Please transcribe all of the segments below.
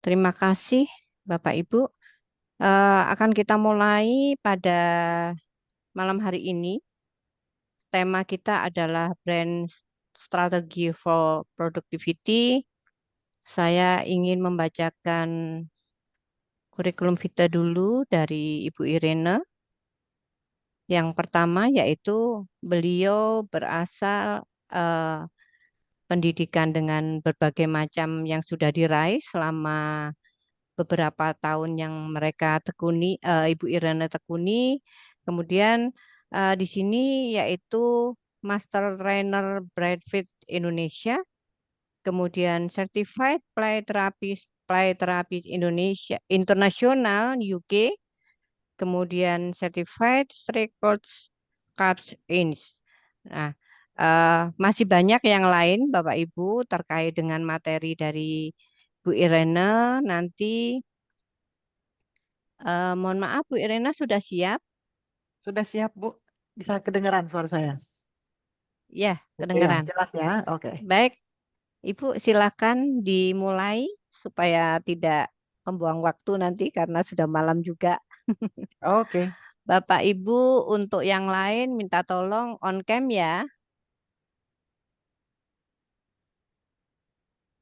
Terima kasih, Bapak Ibu. Akan kita mulai pada malam hari ini. Tema kita adalah Brand Strategy for Productivity. Saya ingin membacakan kurikulum vitae dulu dari Ibu Irene. Yang pertama yaitu beliau berasal pendidikan dengan berbagai macam yang sudah diraih selama beberapa tahun yang mereka tekuni, Ibu Irene tekuni. Kemudian di sini yaitu Master Trainer Bradford Indonesia, kemudian Certified Play Therapist Indonesia Internasional UK, kemudian Certified Street Coach Cups Inc. Nah, masih banyak yang lain Bapak Ibu terkait dengan materi dari Bu Irene. Nanti mohon maaf, Bu Irena sudah siap? Sudah siap, Bu? Bisa kedengaran suara saya? Ya, Ya, kedengaran. jelas ya. Oke. Baik, Ibu silakan dimulai supaya tidak membuang waktu nanti karena sudah malam juga. Oke. Bapak Ibu untuk yang lain minta tolong on cam ya.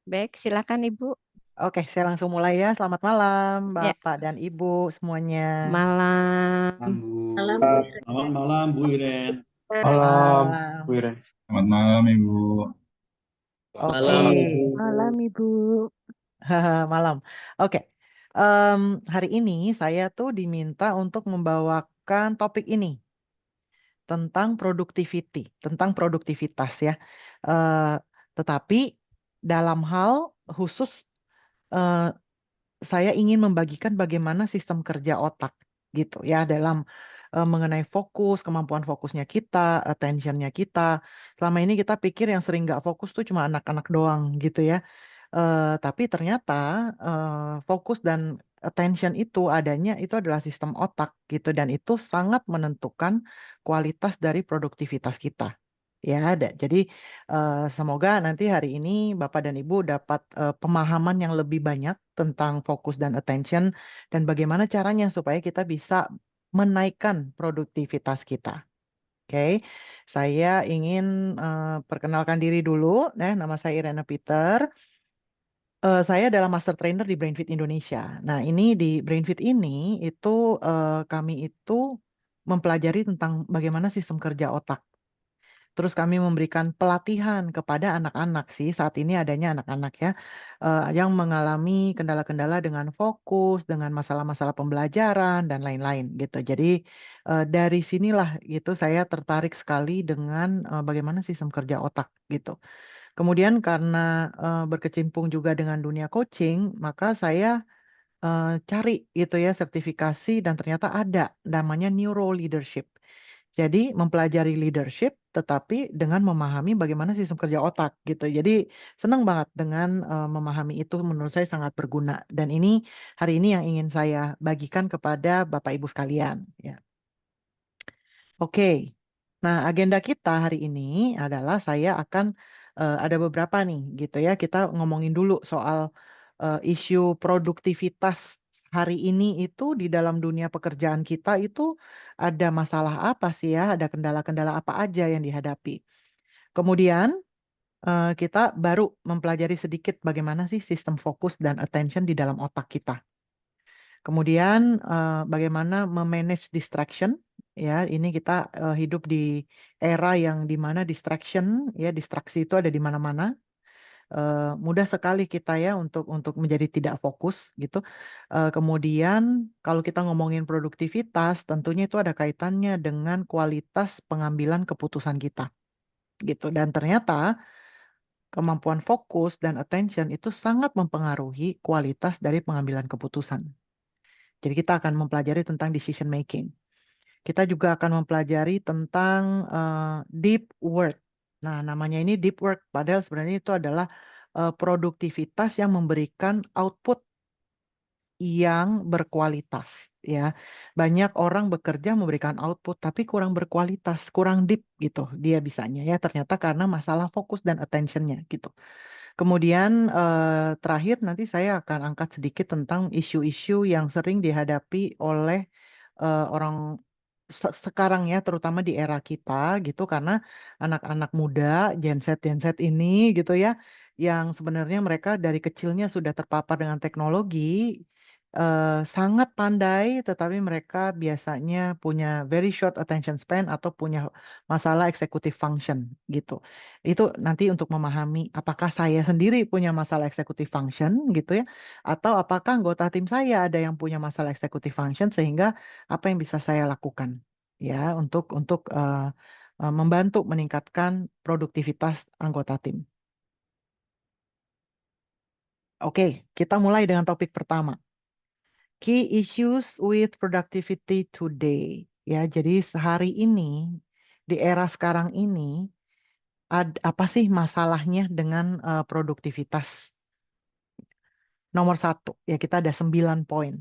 Baik, silakan Ibu. Oke, saya langsung mulai ya. Selamat malam, Ya, Bapak dan Ibu semuanya. malam. Bu. Malam, Bu Iren. Selamat malam Bu Iren. Malam, Bu Malam. Iren. Selamat malam, Ibu. Oke, Malam, Bu. malam Ibu. Malam. Oke. Hari ini saya tuh diminta untuk membawakan topik ini tentang productivity, tentang produktivitas ya. Eh, Tetapi dalam hal khusus eh, saya ingin membagikan bagaimana sistem kerja otak gitu ya dalam mengenai fokus, kemampuan fokusnya kita, attentionnya kita. Selama ini kita pikir yang sering nggak fokus tuh cuma anak-anak doang gitu ya. Tapi ternyata fokus dan attention itu adanya itu adalah sistem otak gitu dan itu sangat menentukan kualitas dari produktivitas kita. Ya, ada. Jadi semoga nanti hari ini Bapak dan Ibu dapat pemahaman yang lebih banyak tentang fokus dan attention dan bagaimana caranya supaya kita bisa menaikkan produktivitas kita. Oke, saya ingin perkenalkan diri dulu. Nama saya Irena Peter. Saya adalah master trainer di BrainFit Indonesia. Nah, ini di BrainFit ini itu kami itu mempelajari tentang bagaimana sistem kerja otak. Terus kami memberikan pelatihan kepada anak-anak sih, saat ini adanya anak-anak ya, yang mengalami kendala-kendala dengan fokus, dengan masalah-masalah pembelajaran, dan lain-lain gitu. Jadi dari sinilah gitu saya tertarik sekali dengan bagaimana sistem kerja otak gitu. Kemudian karena berkecimpung juga dengan dunia coaching, maka saya cari gitu ya sertifikasi dan ternyata ada namanya neuro leadership. Jadi mempelajari leadership tetapi dengan memahami bagaimana sistem kerja otak gitu. Jadi senang banget dengan memahami itu menurut saya sangat berguna dan ini hari ini yang ingin saya bagikan kepada Bapak Ibu sekalian ya. Oke. Nah, agenda kita hari ini adalah saya akan ada beberapa nih gitu ya. Kita ngomongin dulu soal isu produktivitas hari ini itu di dalam dunia pekerjaan kita itu ada masalah apa sih ya? Ada kendala-kendala apa aja yang dihadapi. Kemudian kita baru mempelajari sedikit bagaimana sih sistem fokus dan attention di dalam otak kita. Kemudian bagaimana memanage distraction ya ini kita hidup di era yang di mana distraction ya distraksi itu ada di mana-mana. Mudah sekali kita ya untuk menjadi tidak fokus gitu. Kemudian kalau kita ngomongin produktivitas tentunya itu ada kaitannya dengan kualitas pengambilan keputusan kita gitu dan ternyata kemampuan fokus dan attention itu sangat mempengaruhi kualitas dari pengambilan keputusan. Jadi kita akan mempelajari tentang decision making. Kita juga akan mempelajari tentang deep work. Nah, namanya ini deep work, padahal sebenarnya itu adalah produktivitas yang memberikan output yang berkualitas. Ya, banyak orang bekerja memberikan output, tapi kurang berkualitas, kurang deep gitu dia bisanya ya. Ternyata karena masalah fokus dan attentionnya gitu. Kemudian terakhir nanti saya akan angkat sedikit tentang isu-isu yang sering dihadapi oleh orang sekarang ya, terutama di era kita gitu, karena anak-anak muda Gen Z ini gitu ya, yang sebenarnya mereka dari kecilnya sudah terpapar dengan teknologi, sangat pandai, tetapi mereka biasanya punya very short attention span atau punya masalah executive function gitu. Itu nanti untuk memahami apakah saya sendiri punya masalah executive function gitu ya, atau apakah anggota tim saya ada yang punya masalah executive function, sehingga apa yang bisa saya lakukan ya untuk membantu meningkatkan produktivitas anggota tim. Oke, kita mulai dengan topik pertama. Key issues with productivity today. Ya, jadi sehari ini di era sekarang ini apa sih masalahnya dengan produktivitas? Nomor satu, ya kita ada 9 poin.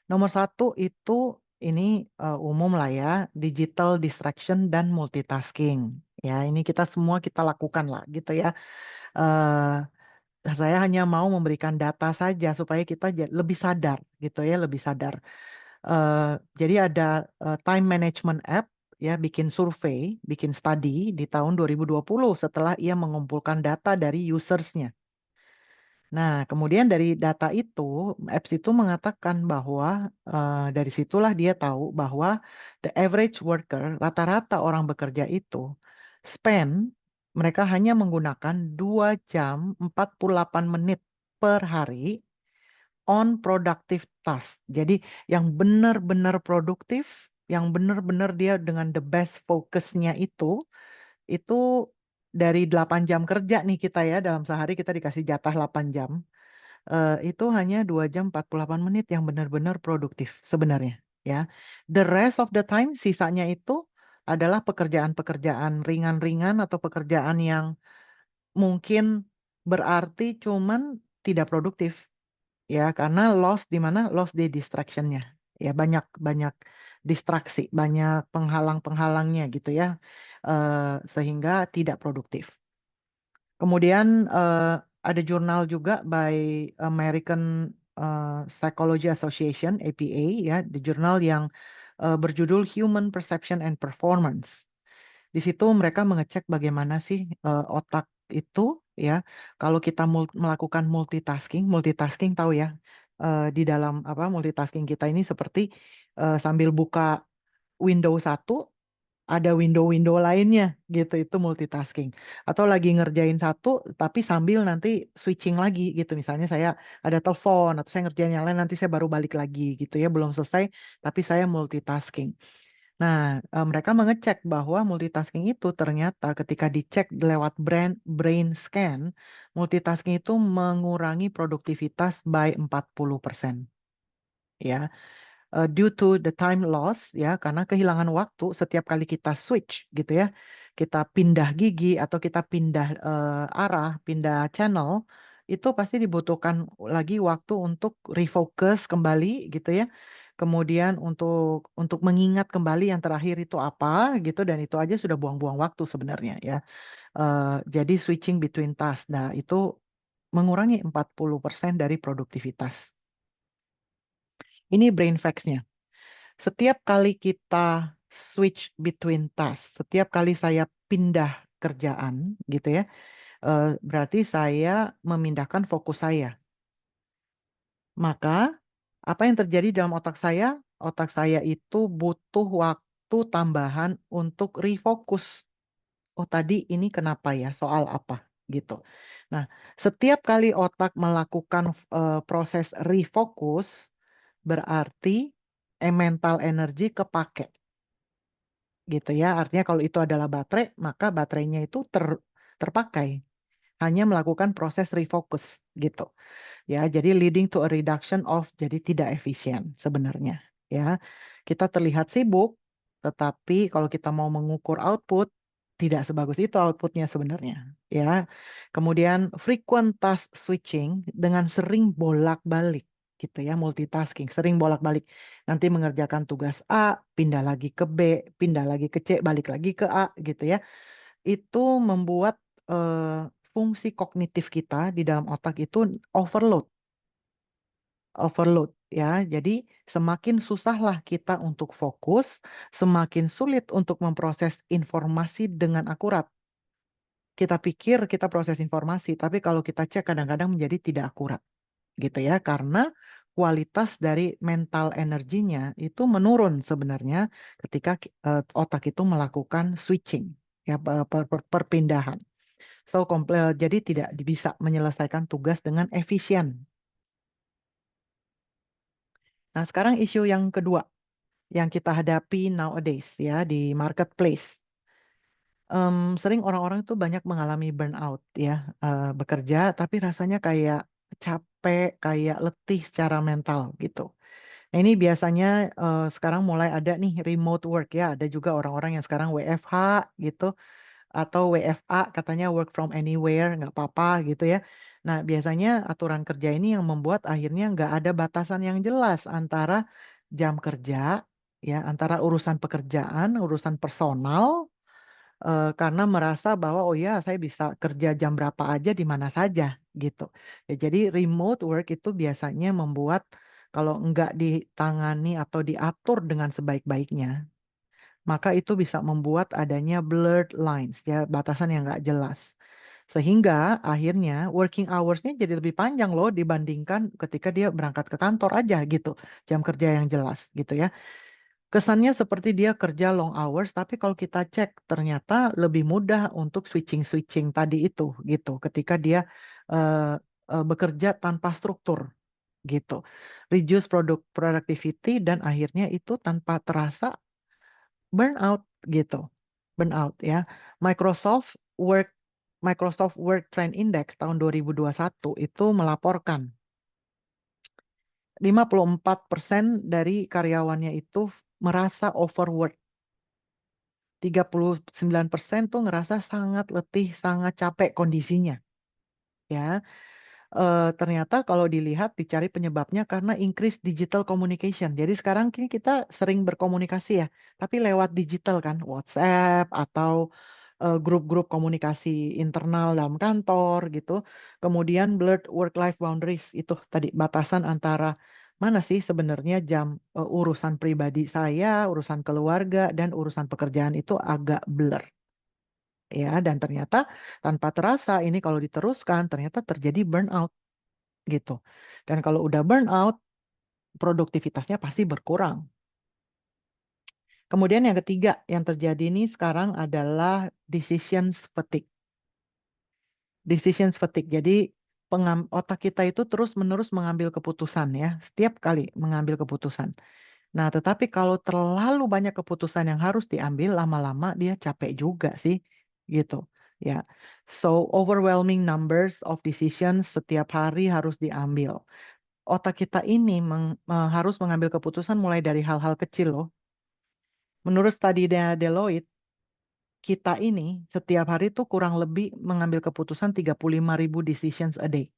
Nomor satu itu ini umum lah ya, digital distraction dan multitasking. Ya, ini kita semua kita lakukan lah gitu ya. Saya hanya mau memberikan data saja supaya kita lebih sadar gitu ya, lebih sadar. Eh, jadi ada time management app ya, bikin survei, bikin study di tahun 2020 setelah ia mengumpulkan data dari usersnya. Nah, kemudian dari data itu, apps itu mengatakan bahwa dari situlah dia tahu bahwa the average worker, rata-rata orang bekerja itu, spend, mereka hanya menggunakan 2 jam 48 menit per hari on productive task. Jadi yang benar-benar produktif, yang benar-benar dia dengan the best focusnya itu dari 8 jam kerja nih kita ya, dalam sehari kita dikasih jatah 8 jam. Itu hanya 2 jam 48 menit yang benar-benar produktif sebenarnya ya. The rest of the time sisanya itu adalah pekerjaan-pekerjaan ringan-ringan atau pekerjaan yang mungkin berarti cuman tidak produktif ya, karena loss di mana, loss di distractionnya ya, banyak banyak distraksi, banyak penghalang-penghalangnya gitu ya, sehingga tidak produktif. Kemudian ada jurnal juga by American Psychology Association (APA) ya, di jurnal yang berjudul Human Perception and Performance. Di situ mereka mengecek bagaimana sih otak itu ya, kalau kita melakukan multitasking. Multitasking tahu ya, di dalam apa, multitasking kita ini seperti sambil buka window satu ada window-window lainnya gitu, itu multitasking. Atau lagi ngerjain satu tapi sambil nanti switching lagi gitu, misalnya saya ada telepon atau saya ngerjain yang lain, nanti saya baru balik lagi gitu ya, belum selesai tapi saya multitasking. Nah, mereka mengecek bahwa multitasking itu ternyata ketika dicek lewat brain scan, multitasking itu mengurangi produktivitas by 40%. Ya, due to the time loss ya, karena kehilangan waktu setiap kali kita switch gitu ya, kita pindah gigi atau kita pindah arah, pindah channel, itu pasti dibutuhkan lagi waktu untuk refocus kembali gitu ya, kemudian untuk mengingat kembali yang terakhir itu apa gitu, dan itu aja sudah buang-buang waktu sebenarnya ya. Jadi switching between task, nah itu mengurangi 40% dari produktivitas. Ini brain facts-nya. Setiap kali kita switch between task, setiap kali saya pindah kerjaan gitu ya, berarti saya memindahkan fokus saya. Maka apa yang terjadi dalam otak saya? Otak saya itu butuh waktu tambahan untuk refocus. Oh, tadi ini kenapa ya? Soal apa? Gitu. Nah, setiap kali otak melakukan proses refocus, berarti mental energi kepake gitu ya. Artinya kalau itu adalah baterai, maka baterainya itu terpakai hanya melakukan proses refocus gitu. Ya, jadi leading to a reduction of, jadi tidak efisien sebenarnya. Ya, kita terlihat sibuk, tetapi kalau kita mau mengukur output, tidak sebagus itu outputnya sebenarnya. Ya, kemudian frequent task switching dengan sering bolak-balik gitu ya, multitasking, sering bolak-balik. Nanti mengerjakan tugas A, pindah lagi ke B, pindah lagi ke C, balik lagi ke A gitu ya. Itu membuat fungsi kognitif kita di dalam otak itu overload ya. Jadi semakin susahlah kita untuk fokus, semakin sulit untuk memproses informasi dengan akurat. Kita pikir kita proses informasi, tapi kalau kita cek kadang-kadang menjadi tidak akurat, gitu ya. Karena kualitas dari mental energinya itu menurun sebenarnya ketika otak itu melakukan switching, ya perpindahan. Jadi tidak bisa menyelesaikan tugas dengan efisien. Nah, sekarang isu yang kedua yang kita hadapi nowadays ya di marketplace. Sering orang-orang itu banyak mengalami burnout ya, bekerja tapi rasanya kayak capek, kayak letih secara mental gitu. Nah, ini biasanya sekarang mulai ada nih remote work ya, ada juga orang-orang yang sekarang WFH gitu atau WFA katanya work from anywhere, nggak apa-apa gitu ya. Nah, biasanya aturan kerja ini yang membuat akhirnya nggak ada batasan yang jelas antara jam kerja, ya, antara urusan pekerjaan, urusan personal, karena merasa bahwa oh ya saya bisa kerja jam berapa aja di mana saja gitu. Ya, jadi remote work itu biasanya membuat kalau nggak ditangani atau diatur dengan sebaik-baiknya, maka itu bisa membuat adanya blurred lines, ya batasan yang nggak jelas. Sehingga akhirnya working hours-nya jadi lebih panjang loh dibandingkan ketika dia berangkat ke kantor aja gitu, jam kerja yang jelas gitu ya. Kesannya seperti dia kerja long hours, tapi kalau kita cek ternyata lebih mudah untuk switching-switching tadi itu gitu, ketika dia eh, bekerja tanpa struktur gitu. Reduce productivity dan akhirnya itu tanpa terasa burnout gitu. Burnout ya. Microsoft Work Microsoft Work Trend Index tahun 2021 itu melaporkan 54% dari karyawannya itu merasa overwork. 39% tuh ngerasa sangat letih, sangat capek kondisinya. Ya, ternyata kalau dilihat dicari penyebabnya karena increase digital communication. Jadi sekarang kini kita sering berkomunikasi ya, tapi lewat digital kan, WhatsApp atau grup-grup komunikasi internal dalam kantor gitu. Kemudian blurred work-life boundaries itu tadi batasan antara mana sih sebenarnya jam urusan pribadi saya, urusan keluarga dan urusan pekerjaan itu agak blur. Ya, dan ternyata tanpa terasa ini kalau diteruskan ternyata terjadi burnout gitu. Dan kalau udah burnout, produktivitasnya pasti berkurang. Kemudian yang ketiga yang terjadi ini sekarang adalah decisions fatigue. Decisions fatigue. Jadi otak kita itu terus-menerus mengambil keputusan ya, setiap kali mengambil keputusan. Nah, tetapi kalau terlalu banyak keputusan yang harus diambil, lama-lama dia capek juga sih, gitu. Ya, so overwhelming numbers of decisions setiap hari harus diambil. Otak kita ini harus mengambil keputusan mulai dari hal-hal kecil loh. Menurut studi Deloitte, kita ini setiap hari tuh kurang lebih mengambil keputusan 35.000 decisions a day.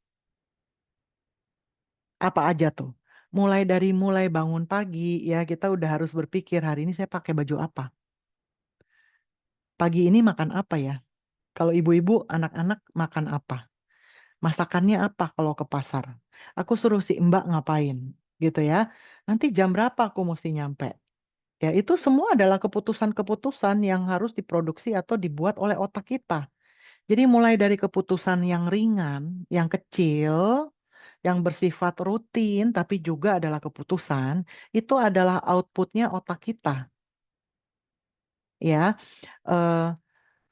Apa aja tuh? Mulai bangun pagi ya kita udah harus berpikir hari ini saya pakai baju apa. Pagi ini makan apa ya? Kalau ibu-ibu, anak-anak makan apa? Masakannya apa kalau ke pasar? Aku suruh si Mbak ngapain? Gitu ya. Nanti jam berapa aku mesti nyampe? Ya, itu semua adalah keputusan-keputusan yang harus diproduksi atau dibuat oleh otak kita. Jadi mulai dari keputusan yang ringan, yang kecil, yang bersifat rutin, tapi juga adalah keputusan, itu adalah outputnya otak kita. Ya, eh,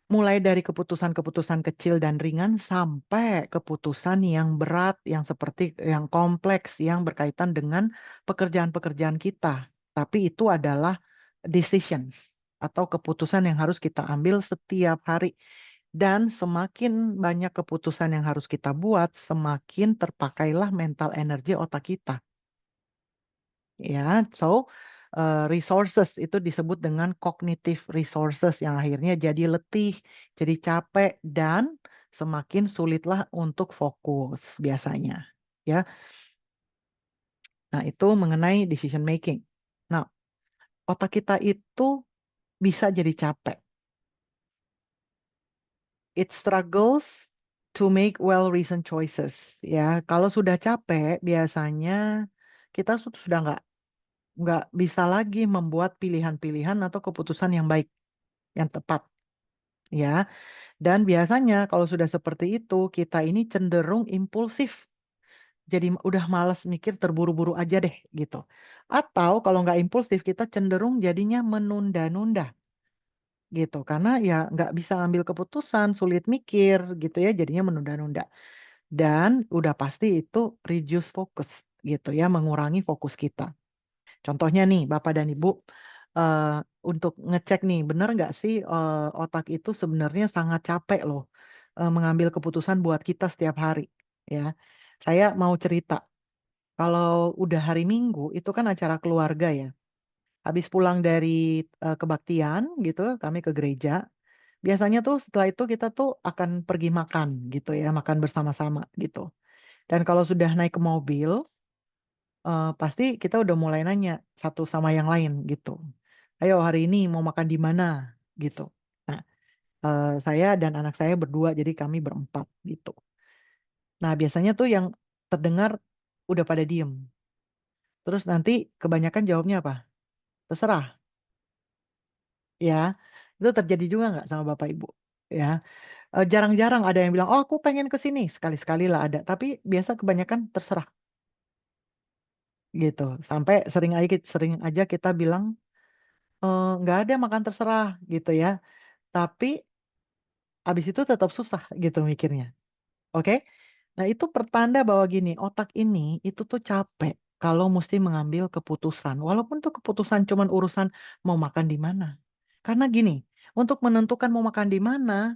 mulai dari keputusan-keputusan kecil dan ringan sampai keputusan yang berat, yang seperti yang kompleks, yang berkaitan dengan pekerjaan-pekerjaan kita. Tapi itu adalah decisions atau keputusan yang harus kita ambil setiap hari. Dan semakin banyak keputusan yang harus kita buat, semakin terpakailah mental energi otak kita. Ya, so resources itu disebut dengan cognitive resources yang akhirnya jadi letih, jadi capek dan semakin sulitlah untuk fokus biasanya. Ya, nah itu mengenai decision making. Nah, otak kita itu bisa jadi capek. It struggles to make well-reasoned choices. Ya, kalau sudah capek, biasanya kita sudah nggak bisa lagi membuat pilihan-pilihan atau keputusan yang baik, yang tepat. Ya, dan biasanya kalau sudah seperti itu, kita ini cenderung impulsif. Jadi udah malas mikir, terburu-buru aja deh gitu. Atau kalau nggak impulsif, kita cenderung jadinya menunda-nunda gitu. Karena ya nggak bisa ambil keputusan, sulit mikir gitu ya, jadinya menunda-nunda. Dan udah pasti itu reduce focus gitu ya, mengurangi fokus kita. Contohnya nih, Bapak dan Ibu, eh, untuk ngecek nih, benar nggak sih otak itu sebenarnya sangat capek loh mengambil keputusan buat kita setiap hari. Ya, saya mau cerita. Kalau udah hari Minggu, itu kan acara keluarga ya. Habis pulang dari kebaktian gitu, kami ke gereja. Biasanya tuh setelah itu kita tuh akan pergi makan gitu ya, makan bersama-sama gitu. Dan kalau sudah naik ke mobil, pasti kita udah mulai nanya satu sama yang lain gitu. Ayo hari ini mau makan di mana gitu. Nah, saya dan anak saya berdua, jadi kami berempat gitu. Nah, biasanya tuh yang terdengar udah pada diem. Terus nanti kebanyakan jawabnya apa? Terserah, ya. Itu terjadi juga nggak sama Bapak Ibu? Ya, jarang-jarang ada yang bilang, oh aku pengen ke sini. Sekali-sekali lah ada. Tapi biasa kebanyakan terserah gitu. Sampai sering aja kita bilang, nggak ada makan terserah gitu ya. Tapi abis itu tetap susah gitu mikirnya. Oke? Nah, itu pertanda bahwa gini, otak ini itu tuh capek kalau mesti mengambil keputusan. Walaupun tuh keputusan cuman urusan mau makan di mana. Karena gini, untuk menentukan mau makan di mana,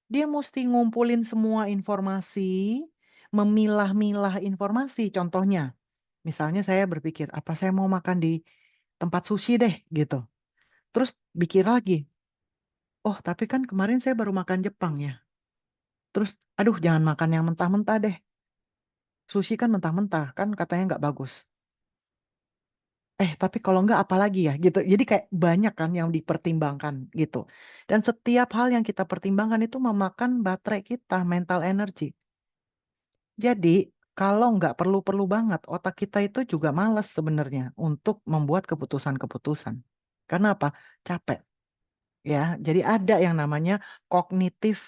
dia mesti ngumpulin semua informasi, memilah-milah informasi. Contohnya, misalnya saya berpikir, apa saya mau makan di tempat sushi deh gitu. Terus pikir lagi, oh tapi kan kemarin saya baru makan Jepang ya. Terus, aduh jangan makan yang mentah-mentah deh. Sushi kan mentah-mentah, kan katanya nggak bagus. Tapi kalau nggak apa lagi ya gitu. Jadi kayak banyak kan yang dipertimbangkan gitu. Dan setiap hal yang kita pertimbangkan itu memakan baterai kita, mental energy. Jadi kalau nggak perlu-perlu banget, otak kita itu juga males sebenarnya untuk membuat keputusan-keputusan. Karena apa? Capek. Ya, jadi ada yang namanya cognitive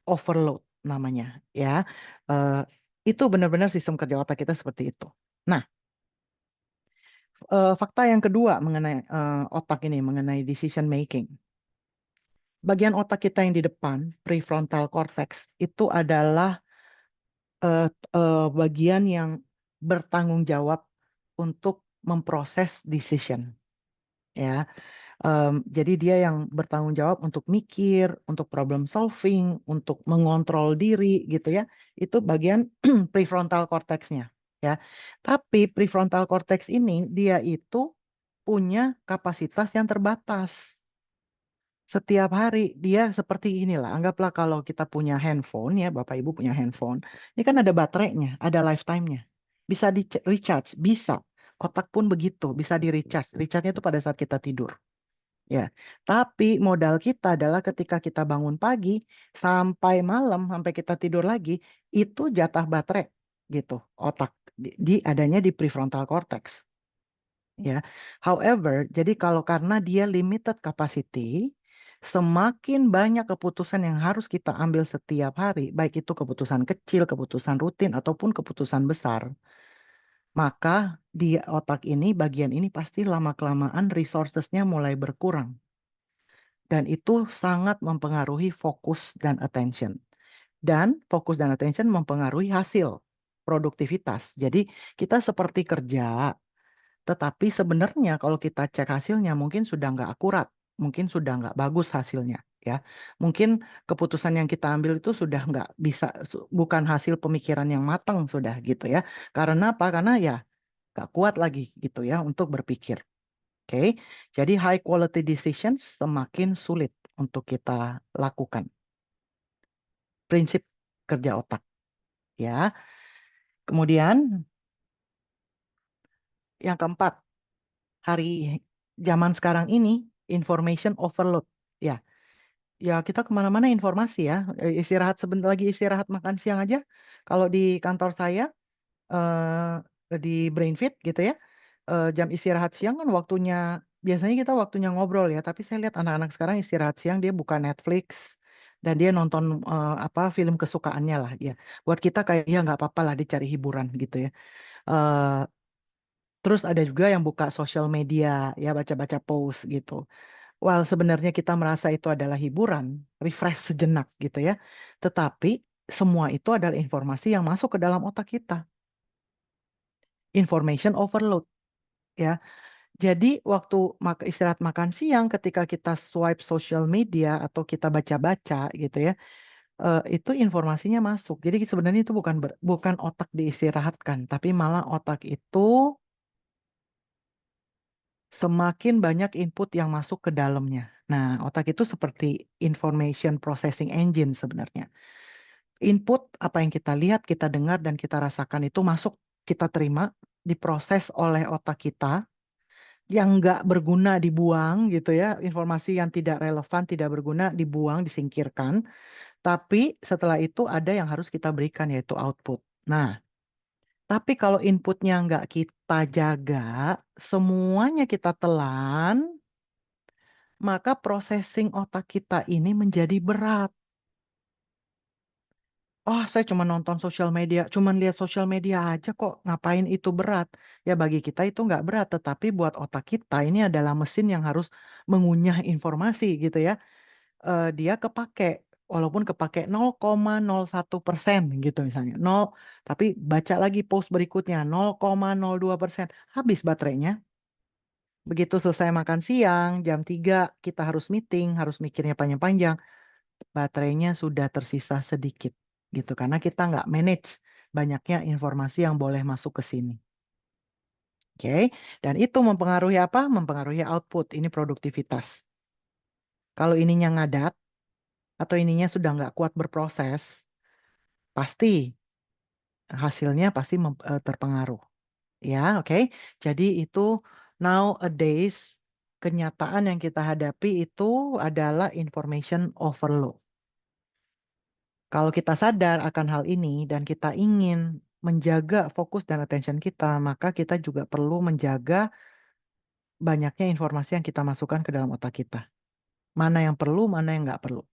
overload namanya. Ya, Eh, itu benar-benar sistem kerja otak kita seperti itu. Nah, fakta yang kedua mengenai otak ini, mengenai decision making. Bagian otak kita yang di depan, prefrontal cortex, itu adalah bagian yang bertanggung jawab untuk memproses decision. Ya, jadi dia yang bertanggung jawab untuk mikir, untuk problem solving, untuk mengontrol diri, gitu ya. Itu bagian prefrontal cortex-nya. Ya, tapi prefrontal cortex ini dia itu punya kapasitas yang terbatas. Setiap hari dia seperti inilah. Anggaplah kalau kita punya handphone ya, Bapak Ibu punya handphone. Ini kan ada baterainya, ada lifetime-nya. Bisa di recharge, bisa. Kotak pun begitu, bisa di recharge. Recharge-nya itu pada saat kita tidur. Ya, tapi modal kita adalah ketika kita bangun pagi sampai malam, sampai kita tidur lagi, itu jatah baterai gitu, otak adanya di prefrontal cortex. Ya, however, jadi kalau karena dia limited capacity, semakin banyak keputusan yang harus kita ambil setiap hari, baik itu keputusan kecil, keputusan rutin, ataupun keputusan besar, maka di otak ini, bagian ini pasti lama-kelamaan resources-nya mulai berkurang. Dan itu sangat mempengaruhi fokus dan attention. Dan fokus dan attention mempengaruhi hasil, produktivitas. Jadi kita seperti kerja, tetapi sebenarnya kalau kita cek hasilnya mungkin sudah nggak akurat, mungkin sudah nggak bagus hasilnya, ya. Mungkin keputusan yang kita ambil itu sudah nggak bisa, bukan hasil pemikiran yang matang sudah gitu ya. Karena apa? Karena ya nggak kuat lagi gitu ya untuk berpikir. Oke, jadi high quality decisions semakin sulit untuk kita lakukan. Prinsip kerja otak, ya. Kemudian yang keempat, hari zaman sekarang ini information overload, ya. ya kita kemana-mana informasi ya. Istirahat sebentar lagi istirahat makan siang aja. Kalau di kantor saya di Brainfit gitu ya, jam istirahat siang kan waktunya biasanya kita waktunya ngobrol ya. Tapi saya lihat anak-anak sekarang istirahat siang dia buka Netflix dan dia nonton apa film kesukaannya lah ya. Buat kita kayak ya nggak apa-apa lah dicari hiburan gitu ya. Eh, Terus ada juga yang buka sosial media ya baca-baca post gitu. While sebenarnya kita merasa itu adalah hiburan, refresh sejenak gitu ya. Tetapi semua itu adalah informasi yang masuk ke dalam otak kita. Information overload ya. Jadi waktu istirahat makan siang ketika kita swipe social media atau kita baca-baca gitu ya, itu informasinya masuk. Jadi sebenarnya itu bukan otak diistirahatkan, tapi malah otak itu semakin banyak input yang masuk ke dalamnya. Nah, otak itu seperti information processing engine sebenarnya. Input apa yang kita lihat, kita dengar, dan kita rasakan itu masuk, kita terima, diproses oleh otak kita, yang nggak berguna dibuang gitu ya, informasi yang tidak relevan, tidak berguna dibuang, disingkirkan. Tapi setelah itu ada yang harus kita berikan yaitu output. Nah, tapi kalau inputnya nggak kita jaga, semuanya kita telan, maka processing otak kita ini menjadi berat. Oh, saya cuma nonton sosial media, cuma lihat sosial media aja kok, ngapain itu berat? Ya bagi kita itu nggak berat, tetapi buat otak kita ini adalah mesin yang harus mengunyah informasi gitu ya. Dia kepake, walaupun kepake 0,01% gitu misalnya, 0, tapi baca lagi post berikutnya 0,02%, habis baterainya. Begitu selesai makan siang, jam 3 kita harus meeting, harus mikirnya panjang-panjang, baterainya sudah tersisa sedikit gitu karena kita nggak manage banyaknya informasi yang boleh masuk ke sini. Oke, dan itu mempengaruhi apa? Mempengaruhi output. Ini produktivitas. Kalau ininya ngadat atau ininya sudah nggak kuat berproses, pasti hasilnya pasti terpengaruh. Ya, oke. Jadi itu nowadays kenyataan yang kita hadapi itu adalah information overload. Kalau kita sadar akan hal ini dan kita ingin menjaga fokus dan attention kita, maka kita juga perlu menjaga banyaknya informasi yang kita masukkan ke dalam otak kita. Mana yang perlu, mana yang nggak perlu.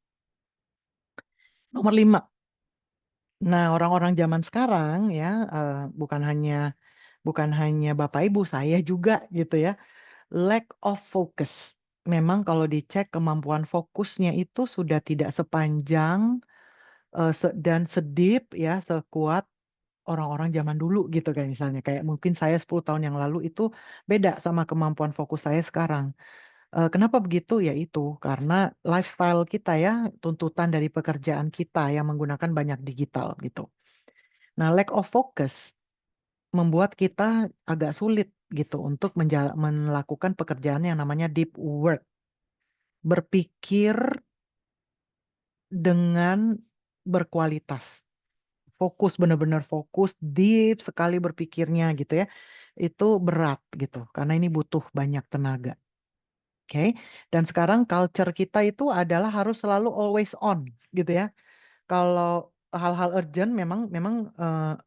Nomor 5. Nah, orang-orang zaman sekarang ya, bukan hanya Bapak Ibu, saya juga gitu ya, lack of focus. Memang kalau dicek kemampuan fokusnya itu sudah tidak sepanjang dan sedip ya, sekuat orang-orang zaman dulu gitu kayak misalnya kayak mungkin saya 10 tahun yang lalu itu beda sama kemampuan fokus saya sekarang. Kenapa begitu? Ya itu karena lifestyle kita ya, tuntutan dari pekerjaan kita yang menggunakan banyak digital gitu. Nah, lack of focus membuat kita agak sulit gitu untuk melakukan pekerjaan yang namanya deep work. Berpikir dengan berkualitas. Fokus, benar-benar fokus, deep sekali berpikirnya gitu ya. Itu berat gitu, karena ini butuh banyak tenaga. Oke, dan sekarang culture kita itu adalah harus selalu always on gitu ya. Kalau hal-hal urgent memang memang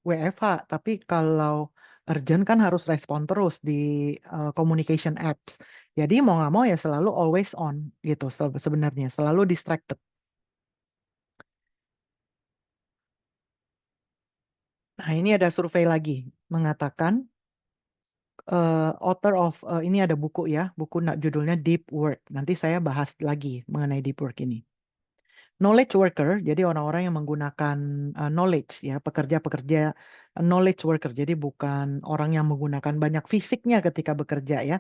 WFH, tapi kalau urgent kan harus respon terus di communication apps. Jadi mau nggak mau ya selalu always on gitu sebenarnya, selalu distracted. Nah, ini ada survei lagi mengatakan author of ini ada buku ya, buku judulnya Deep Work. Nanti saya bahas lagi mengenai deep work ini. Knowledge worker, jadi orang-orang yang menggunakan knowledge ya, pekerja-pekerja knowledge worker. Jadi bukan orang yang menggunakan banyak fisiknya ketika bekerja ya.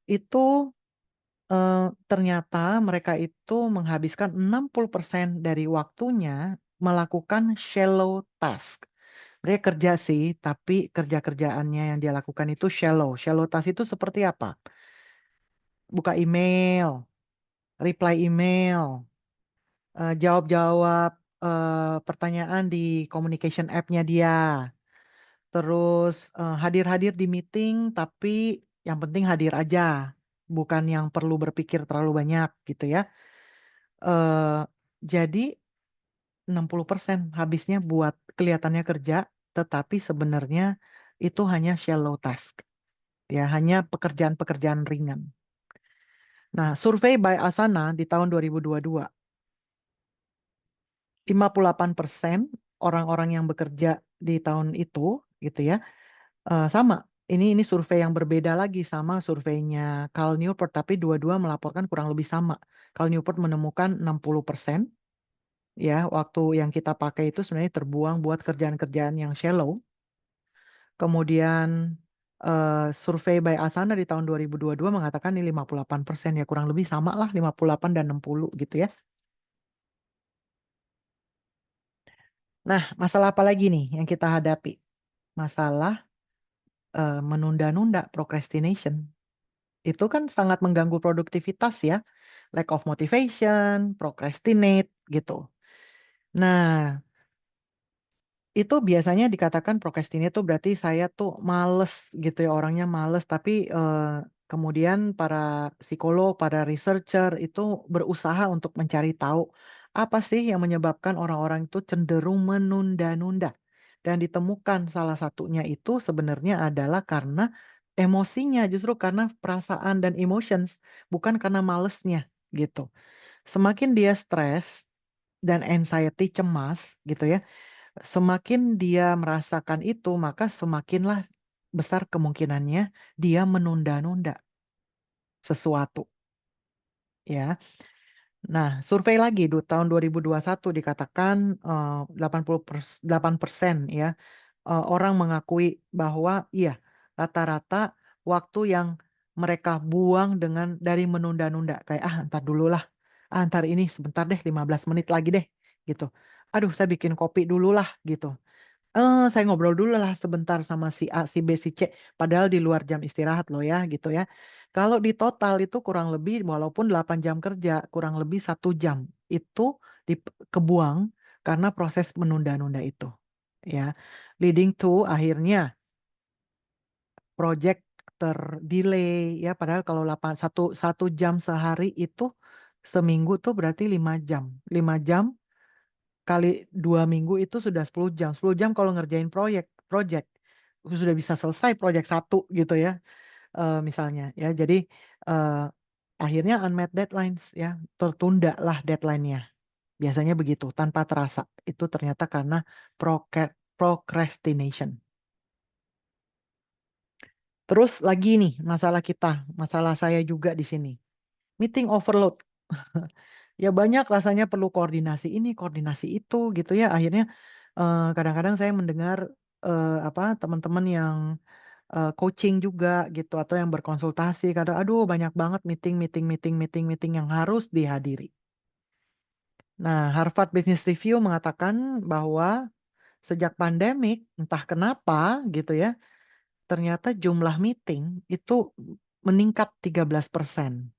Itu eh, ternyata mereka itu menghabiskan 60% dari waktunya melakukan shallow task. Mereka kerja sih, tapi kerja-kerjaannya yang dia lakukan itu shallow. Shallow task itu seperti apa? Buka email, reply email, jawab-jawab pertanyaan di communication app-nya dia. Terus hadir-hadir di meeting, tapi yang penting hadir aja. Bukan yang perlu berpikir terlalu banyak gitu ya. Eh, jadi 60% habisnya buat kelihatannya kerja, tetapi sebenarnya itu hanya shallow task. Ya, hanya pekerjaan-pekerjaan ringan. Nah, survei by Asana di tahun 2022, 58% orang-orang yang bekerja di tahun itu, gitu ya, sama. Ini survei yang berbeda lagi sama surveinya Cal Newport, tapi dua-dua melaporkan kurang lebih sama. Cal Newport menemukan 60%, ya, waktu yang kita pakai itu sebenarnya terbuang buat kerjaan-kerjaan yang shallow. Kemudian survei by Asana di tahun 2022 mengatakan ini 58%, ya kurang lebih sama lah, 58 dan 60 gitu ya. Nah, masalah apa lagi nih yang kita hadapi? Masalah menunda-nunda, procrastination. Itu kan sangat mengganggu produktivitas ya. Lack of motivation, procrastinate gitu. Nah, itu biasanya dikatakan procrastinate itu berarti saya tuh males gitu ya, orangnya males. Tapi kemudian para psikolog, para researcher itu berusaha untuk mencari tahu apa sih yang menyebabkan orang-orang itu cenderung menunda-nunda. Dan ditemukan salah satunya itu sebenarnya adalah karena emosinya, justru karena perasaan dan emotions, bukan karena malesnya gitu. Semakin dia stres dan anxiety, cemas gitu ya, semakin dia merasakan itu, maka semakinlah besar kemungkinannya dia menunda-nunda sesuatu, ya. Nah, survei lagi tahun 2021 dikatakan 88% ya, orang mengakui bahwa iya, rata-rata waktu yang mereka buang dengan dari menunda-nunda, kayak ntar dulu lah, ntar ini sebentar deh, 15 menit lagi deh gitu. Aduh, saya bikin kopi dulu lah gitu. Saya ngobrol dulu lah sebentar sama si A, si B, si C, padahal di luar jam istirahat loh ya, gitu ya. Kalau di total itu kurang lebih, walaupun 8 jam kerja, kurang lebih 1 jam itu kebuang karena proses menunda-nunda itu. Ya, leading to akhirnya project terdelay ya, padahal kalau 1 jam sehari itu seminggu tuh berarti 5 jam. 5 jam kali 2 minggu itu sudah 10 jam. 10 jam kalau ngerjain project sudah bisa selesai project satu gitu ya, misalnya ya. Jadi eh, akhirnya unmet deadlines ya, tertunda lah deadline-nya. Biasanya begitu tanpa terasa. Itu ternyata karena procrastination. Terus lagi nih masalah saya juga di sini. Meeting overload. Ya banyak rasanya perlu koordinasi ini, koordinasi itu gitu ya. Akhirnya kadang-kadang saya mendengar apa teman-teman yang coaching juga gitu atau yang berkonsultasi kadang aduh banyak banget meeting yang harus dihadiri. Nah, Harvard Business Review mengatakan bahwa sejak pandemik entah kenapa gitu ya, ternyata jumlah meeting itu meningkat 13%.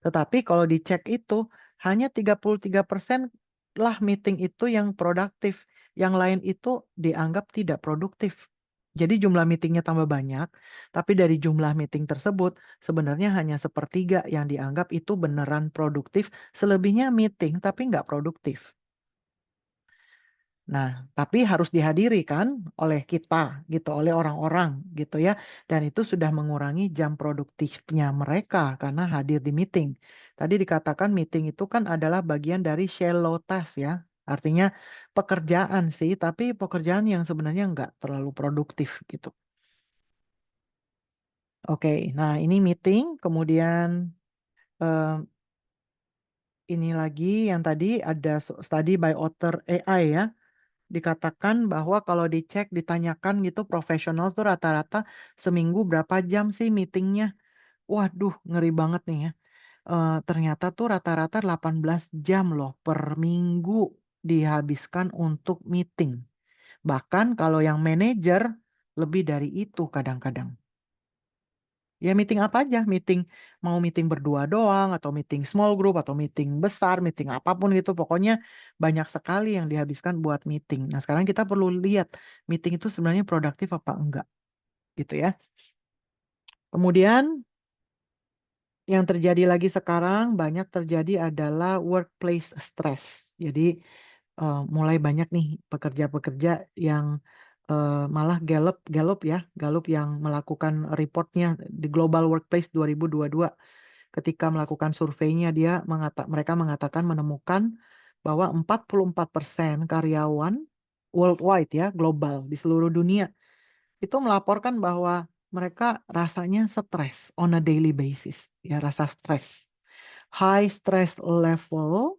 Tetapi kalau dicek itu hanya 33% lah meeting itu yang produktif. Yang lain itu dianggap tidak produktif. Jadi jumlah meetingnya tambah banyak, tapi dari jumlah meeting tersebut sebenarnya hanya sepertiga yang dianggap itu beneran produktif. Selebihnya meeting tapi nggak produktif. Nah, tapi harus dihadiri kan oleh kita gitu, oleh orang-orang gitu ya. Dan itu sudah mengurangi jam produktifnya mereka karena hadir di meeting. Tadi dikatakan meeting itu kan adalah bagian dari shallow task ya. Artinya pekerjaan sih, tapi pekerjaan yang sebenarnya nggak terlalu produktif gitu. Oke, nah ini meeting, kemudian eh, ini lagi yang tadi ada study by author AI ya. Dikatakan bahwa kalau dicek, ditanyakan gitu profesional tuh rata-rata seminggu berapa jam sih meetingnya? Waduh, ngeri banget nih ya. Ternyata tuh rata-rata 18 jam loh per minggu dihabiskan untuk meeting. Bahkan kalau yang manajer lebih dari itu kadang-kadang. Ya meeting apa aja, mau meeting berdua doang, atau meeting small group, atau meeting besar, meeting apapun gitu. Pokoknya banyak sekali yang dihabiskan buat meeting. Nah sekarang kita perlu lihat meeting itu sebenarnya produktif apa enggak gitu ya. Kemudian yang terjadi lagi sekarang banyak terjadi adalah workplace stress. Jadi mulai banyak nih pekerja-pekerja yang malah Gallup ya, Gallup yang melakukan reportnya di Global Workplace 2022. Ketika melakukan surveinya mereka mengatakan menemukan bahwa 44% karyawan worldwide ya, global di seluruh dunia itu melaporkan bahwa mereka rasanya stres on a daily basis, ya rasa stres. High stress level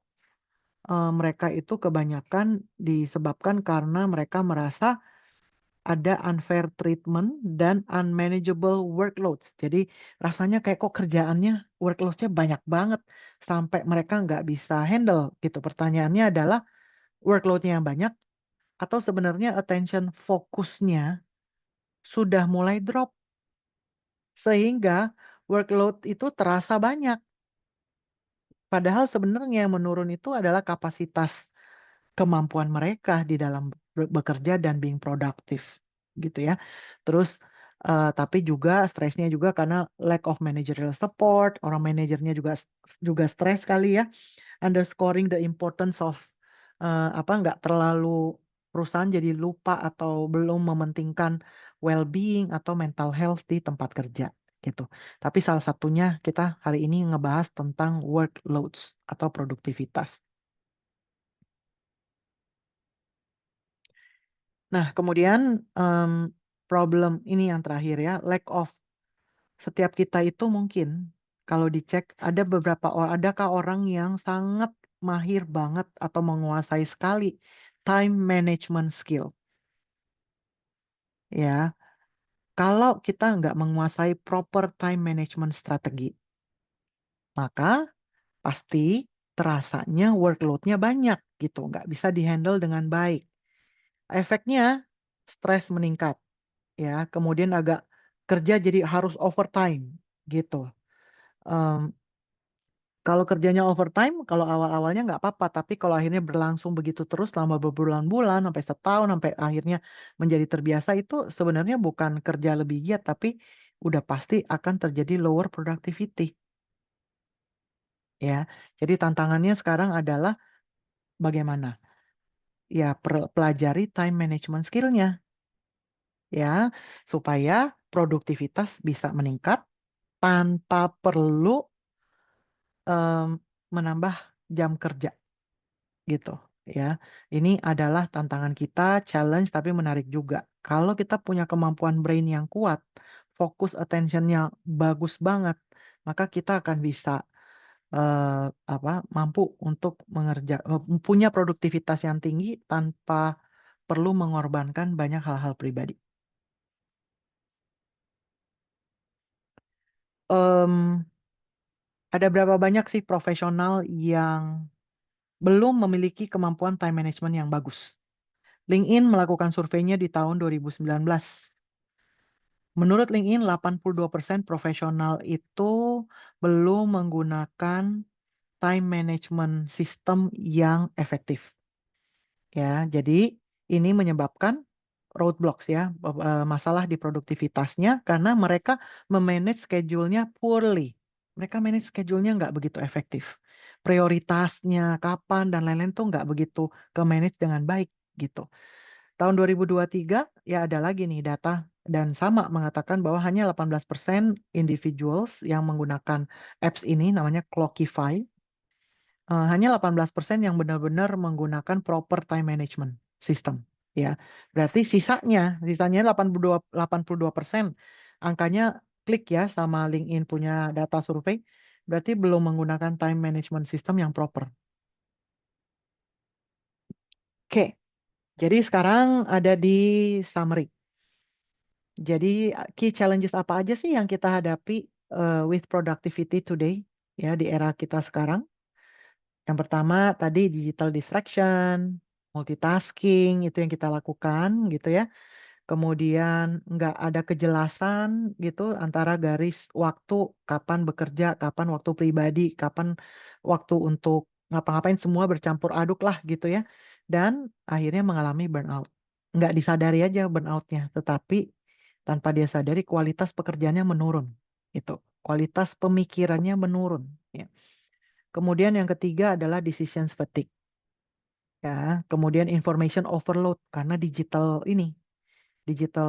mereka itu kebanyakan disebabkan karena mereka merasa ada unfair treatment dan unmanageable workloads. Jadi rasanya kayak kok kerjaannya workloads-nya banyak banget sampai mereka nggak bisa handle gitu. Pertanyaannya adalah workload-nya yang banyak atau sebenarnya attention fokusnya sudah mulai drop sehingga workload itu terasa banyak. Padahal sebenarnya yang menurun itu adalah kapasitas kemampuan mereka di dalam bekerja dan being produktif gitu ya. Terus tapi juga stresnya juga karena lack of managerial support, orang manajernya juga stres kali ya, underscoring the importance of nggak terlalu perusahaan jadi lupa atau belum mementingkan well-being atau mental health di tempat kerja gitu. Tapi salah satunya kita hari ini ngebahas tentang workloads atau produktivitas. Nah, kemudian problem ini yang terakhir ya, lack of setiap kita itu mungkin kalau dicek ada adakah orang yang sangat mahir banget atau menguasai sekali time management skill. Ya, kalau kita nggak menguasai proper time management strategi, maka pasti terasanya workload-nya banyak gitu, nggak bisa dihandle dengan baik. Efeknya stres meningkat. Ya, kemudian agak kerja jadi harus overtime gitu. Em, kalau kerjanya overtime, kalau awal-awalnya nggak apa-apa, tapi kalau akhirnya berlangsung begitu terus selama berbulan-bulan, sampai setahun, sampai akhirnya menjadi terbiasa itu sebenarnya bukan kerja lebih giat, tapi udah pasti akan terjadi lower productivity. Ya, jadi tantangannya sekarang adalah bagaimana? Ya, pelajari time management skill-nya, ya, supaya produktivitas bisa meningkat tanpa perlu em, menambah jam kerja gitu ya. Ini adalah tantangan kita, challenge tapi menarik juga. Kalau kita punya kemampuan brain yang kuat, fokus attentionnya bagus banget, maka kita akan bisa mampu untuk punya produktivitas yang tinggi tanpa perlu mengorbankan banyak hal-hal pribadi. Em, ada berapa banyak sih profesional yang belum memiliki kemampuan time management yang bagus? LinkedIn melakukan surveinya di tahun 2019. Menurut LinkedIn, 82% profesional itu belum menggunakan time management system yang efektif. Ya, jadi ini menyebabkan roadblocks ya, masalah di produktivitasnya karena mereka memanage schedule-nya poorly. Mereka manage schedule-nya nggak begitu efektif. Prioritasnya kapan dan lain-lain tuh nggak begitu ke manage dengan baik gitu. Tahun 2023 ya ada lagi nih data dan sama mengatakan bahwa hanya 18% individuals yang menggunakan apps ini namanya Clockify. Hanya 18% yang benar-benar menggunakan proper time management system ya. Berarti sisanya 82%. Angkanya klik ya sama LinkedIn punya data survei, berarti belum menggunakan time management system yang proper. Oke, jadi sekarang ada di summary. Jadi key challenges apa aja sih yang kita hadapi with productivity today ya di era kita sekarang? Yang pertama tadi digital distraction, multitasking itu yang kita lakukan gitu ya. Kemudian nggak ada kejelasan gitu antara garis waktu kapan bekerja, kapan waktu pribadi, kapan waktu untuk ngapa-ngapain semua bercampur aduk lah gitu ya. Dan akhirnya mengalami burnout. Nggak disadari aja burnoutnya, tetapi tanpa dia sadari kualitas pekerjaannya menurun. Gitu. kualitas pemikirannya menurun. Ya. Kemudian yang ketiga adalah decision fatigue. Ya. Kemudian information overload karena digital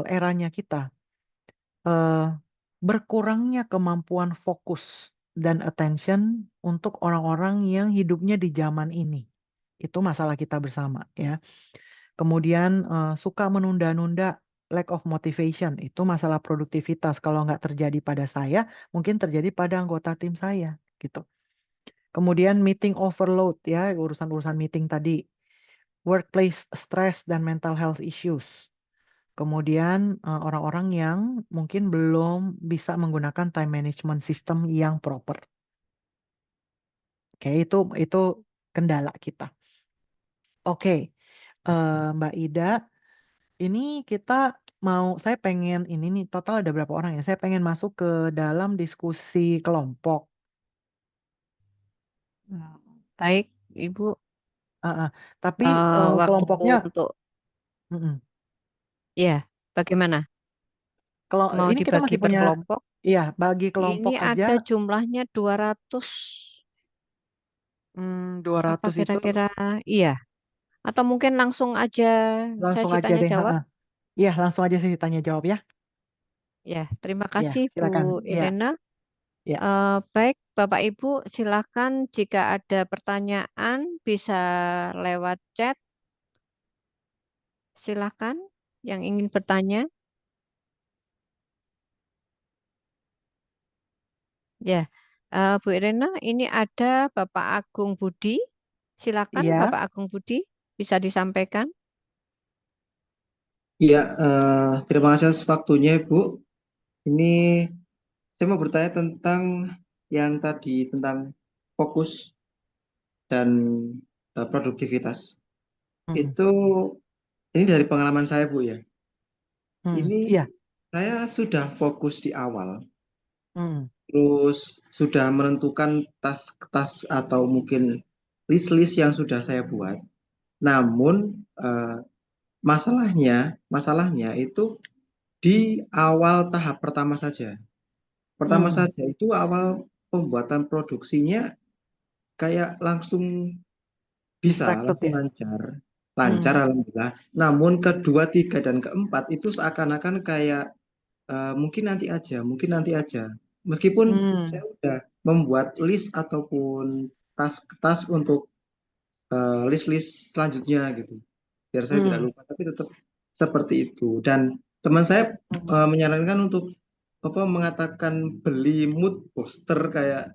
eranya kita. Eh, Berkurangnya kemampuan fokus dan attention untuk orang-orang yang hidupnya di zaman ini. Itu masalah kita bersama ya. Kemudian suka menunda-nunda, lack of motivation, itu masalah produktivitas. Kalau nggak terjadi pada saya, mungkin terjadi pada anggota tim saya gitu. Kemudian meeting overload ya, urusan-urusan meeting tadi, workplace stress dan mental health issues. Kemudian orang-orang yang mungkin belum bisa menggunakan time management system yang proper. Oke, itu kendala kita. Oke, Mbak Ida, ini kita saya pengen ini nih, total ada berapa orang ya? Saya pengen masuk ke dalam diskusi kelompok. Hmm, baik, Ibu. Ah, ah. Tapi Waktu kelompoknya, untuk mm-mm. ya, bagaimana? Kalau Mau ini kita dibagi masih per punya, kelompok? iya, bagi kelompok Ini aja, ada jumlahnya 200. 200 Apa itu kira-kira? Iya. Atau mungkin langsung aja langsung sesi aja tanya deh. jawab? Iya, langsung aja sih tanya jawab ya. Ya, terima Ya, kasih Bu silakan. Ya, Irena. ya. Baik, Bapak Ibu, silakan jika ada pertanyaan bisa lewat chat. Silakan yang ingin bertanya. Ya, Bu Irena, ini ada Bapak Agung Budi. Silakan Iya, Bapak Agung Budi bisa disampaikan. Iya, terima kasih atas waktunya, Ibu. Ini saya mau bertanya tentang yang tadi tentang fokus dan produktivitas. mm, Itu ini dari pengalaman saya, Bu ya. Ini iya, saya sudah fokus di awal, mm, terus sudah menentukan tas-tas atau mungkin list-list yang sudah saya buat. Namun masalahnya itu di awal tahap pertama saja. Pertama mm. saja itu awal pembuatan produksinya kayak langsung bisa, Distracted langsung ya. lancar, lancar Mm, alhamdulillah. Namun kedua, tiga, dan keempat itu seakan-akan kayak mungkin nanti aja. Meskipun saya mm, udah membuat list ataupun task-task untuk list-list selanjutnya gitu, biar saya tidak mm, lupa, tapi tetap seperti itu. Dan teman saya mm, menyarankan untuk mengatakan beli mood booster kayak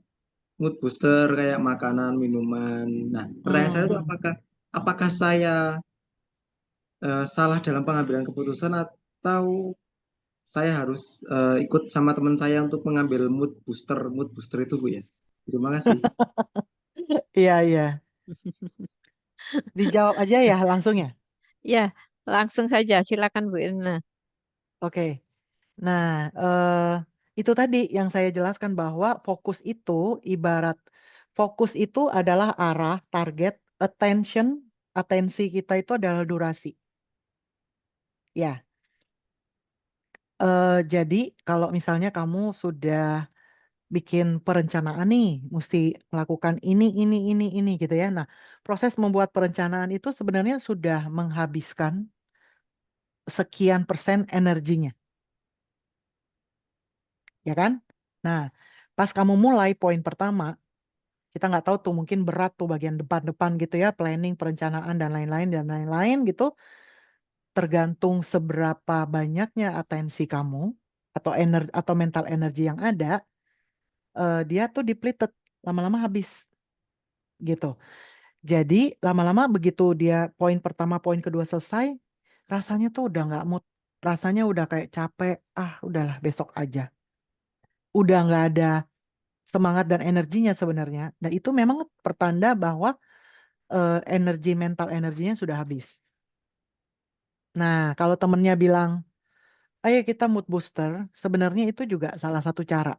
makanan, minuman. Nah, pertanyaan saya mm, itu mm. apakah saya salah dalam pengambilan keputusan atau saya harus ikut sama teman saya untuk mengambil mood booster itu, Bu ya. Terima kasih. Iya, iya. Dijawab aja ya langsung ya. Ya, langsung saja. Silakan Bu Irena. Oke. Nah, itu tadi yang saya jelaskan bahwa ibarat fokus itu adalah arah, target, atensi kita itu adalah durasi. Ya, jadi kalau misalnya kamu sudah bikin perencanaan nih, mesti melakukan ini gitu ya. Nah, proses membuat perencanaan itu sebenarnya sudah menghabiskan sekian persen energinya, ya kan? Nah, pas kamu mulai poin pertama, kita nggak tahu tuh mungkin berat tuh bagian depan-depan gitu ya, planning, perencanaan dan lain-lain gitu, tergantung seberapa banyaknya atensi kamu atau energi atau mental energi yang ada, dia tuh depleted, lama-lama habis gitu. Jadi lama-lama begitu dia poin pertama, poin kedua selesai, rasanya tuh udah nggak mood, rasanya udah kayak capek, udahlah besok aja. Udah nggak ada semangat dan energinya sebenarnya. Dan itu memang pertanda bahwa mental energinya sudah habis. Nah, kalau temennya bilang, ayo kita mood booster, sebenarnya itu juga salah satu cara.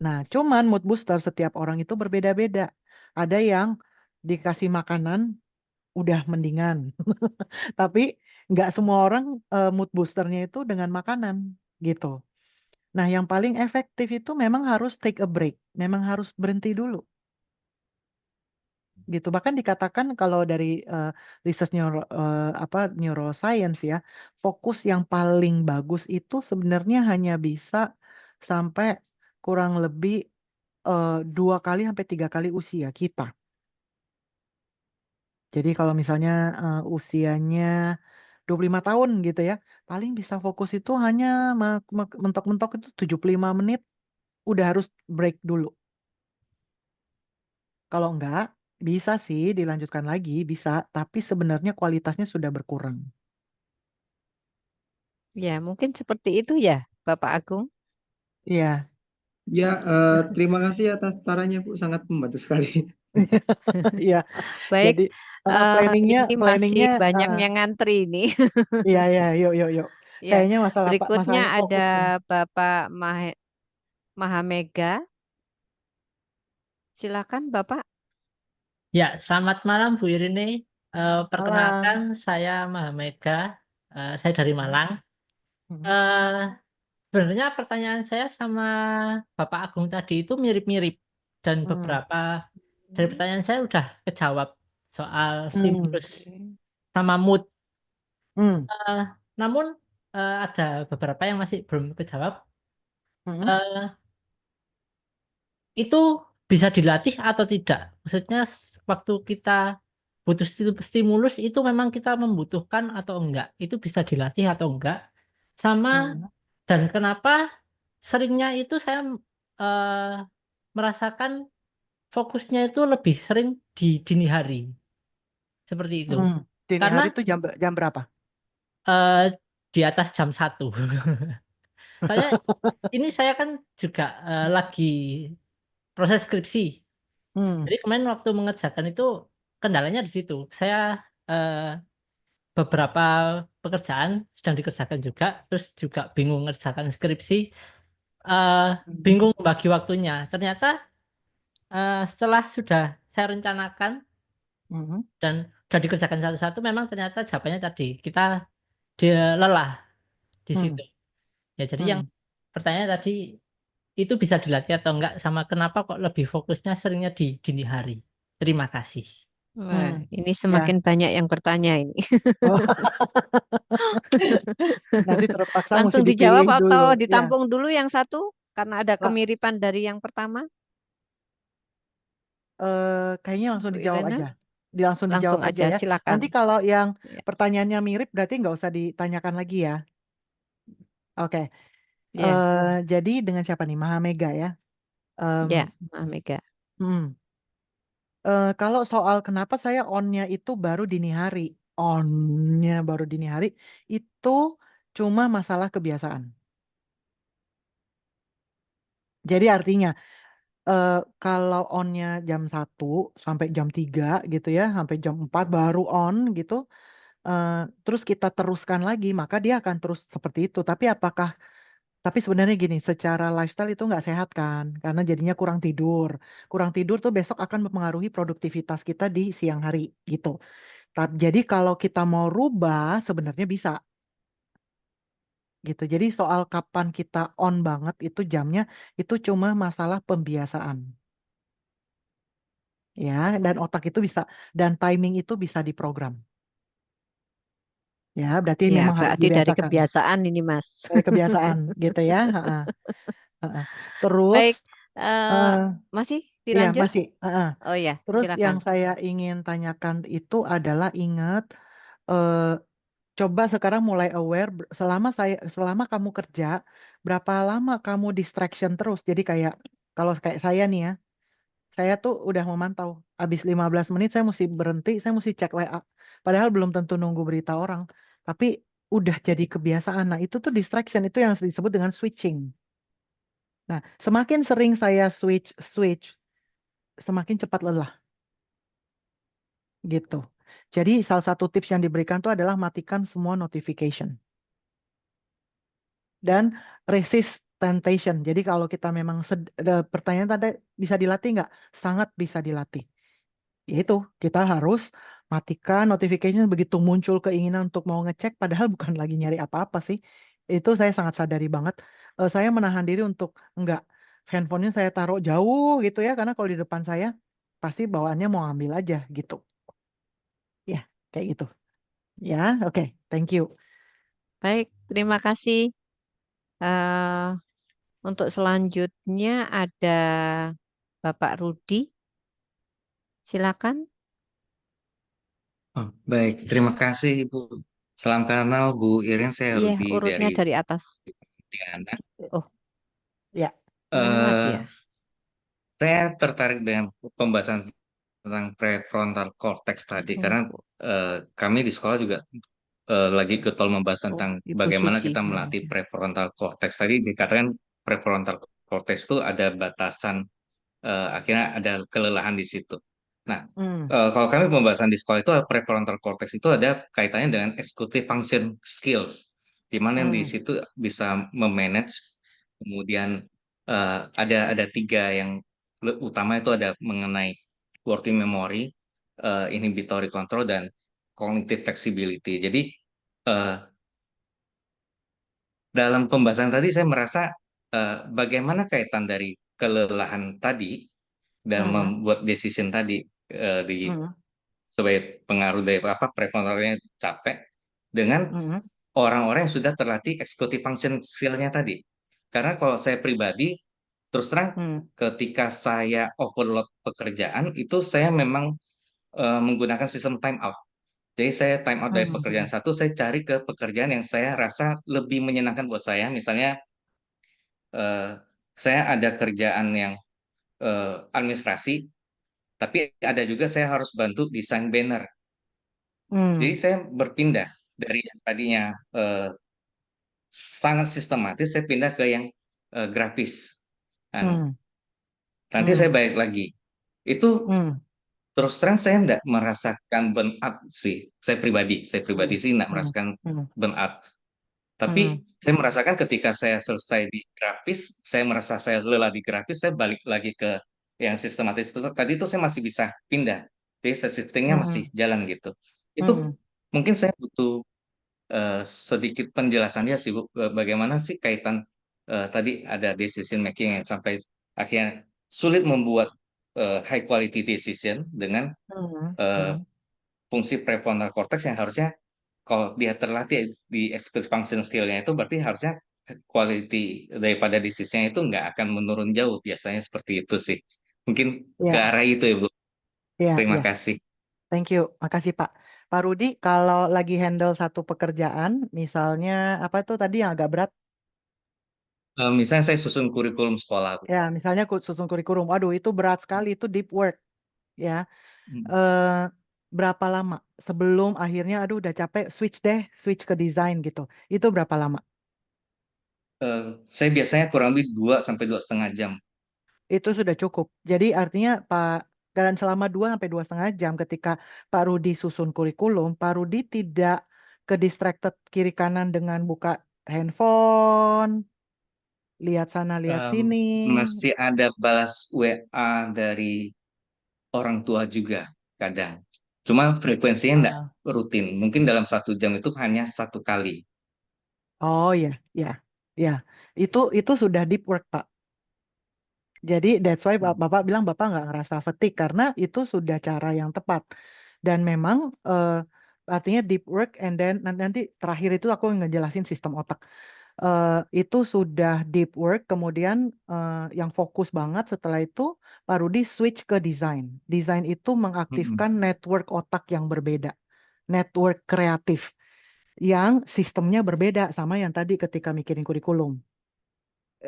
Nah, cuman mood booster setiap orang itu berbeda-beda. Ada yang dikasih makanan udah mendingan. Tapi nggak semua orang mood boosternya itu dengan makanan gitu. Nah, yang paling efektif itu memang harus take a break, memang harus berhenti dulu. Gitu. Bahkan dikatakan kalau dari research neuroscience ya, fokus yang paling bagus itu sebenarnya hanya bisa sampai kurang lebih 2 kali sampai 3 kali usia kita. Jadi kalau misalnya usianya 25 tahun gitu ya, paling bisa fokus itu hanya mentok-mentok itu 75 menit, udah harus break dulu. Kalau enggak, bisa sih dilanjutkan lagi, bisa, tapi sebenarnya kualitasnya sudah berkurang. Ya, mungkin seperti itu ya, Bapak Agung. Iya, Ya, terima kasih atas sarannya Bu, sangat membantu sekali. iya. Baik, Jadi planningnya, ini masih planningnya, banyak yang ngantri ini. iya, iya, yuk, yuk, yuk. Ya, Kayaknya berikutnya masalahnya ada fokus nih. Bapak Mahamega. Silakan Bapak. Ya, selamat malam Bu Irini. Perkenalkan, Malam. saya Mahamega. Saya dari Malang. Hmm. Eh, Sebenarnya pertanyaan saya sama Bapak Agung tadi itu mirip-mirip. Dan Hmm. beberapa dari pertanyaan saya udah kejawab soal Hmm. stimulus sama mood. Hmm. Eh, Namun ada beberapa yang masih belum kejawab. Hmm. Eh, itu bisa dilatih atau tidak? Maksudnya waktu kita butuh stimulus itu memang kita membutuhkan atau enggak? Itu bisa dilatih atau enggak? Sama Hmm. dan kenapa seringnya itu saya eh, merasakan fokusnya itu lebih sering di dini hari seperti itu. Hmm. Dini Karena hari itu jam berapa? eh, di atas jam 1. Saya ini saya kan juga lagi proses skripsi. Hmm. Jadi kemarin waktu mengerjakan itu kendalanya di situ. Saya eh, beberapa pekerjaan sedang dikerjakan juga, terus juga bingung mengerjakan skripsi, eh, Hmm. bingung bagi waktunya. Ternyata setelah sudah saya rencanakan Hmm. dan sudah dikerjakan satu-satu, memang ternyata jawabannya tadi kita dia lelah di Hmm. situ. Ya jadi yang Hmm. pertanyaan tadi itu bisa dilatih atau enggak, sama kenapa kok lebih fokusnya seringnya di dini hari. Terima kasih. Wah, Hmm. ini Ya. semakin banyak yang bertanya ini. Oh, nanti terpaksa mesti Langsung dijawab dipilih dulu. atau Ya. ditampung dulu yang satu karena ada Lah, kemiripan dari yang pertama, kayaknya langsung Bu dijawab Irena? aja. Langsung dijawab Langsung aja aja, ya. silakan. Nanti kalau yang Ya, pertanyaannya mirip berarti nggak usah ditanyakan lagi ya. Oke. ya, Jadi dengan siapa nih? Mahamega ya. Em, ya, Mbak Mega. hmm. Kalau soal kenapa saya on-nya itu baru dini hari. On-nya baru dini hari itu cuma masalah kebiasaan. Jadi artinya kalau on-nya jam 1 sampai jam 3 gitu ya, sampai jam 4 baru on gitu. eh, Terus kita teruskan lagi, maka dia akan terus seperti itu. Tapi sebenarnya gini, secara lifestyle itu nggak sehat kan, karena jadinya kurang tidur. Kurang tidur tuh besok akan mempengaruhi produktivitas kita di siang hari gitu. Jadi kalau kita mau rubah, sebenarnya bisa gitu. Jadi soal kapan kita on banget itu jamnya, itu cuma masalah pembiasaan. Ya, dan otak itu bisa, dan timing itu bisa diprogram. Ya, berarti Ya, memang harus berarti dari dibiasakan. kebiasaan ini, Mas. Dari kebiasaan gitu ya. Ha-ha, ha-ha. Terus, Baik, eh, eh masih iya dilanjut? masih. Ha-ha. Oh ya, Terus silakan. yang saya ingin tanyakan itu adalah ingat, eh, coba sekarang mulai aware selama kamu kerja, berapa lama kamu distraction terus. Jadi kalau kayak saya nih ya, saya tuh udah memantau. Habis 15 menit saya mesti berhenti, saya mesti cek WA. Padahal belum tentu nunggu berita orang. Tapi udah jadi kebiasaan. Nah, itu tuh distraction, itu yang disebut dengan switching. Nah, semakin sering saya switch, semakin cepat lelah gitu. Jadi salah satu tips yang diberikan tuh adalah matikan semua notification. Dan resist temptation. Jadi kalau kita memang pertanyaan tadi bisa dilatih nggak? Sangat bisa dilatih. Yaitu kita harus matikan notification begitu muncul keinginan untuk mau ngecek, padahal bukan lagi nyari apa-apa sih. Itu saya sangat sadari banget. saya menahan diri untuk enggak, handphonenya saya taruh jauh gitu ya, karena kalau di depan saya pasti bawaannya mau ambil aja gitu. Ya, kayak gitu. Ya, oke, thank you. Baik, terima kasih. Eh, untuk selanjutnya ada Bapak Rudi. Silakan. Oh, baik, terima kasih Ibu. Salam kenal Bu Irin, saya Iya, Rudi urutnya dari dari atas. Pontianak. Oh, Ya. mana lagi Eh, ya? saya tertarik dengan pembahasan tentang prefrontal cortex tadi karena Oh, kami di sekolah juga lagi getol membahas oh, tentang Ibu bagaimana Suci. kita melatih prefrontal cortex. Tadi dikatakan prefrontal cortex itu ada batasan, akhirnya ada kelelahan di situ. Nah, Hmm, kalau kami pembahasan di sekolah itu prefrontal cortex itu ada kaitannya dengan executive function skills, di mana di hmm, situ bisa memanage, kemudian ada tiga yang utama itu ada mengenai working memory, inhibitory control, dan cognitive flexibility. Jadi eh, dalam pembahasan tadi saya merasa bagaimana kaitan dari kelelahan tadi dan hmm, membuat decision tadi di hmm, sebagai pengaruh dari apa prefrontalnya capek dengan hmm, orang-orang yang sudah terlatih executive function skill-nya tadi. Karena kalau saya pribadi, terus terang hmm, ketika saya overload pekerjaan itu saya memang menggunakan sistem time out. Jadi saya time out dari pekerjaan hmm, satu, saya cari ke pekerjaan yang saya rasa lebih menyenangkan buat saya. Misalnya eh, saya ada kerjaan yang administrasi, tapi ada juga saya harus bantu desain banner. Jadi hmm, saya berpindah dari yang tadinya eh, sangat sistematis, saya pindah ke yang grafis. Dan hmm, nanti saya hmm, balik lagi. Itu hmm, terus terang saya tidak merasakan burnout sih. Saya pribadi hmm, sih tidak hmm, merasakan hmm, burnout. Tapi hmm, saya merasakan ketika saya selesai di grafis, saya merasa saya lelah di grafis, saya balik lagi ke yang sistematis itu. Tadi itu saya masih bisa pindah. Jadi saya shiftingnya masih hmm, jalan gitu. Itu hmm, mungkin saya butuh sedikit penjelasannya sih Bu, bagaimana sih kaitan tadi ada decision making yang sampai akhirnya sulit membuat high quality decision dengan hmm, eh, hmm, fungsi prefrontal cortex yang harusnya kalau dia terlatih di executive function skill-nya itu berarti harusnya quality daripada decision itu nggak akan menurun jauh, biasanya seperti itu sih. Mungkin ke ya, arah itu ya Bu. ya, Terima ya. kasih. Thank you. Makasih, Pak. Pak Rudi, kalau lagi handle satu pekerjaan, misalnya apa itu tadi yang agak berat? Misalnya saya susun kurikulum sekolah Bu. Ya, misalnya susun kurikulum. Waduh, itu berat sekali, itu deep work. Ya, Hmm. eh, berapa lama sebelum akhirnya, aduh udah capek, switch ke desain gitu. Itu berapa lama? Saya biasanya kurang lebih 2 sampai 2,5 jam. Itu sudah cukup. Jadi artinya Pak, dan selama 2 sampai 2,5 jam ketika Pak Rudi susun kurikulum, Pak Rudi tidak ke distracted kiri kanan dengan buka handphone, lihat sana, lihat Em, sini. Masih ada balas WA dari orang tua juga kadang. Cuma frekuensinya enggak Ah, rutin. Mungkin dalam 1 jam itu hanya 1 kali. oh ya, ya, ya. Itu sudah deep work, Pak. Jadi that's why Bapak bilang Bapak nggak ngerasa fatigue karena itu sudah cara yang tepat. Dan memang artinya deep work and then nanti terakhir itu aku ngejelasin sistem otak. Itu sudah deep work, kemudian yang fokus banget setelah itu Pak Rudi switch ke desain. Desain itu Mm-mm. mengaktifkan network otak yang berbeda, network kreatif yang sistemnya berbeda sama yang tadi ketika mikirin kurikulum.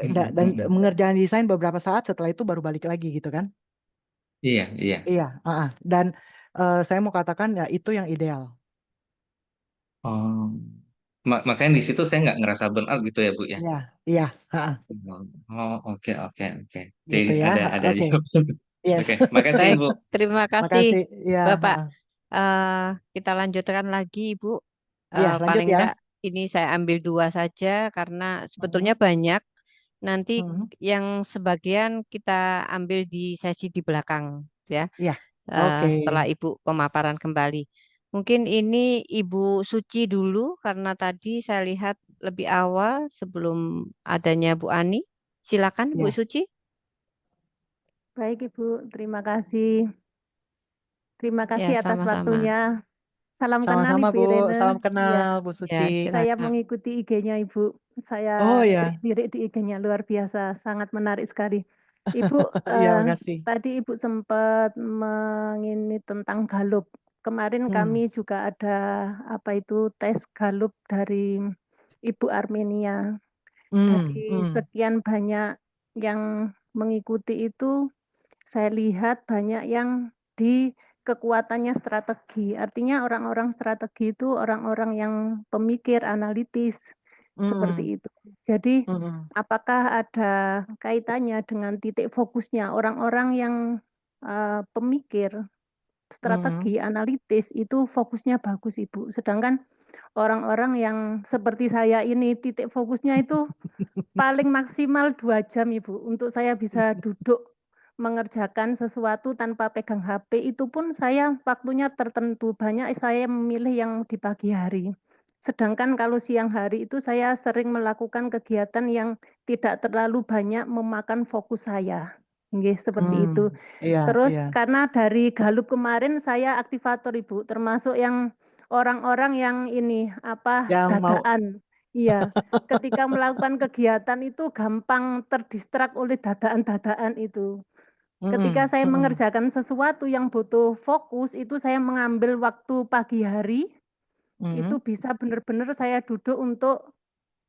Mm-mm, Dan mm-mm. mengerjakan desain beberapa saat setelah itu baru balik lagi gitu kan? Iya, iya. Iya, dan saya mau katakan ya itu yang ideal. Oh. Makanya di situ saya nggak ngerasa burnout gitu ya, Bu ya. Iya, iya, Oh, oke, oke, oke. Jadi gitu ya. ada Oke, jawaban. yes. Oke, makasih Baik, Ibu. terima kasih Makasih. Iya, Bapak. Kita lanjutkan lagi, Ibu. iya, lanjut Paling ya. enggak ini saya ambil dua saja karena Mhm, sebetulnya banyak. Nanti mhm. yang sebagian kita ambil di sesi di belakang, ya. Iya, oke. Setelah Ibu pemaparan kembali. Mungkin ini Ibu Suci dulu karena tadi saya lihat lebih awal sebelum adanya Bu Ani. Silakan Bu Ya. Suci. Baik Ibu, terima kasih. Terima Ya, kasih atas sama-sama. waktunya. Salam kenal Sama-sama Ibu Bu, Irene. salam Iya, kenal Bu Ya, Suci. saya silakan. mengikuti IG-nya Ibu. Oh Saya ya, lirik di IG-nya luar biasa, sangat menarik sekali. Ibu, iya makasih. tadi Ibu sempat mengini tentang Galup. Kemarin kami juga ada apa itu tes Galup dari Ibu Armenia. Dari sekian banyak yang mengikuti itu, saya lihat banyak yang di kekuatannya strategi. Artinya orang-orang strategi itu orang-orang yang pemikir, analitis, seperti itu. Jadi apakah ada kaitannya dengan titik fokusnya orang-orang yang pemikir, strategi, analitis itu fokusnya bagus Ibu. Sedangkan orang-orang yang seperti saya ini titik fokusnya itu paling maksimal 2 jam Ibu. Untuk saya bisa duduk mengerjakan sesuatu tanpa pegang HP itu pun saya waktunya tertentu. Banyak saya memilih yang di pagi hari. Sedangkan kalau siang hari itu saya sering melakukan kegiatan yang tidak terlalu banyak memakan fokus saya. Nggih, seperti itu. Iya, Terus iya. karena dari Galup kemarin saya aktivator Ibu, termasuk yang orang-orang yang ini apa Yang mau dadaan. Iya, ketika melakukan kegiatan itu gampang terdistrak oleh dadaan-dadaan itu. Ketika saya mengerjakan sesuatu yang butuh fokus, itu saya mengambil waktu pagi hari, itu bisa benar-benar saya duduk untuk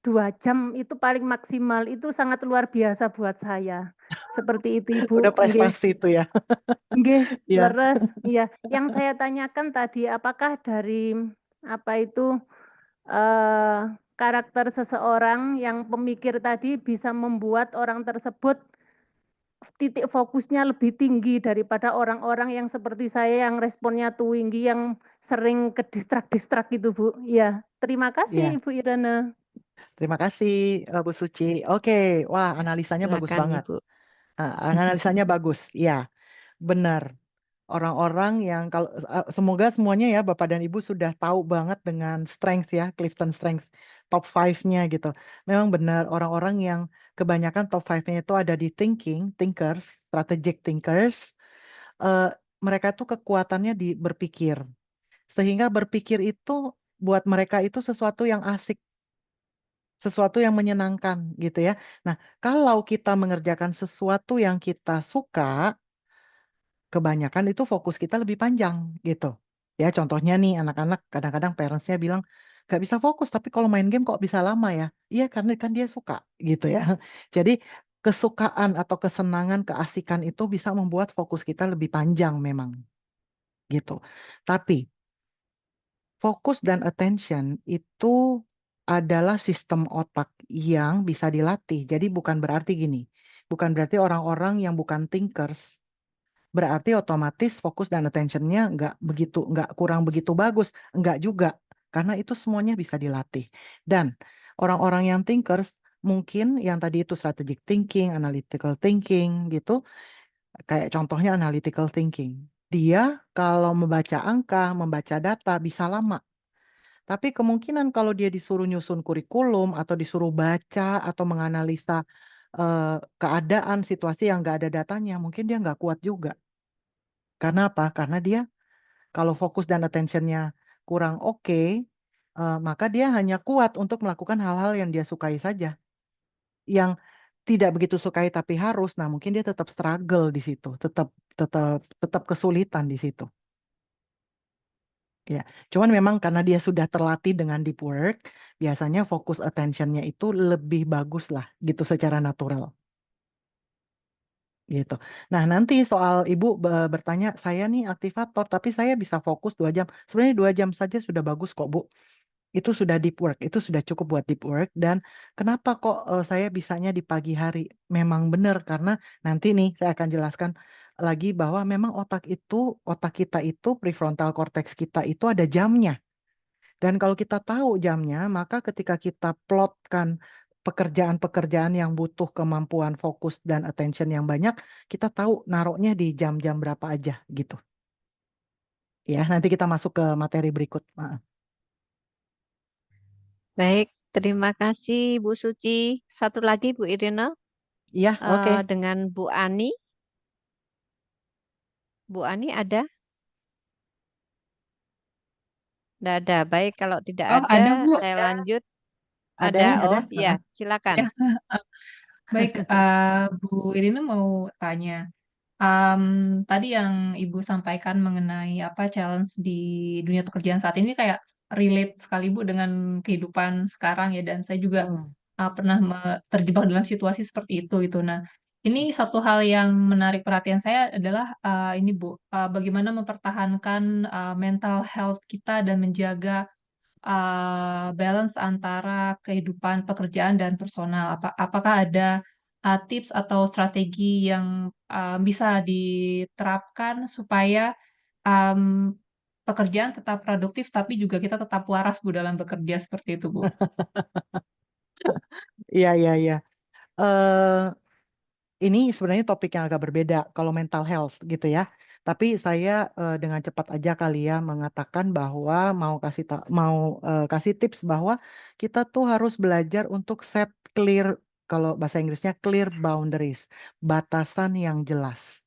2 jam, itu paling maksimal, itu sangat luar biasa buat saya. Seperti itu udah Ibu, nggih. prestasi itu ya. Nggih, Iya. leres. Iya, yang saya tanyakan tadi apakah dari apa itu karakter seseorang yang pemikir tadi bisa membuat orang tersebut titik fokusnya lebih tinggi daripada orang-orang yang seperti saya yang responnya tinggi yang sering ke distrak itu Bu. Ya, terima Iya. kasih Ibu Irene. Terima kasih Bu Suci. Oke, wah analisanya bagus Silakan banget. Ibu. Analisanya bagus. Ya, benar. Orang-orang yang kalau semoga semuanya ya Bapak dan Ibu sudah tahu banget dengan strength ya, Clifton Strength top 5-nya gitu. Memang benar orang-orang yang kebanyakan top 5-nya itu ada di thinkers, strategic thinkers. Mereka tuh kekuatannya di berpikir. Sehingga berpikir itu buat mereka itu sesuatu yang asik, sesuatu yang menyenangkan gitu ya. Nah, kalau kita mengerjakan sesuatu yang kita suka, kebanyakan itu fokus kita lebih panjang gitu. Ya, contohnya nih anak-anak kadang-kadang parents-nya bilang nggak bisa fokus, tapi kalau main game kok bisa lama ya? Iya, karena kan dia suka gitu ya. Jadi kesukaan atau kesenangan, keasikan itu bisa membuat fokus kita lebih panjang memang gitu. Tapi fokus dan attention itu adalah sistem otak yang bisa dilatih. Jadi bukan berarti gini, bukan berarti orang-orang yang bukan thinkers berarti otomatis fokus dan attention-nya nggak kurang begitu bagus, nggak juga, karena itu semuanya bisa dilatih. Dan orang-orang yang thinkers mungkin yang tadi itu strategic thinking, analytical thinking gitu, kayak contohnya analytical thinking. Dia kalau membaca angka, membaca data bisa lama. Tapi kemungkinan kalau dia disuruh nyusun kurikulum atau disuruh baca atau menganalisa keadaan situasi yang nggak ada datanya, mungkin dia nggak kuat juga. Karena apa? Karena dia kalau fokus dan attention-nya kurang oke, maka dia hanya kuat untuk melakukan hal-hal yang dia sukai saja. Yang tidak begitu sukai tapi harus, nah mungkin dia tetap struggle di situ, tetap kesulitan di situ. Ya, cuman memang karena dia sudah terlatih dengan deep work, biasanya fokus attention-nya itu lebih bagus lah gitu secara natural. Gitu. Nah, nanti soal Ibu bertanya, saya nih aktivator, tapi saya bisa fokus 2 jam. Sebenarnya 2 jam saja sudah bagus kok, Bu. Itu sudah deep work, itu sudah cukup buat deep work. Dan kenapa kok saya bisanya di pagi hari? Memang benar, karena nanti nih saya akan jelaskan lagi bahwa memang otak kita itu, prefrontal cortex kita itu ada jamnya. Dan kalau kita tahu jamnya, maka ketika kita plotkan pekerjaan-pekerjaan yang butuh kemampuan fokus dan attention yang banyak, kita tahu naruhnya di jam-jam berapa aja gitu. Ya, nanti kita masuk ke materi berikut. Baik, Terima kasih Bu Suci. Satu lagi Bu Irina Iya, oke. dengan Bu Ani. Bu Ani ada? Tidak ada. Baik, kalau tidak Oh, ada ada, Bu. saya lanjut. Ada Ada. nih, ada. Oh, iya, silakan. Ya, baik, Bu Irina mau tanya. Tadi yang Ibu sampaikan mengenai apa challenge di dunia pekerjaan saat ini kayak relate sekali Bu dengan kehidupan sekarang ya, dan saya juga Hmm. pernah terjebak dalam situasi seperti itu gitu. Nah, ini satu hal yang menarik perhatian saya adalah ini Bu, bagaimana mempertahankan mental health kita dan menjaga balance antara kehidupan pekerjaan dan personal. Apakah ada tips atau strategi yang bisa diterapkan supaya um, pekerjaan tetap produktif, tapi juga kita tetap waras Bu dalam bekerja seperti itu Bu? Iya, iya, iya. Eh, ini sebenarnya topik yang agak berbeda kalau mental health gitu ya. Tapi saya dengan cepat aja kali ya mengatakan bahwa kasih tips bahwa kita tuh harus belajar untuk set clear, kalau bahasa Inggrisnya clear boundaries, batasan yang jelas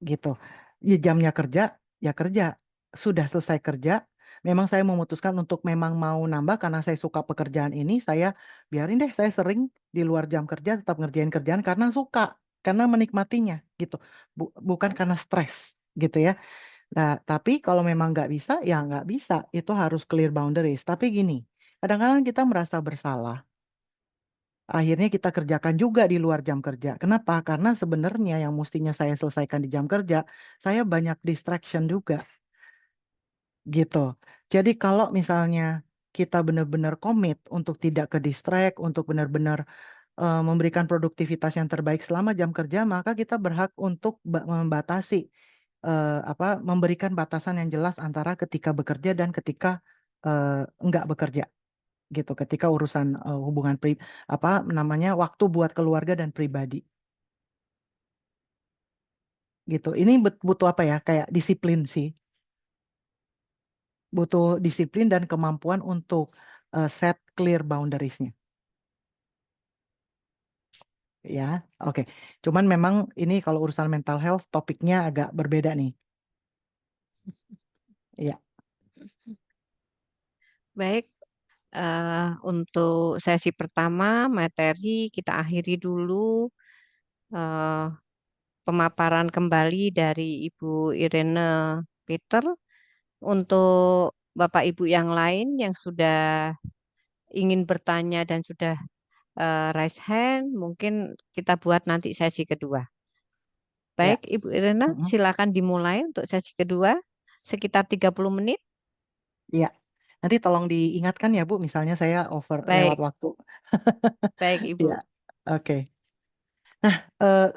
gitu. Ya, jamnya kerja, ya kerja. Sudah selesai kerja, memang saya memutuskan untuk memang mau nambah karena saya suka pekerjaan ini, saya biarin deh, saya sering di luar jam kerja tetap ngerjain kerjaan karena suka, karena menikmatinya gitu. Bukan karena stres gitu ya. Nah, tapi kalau memang nggak bisa, ya nggak bisa. Itu harus clear boundaries. Tapi gini, kadang-kadang kita merasa bersalah. Akhirnya kita kerjakan juga di luar jam kerja. Kenapa? Karena sebenarnya yang mestinya saya selesaikan di jam kerja, saya banyak distraction juga gitu. Jadi kalau misalnya kita benar-benar komit untuk tidak ke distract, untuk benar-benar memberikan produktivitas yang terbaik selama jam kerja, maka kita berhak untuk membatasi memberikan batasan yang jelas antara ketika bekerja dan ketika enggak bekerja gitu. Ketika urusan hubungan waktu buat keluarga dan pribadi gitu. Ini butuh apa ya? Kayak disiplin sih. Butuh disiplin dan kemampuan untuk set clear boundariesnya. Ya, oke. Cuman memang ini kalau urusan mental health topiknya agak berbeda nih. Iya, Baik, untuk sesi pertama materi kita akhiri dulu eh, pemaparan kembali dari Ibu Irene Peter. Untuk Bapak Ibu yang lain yang sudah ingin bertanya dan sudah raise hand, mungkin kita buat nanti sesi kedua. ya. Baik, Ibu Irene, Mm-mm. silakan dimulai untuk sesi kedua, sekitar 30 menit. Iya. Nanti tolong diingatkan ya Bu, misalnya saya lewat Baik, waktu. baik Ibu. Iya, oke. Nah,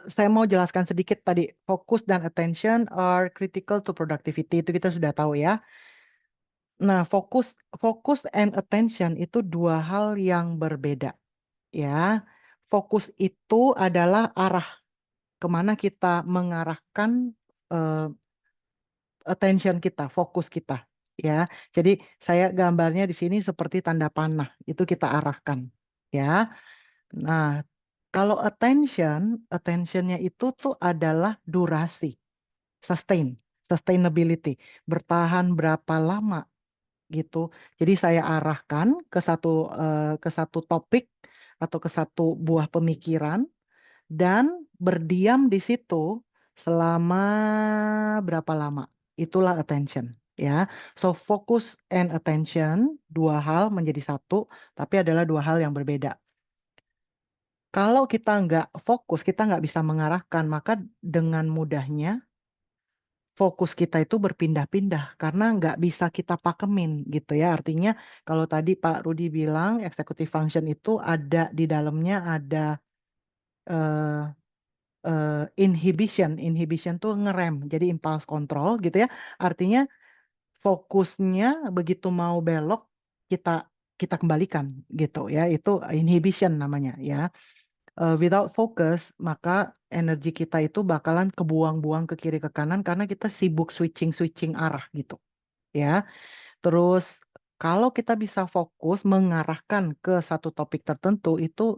saya mau jelaskan sedikit tadi, fokus dan attention are critical to productivity, itu kita sudah tahu ya. Nah, fokus and attention itu dua hal yang berbeda ya. Fokus itu adalah arah kemana kita mengarahkan eh, attention kita, fokus kita ya. Jadi saya gambarnya di sini seperti tanda panah, itu kita arahkan ya. Nah, kalau attentionnya itu tuh adalah durasi, sustainability, bertahan berapa lama gitu. Jadi saya arahkan ke satu topik atau ke satu buah pemikiran dan berdiam di situ selama berapa lama. Itulah attention ya. So focus and attention dua hal menjadi satu, tapi adalah dua hal yang berbeda. Kalau kita nggak fokus, kita nggak bisa mengarahkan, maka dengan mudahnya fokus kita itu berpindah-pindah karena nggak bisa kita pakemin gitu ya. Artinya kalau tadi Pak Rudi bilang executive function itu ada di dalamnya ada eh, inhibition tuh ngerem, jadi impulse control gitu ya. Artinya fokusnya begitu mau belok kita kita kembalikan gitu ya. Itu inhibition namanya ya. Without focus, maka energi kita itu bakalan kebuang-buang ke kiri ke kanan karena kita sibuk switching arah gitu. Ya, terus Kalau kita bisa fokus mengarahkan ke satu topik tertentu, itu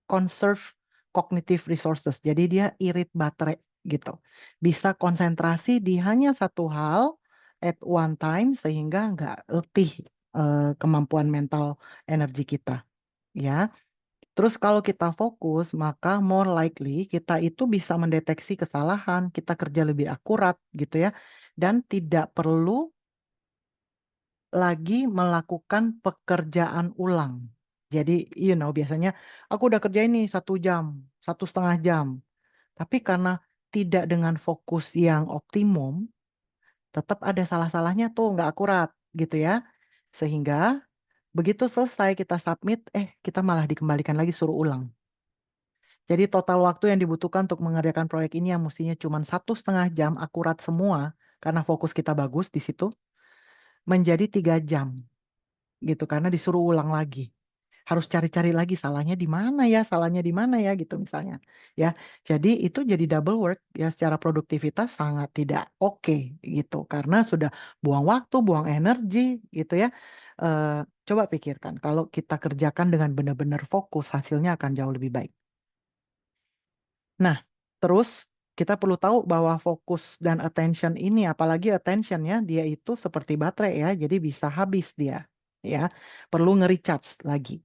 conserve cognitive resources. Jadi dia irit baterai gitu. Bisa konsentrasi di hanya satu hal at one time sehingga nggak letih kemampuan mental energi kita. Ya. Terus kalau kita fokus, maka more likely kita itu bisa mendeteksi kesalahan, kita kerja lebih akurat gitu ya. Dan tidak perlu lagi melakukan pekerjaan ulang. Jadi, biasanya aku udah kerja ini 1 jam, 1,5 jam. Tapi karena tidak dengan fokus yang optimum, tetap ada salah-salahnya tuh, nggak akurat gitu ya. Sehingga begitu selesai kita submit, kita malah dikembalikan lagi suruh ulang. Jadi total waktu yang dibutuhkan untuk mengerjakan proyek ini yang mestinya cuma 1,5 jam akurat semua, karena fokus kita bagus di situ, menjadi 3 jam. Gitu karena disuruh ulang lagi. Harus cari-cari lagi salahnya di mana ya gitu misalnya. Ya. Jadi itu jadi double work ya, secara produktivitas sangat tidak oke gitu karena sudah buang waktu, buang energi gitu ya. Coba pikirkan kalau kita kerjakan dengan benar-benar fokus, hasilnya akan jauh lebih baik. Nah, terus kita perlu tahu bahwa fokus dan attention ini, apalagi attention ya, dia itu seperti baterai ya, jadi bisa habis dia ya, perlu nge-recharge lagi.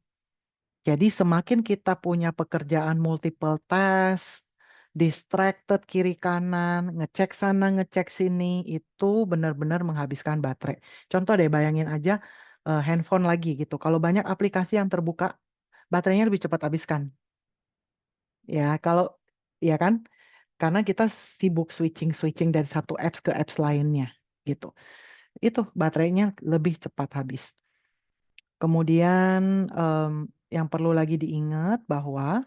Jadi semakin kita punya pekerjaan multiple task, distracted kiri kanan, ngecek sana, ngecek sini, itu benar-benar menghabiskan baterai. Contoh deh, bayangin aja handphone lagi gitu. Kalau banyak aplikasi yang terbuka, baterainya lebih cepat habiskan. Ya, ya kan? Karena kita sibuk switching dari satu apps ke apps lainnya gitu. Itu baterainya lebih cepat habis. Kemudian yang perlu lagi diingat bahwa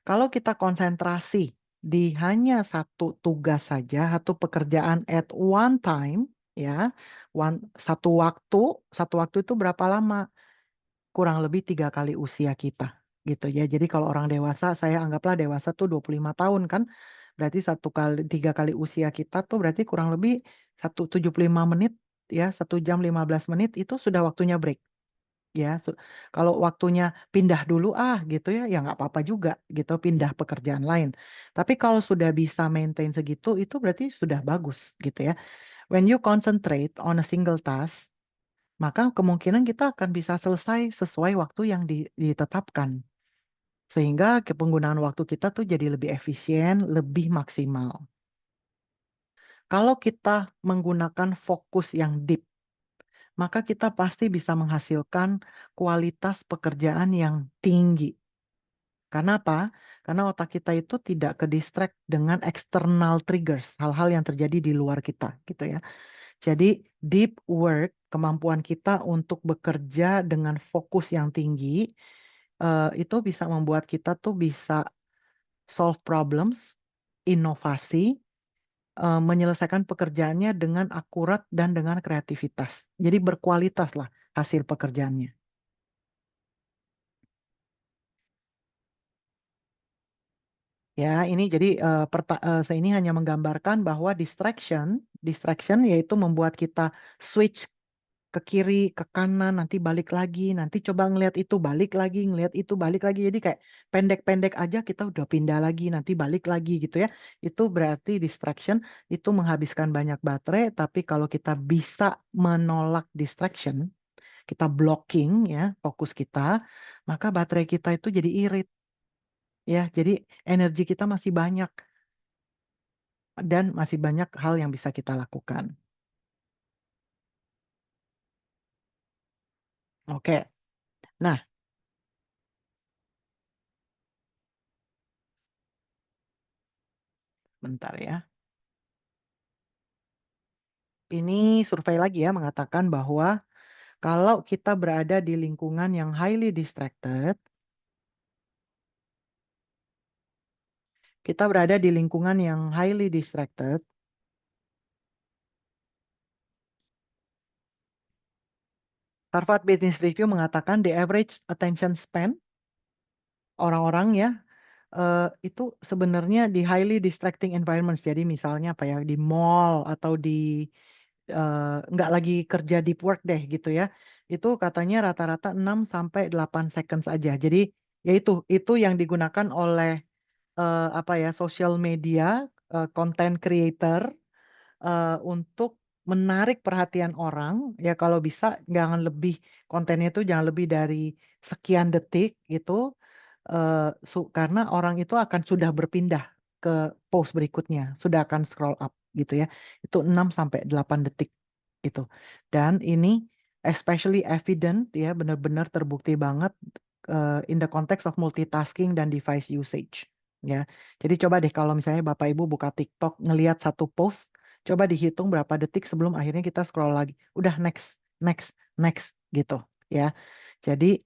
kalau kita konsentrasi di hanya satu tugas saja, satu pekerjaan at one time, ya, satu waktu itu berapa lama? Kurang lebih 3 kali usia kita, gitu ya. Jadi kalau orang dewasa, saya anggaplah dewasa tuh 25 tahun kan, berarti 3 kali usia kita tuh berarti kurang lebih 75 menit, ya, 1 jam 15 menit itu sudah waktunya break. Ya, kalau waktunya pindah dulu gitu ya nggak apa-apa juga gitu, pindah pekerjaan lain. Tapi kalau sudah bisa maintain segitu, itu berarti sudah bagus gitu ya. When you concentrate on a single task, maka kemungkinan kita akan bisa selesai sesuai waktu yang ditetapkan. Sehingga penggunaan waktu kita tuh jadi lebih efisien, lebih maksimal. Kalau kita menggunakan fokus yang deep, maka kita pasti bisa menghasilkan kualitas pekerjaan yang tinggi. Karena apa? Karena otak kita itu tidak ke-distract dengan external triggers, hal-hal yang terjadi di luar kita, gitu ya. Jadi deep work, kemampuan kita untuk bekerja dengan fokus yang tinggi, itu bisa membuat kita tuh bisa solve problems, inovasi, menyelesaikan pekerjaannya dengan akurat dan dengan kreativitas. Jadi berkualitas lah hasil pekerjaannya. Ya, ini jadi saya ini hanya menggambarkan bahwa distraction yaitu membuat kita switch ke kiri, ke kanan, nanti balik lagi, nanti coba ngelihat itu, balik lagi, ngelihat itu, balik lagi. Jadi kayak pendek-pendek aja kita udah pindah lagi, nanti balik lagi gitu ya. Itu berarti distraction itu menghabiskan banyak baterai, tapi kalau kita bisa menolak distraction, kita blocking ya fokus kita, maka baterai kita itu jadi irit. Ya, jadi energi kita masih banyak dan masih banyak hal yang bisa kita lakukan. Oke. Nah, bentar ya. Ini survei lagi ya mengatakan bahwa kalau kita berada di lingkungan yang highly distracted, Harvard Business Review mengatakan the average attention span orang-orang ya itu sebenarnya di highly distracting environments. Jadi misalnya apa ya, di mall atau di nggak lagi kerja deep work deh gitu ya. Itu katanya rata-rata 6 sampai 8 seconds aja. Jadi ya itu yang digunakan oleh apa ya, social media, content creator untuk menarik perhatian orang. Ya kalau bisa jangan lebih, kontennya itu jangan lebih dari sekian detik gitu. Karena orang itu akan sudah berpindah ke post berikutnya, sudah akan scroll up gitu ya. Itu 6 sampai 8 detik gitu. Dan ini especially evident ya, benar-benar terbukti banget in the context of multitasking dan device usage ya. Jadi coba deh kalau misalnya Bapak Ibu buka TikTok ngelihat satu post, coba dihitung berapa detik sebelum akhirnya kita scroll lagi. Udah next, next, next gitu ya. Jadi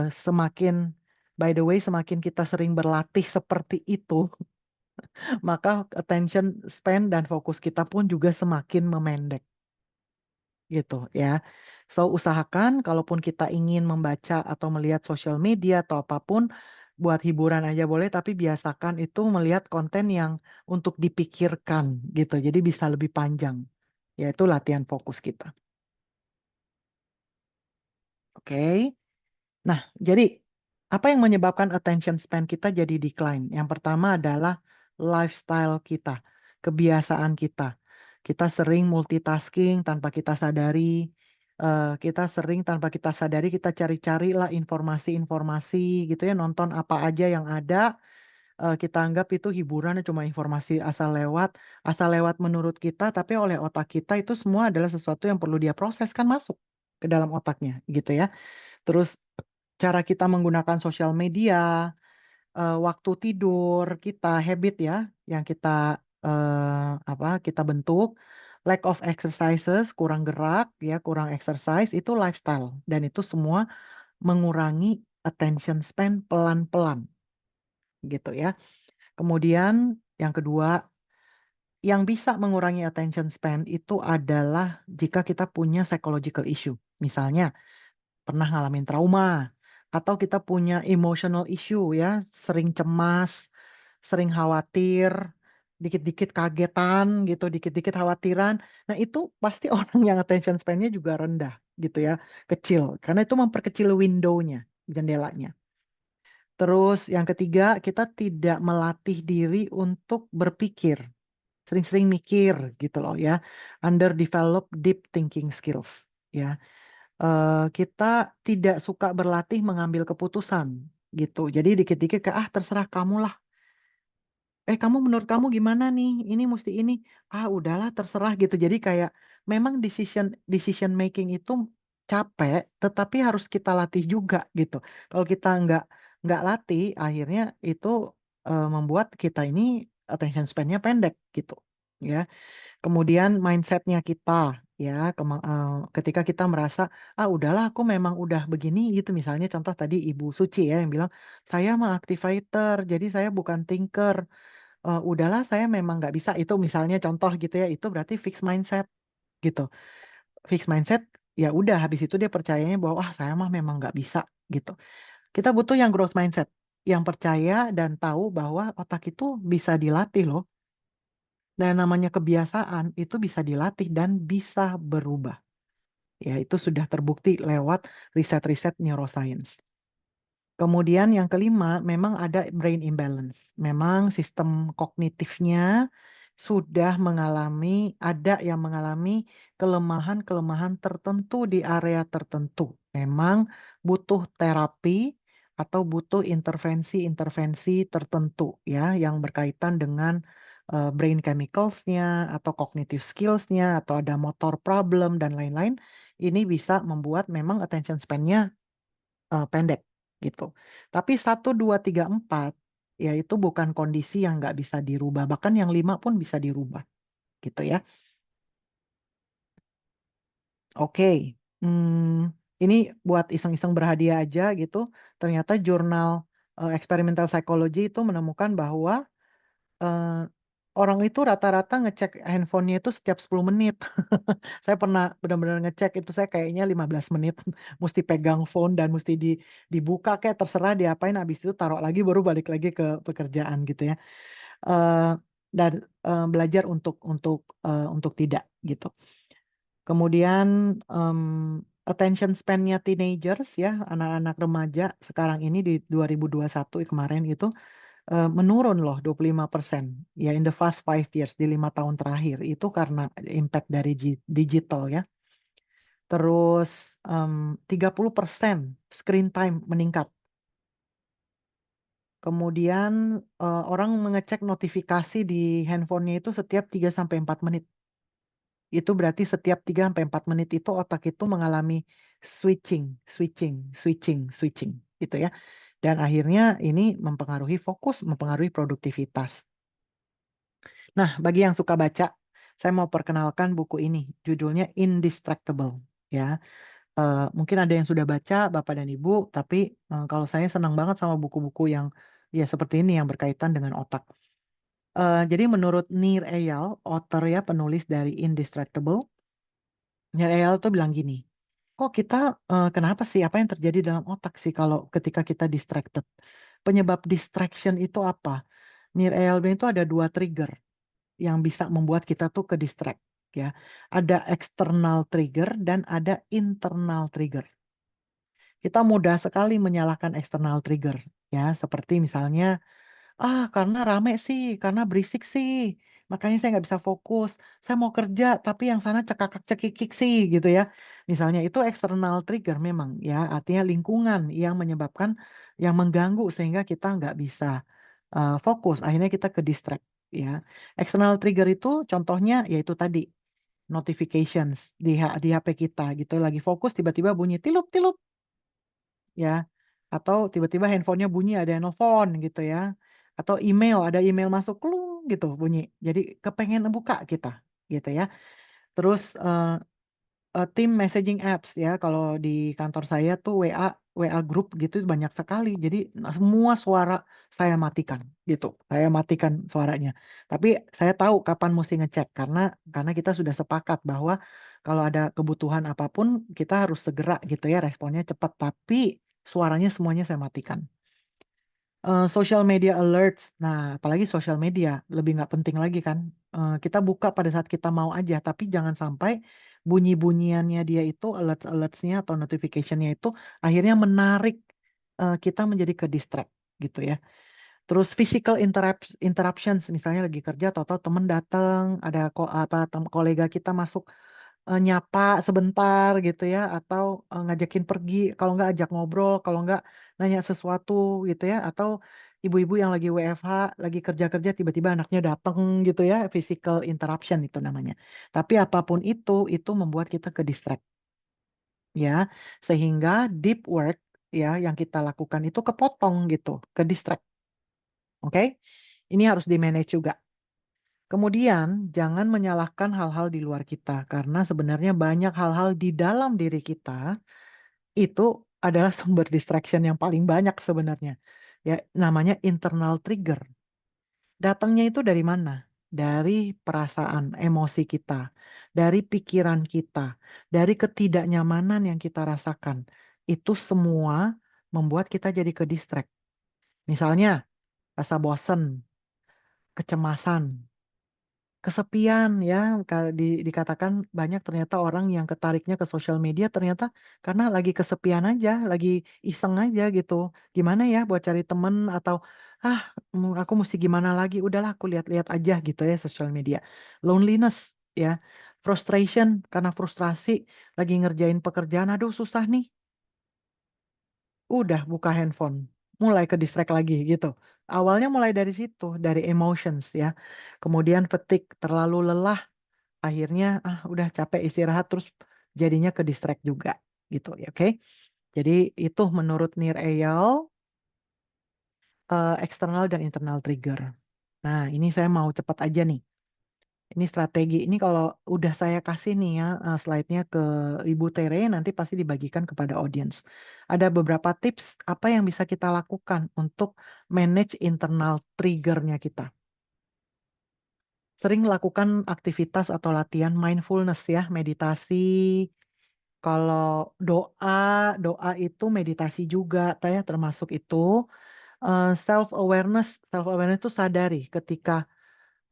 semakin, by the way, semakin kita sering berlatih seperti itu, maka attention span dan fokus kita pun juga semakin memendek gitu ya. So usahakan kalaupun kita ingin membaca atau melihat sosial media atau apapun buat hiburan aja boleh, tapi biasakan itu melihat konten yang untuk dipikirkan gitu. Jadi bisa lebih panjang. Yaitu latihan fokus kita. Oke. Nah, jadi apa yang menyebabkan attention span kita jadi decline? Yang pertama adalah lifestyle kita, kebiasaan kita. Kita sering multitasking tanpa kita sadari. Kita sering tanpa kita sadari kita cari-cari lah informasi-informasi gitu ya, nonton apa aja yang ada. Kita anggap itu hiburan, cuma informasi asal lewat menurut kita, tapi oleh otak kita itu semua adalah sesuatu yang perlu dia proses kan masuk ke dalam otaknya gitu ya. Terus cara kita menggunakan sosial media, waktu tidur kita, habit ya, yang kita kita bentuk, lack of exercises, kurang gerak ya, kurang exercise itu lifestyle dan itu semua mengurangi attention span pelan-pelan gitu ya. Kemudian yang kedua, yang bisa mengurangi attention span itu adalah jika kita punya psychological issue. Misalnya pernah ngalamin trauma, atau kita punya emotional issue ya, sering cemas, sering khawatir, dikit-dikit kagetan gitu, dikit-dikit khawatiran. Nah itu pasti orang yang attention span-nya juga rendah gitu ya, kecil. Karena itu memperkecil window-nya, jendelanya. Terus yang ketiga, kita tidak melatih diri untuk berpikir. Sering-sering mikir gitu loh ya. Underdeveloped deep thinking skills ya. Kita tidak suka berlatih mengambil keputusan gitu. Jadi dikit-dikit terserah kamu lah. Kamu menurut kamu gimana nih? Ini mesti ini. Udahlah terserah gitu. Jadi kayak memang decision making itu capek, tetapi harus kita latih juga gitu. Kalau kita nggak latih, akhirnya itu membuat kita ini attention span-nya pendek gitu. Ya. Kemudian mindsetnya kita ya ketika kita merasa udahlah aku memang udah begini gitu, misalnya contoh tadi Ibu Suci ya yang bilang saya mah activator jadi saya bukan thinker. Udahlah saya memang nggak bisa, itu misalnya contoh gitu ya, itu berarti fixed mindset gitu. Fixed mindset ya udah, habis itu dia percayanya bahwa saya mah memang nggak bisa gitu. Kita butuh yang growth mindset, yang percaya dan tahu bahwa otak itu bisa dilatih loh. Dan namanya kebiasaan itu bisa dilatih dan bisa berubah. Ya, itu sudah terbukti lewat riset-riset neuroscience. Kemudian yang kelima, memang ada brain imbalance. Memang sistem kognitifnya sudah ada yang mengalami kelemahan-kelemahan tertentu di area tertentu. Memang butuh terapi atau butuh intervensi-intervensi tertentu ya yang berkaitan dengan brain chemicals-nya atau cognitive skills-nya atau ada motor problem dan lain-lain. Ini bisa membuat memang attention span-nya pendek gitu. Tapi 1, 2, 3, 4 ya itu bukan kondisi yang nggak bisa dirubah. Bahkan yang 5 pun bisa dirubah gitu ya. Oke, ini buat iseng-iseng berhadiah aja gitu. Ternyata jurnal experimental psychology itu menemukan bahwa orang itu rata-rata ngecek handphonenya itu setiap 10 menit. Saya pernah benar-benar ngecek itu, saya kayaknya 15 menit mesti pegang phone dan mesti dibuka kayak terserah diapain, habis itu taruh lagi baru balik lagi ke pekerjaan gitu ya. Dan belajar untuk tidak gitu. Kemudian attention span-nya teenagers ya, anak-anak remaja sekarang ini di 2021 kemarin itu menurun loh 25% ya in the past 5 years, di 5 tahun terakhir itu karena impact dari digital ya. Terus 30% screen time meningkat. Kemudian orang mengecek notifikasi di handphonenya itu setiap 3-4 menit. Itu berarti setiap 3-4 menit itu otak itu mengalami switching gitu ya. Dan akhirnya ini mempengaruhi fokus, mempengaruhi produktivitas. Nah, bagi yang suka baca, saya mau perkenalkan buku ini. Judulnya Indistractable ya. Mungkin ada yang sudah baca, Bapak dan Ibu, tapi kalau saya senang banget sama buku-buku yang ya seperti ini yang berkaitan dengan otak. Jadi menurut Nir Eyal, author ya penulis dari Indistractable, Nir Eyal tuh bilang gini, kok kita kenapa sih apa yang terjadi dalam otak sih kalau ketika kita distracted? Penyebab distraction itu apa? Nir Eyal bilang itu ada 2 trigger yang bisa membuat kita tuh ke distract ya. Ada external trigger dan ada internal trigger. Kita mudah sekali menyalahkan external trigger ya, seperti misalnya karena rame sih, karena berisik sih, makanya saya nggak bisa fokus. Saya mau kerja tapi yang sana cekakak cekikik sih gitu ya. Misalnya itu external trigger memang ya, artinya lingkungan yang menyebabkan, yang mengganggu sehingga kita nggak bisa fokus. Akhirnya kita ke distract ya. External trigger itu contohnya yaitu tadi notifications di HP kita gitu, lagi fokus tiba-tiba bunyi tilup tilup ya, atau tiba-tiba handphonenya bunyi ada yang nelfon gitu ya, atau email ada email masuk klung gitu bunyi, jadi kepengen buka kita gitu ya. Terus tim messaging apps ya, kalau di kantor saya tuh WA group gitu banyak sekali, jadi semua suara saya matikan gitu, saya matikan suaranya, tapi saya tahu kapan mesti ngecek karena kita sudah sepakat bahwa kalau ada kebutuhan apapun kita harus segera gitu ya, responnya cepat, tapi suaranya semuanya saya matikan. Social media alerts, nah apalagi social media lebih nggak penting lagi kan. Kita buka pada saat kita mau aja, tapi jangan sampai bunyi-bunyiannya dia itu alerts-nya atau notificationnya itu akhirnya menarik kita menjadi ke distract gitu ya. Terus physical interruptions, misalnya lagi kerja atau teman datang, ada kolega kita masuk nyapa sebentar gitu ya, atau ngajakin pergi, kalau nggak ajak ngobrol, kalau nggak nanya sesuatu gitu ya, atau ibu-ibu yang lagi WFH, lagi kerja-kerja tiba-tiba anaknya datang gitu ya, physical interruption itu namanya. Tapi apapun itu membuat kita ke distract ya, sehingga deep work ya yang kita lakukan itu kepotong gitu, ke distract. Oke? Ini harus di manage juga. Kemudian, jangan menyalahkan hal-hal di luar kita, karena sebenarnya banyak hal-hal di dalam diri kita itu adalah sumber distraction yang paling banyak sebenarnya. Ya, namanya internal trigger. Datangnya itu dari mana? Dari perasaan, emosi kita, dari pikiran kita, dari ketidaknyamanan yang kita rasakan. Itu semua membuat kita jadi ke distract. Misalnya, rasa bosan, kecemasan, kesepian ya, dikatakan banyak ternyata orang yang ketariknya ke sosial media ternyata karena lagi kesepian aja, lagi iseng aja gitu. Gimana ya buat cari temen atau aku mesti gimana lagi? Udahlah aku lihat-lihat aja gitu ya sosial media. Loneliness ya, frustration karena frustrasi lagi ngerjain pekerjaan, aduh susah nih. Udah buka handphone, mulai ke distract lagi gitu. Awalnya mulai dari situ, dari emotions ya. Kemudian fatigue, terlalu lelah, akhirnya udah capek istirahat terus jadinya ke distract juga gitu ya, oke. Jadi itu menurut Nir Eyal eksternal dan internal trigger. Nah, ini saya mau cepat aja nih. Ini strategi. Ini kalau udah saya kasih nih ya slide-nya ke Ibu Tere, nanti pasti dibagikan kepada audiens. Ada beberapa tips apa yang bisa kita lakukan untuk manage internal trigger-nya kita. Sering lakukan aktivitas atau latihan mindfulness ya, meditasi. Kalau doa itu meditasi juga, ya termasuk itu. Self awareness itu sadari ketika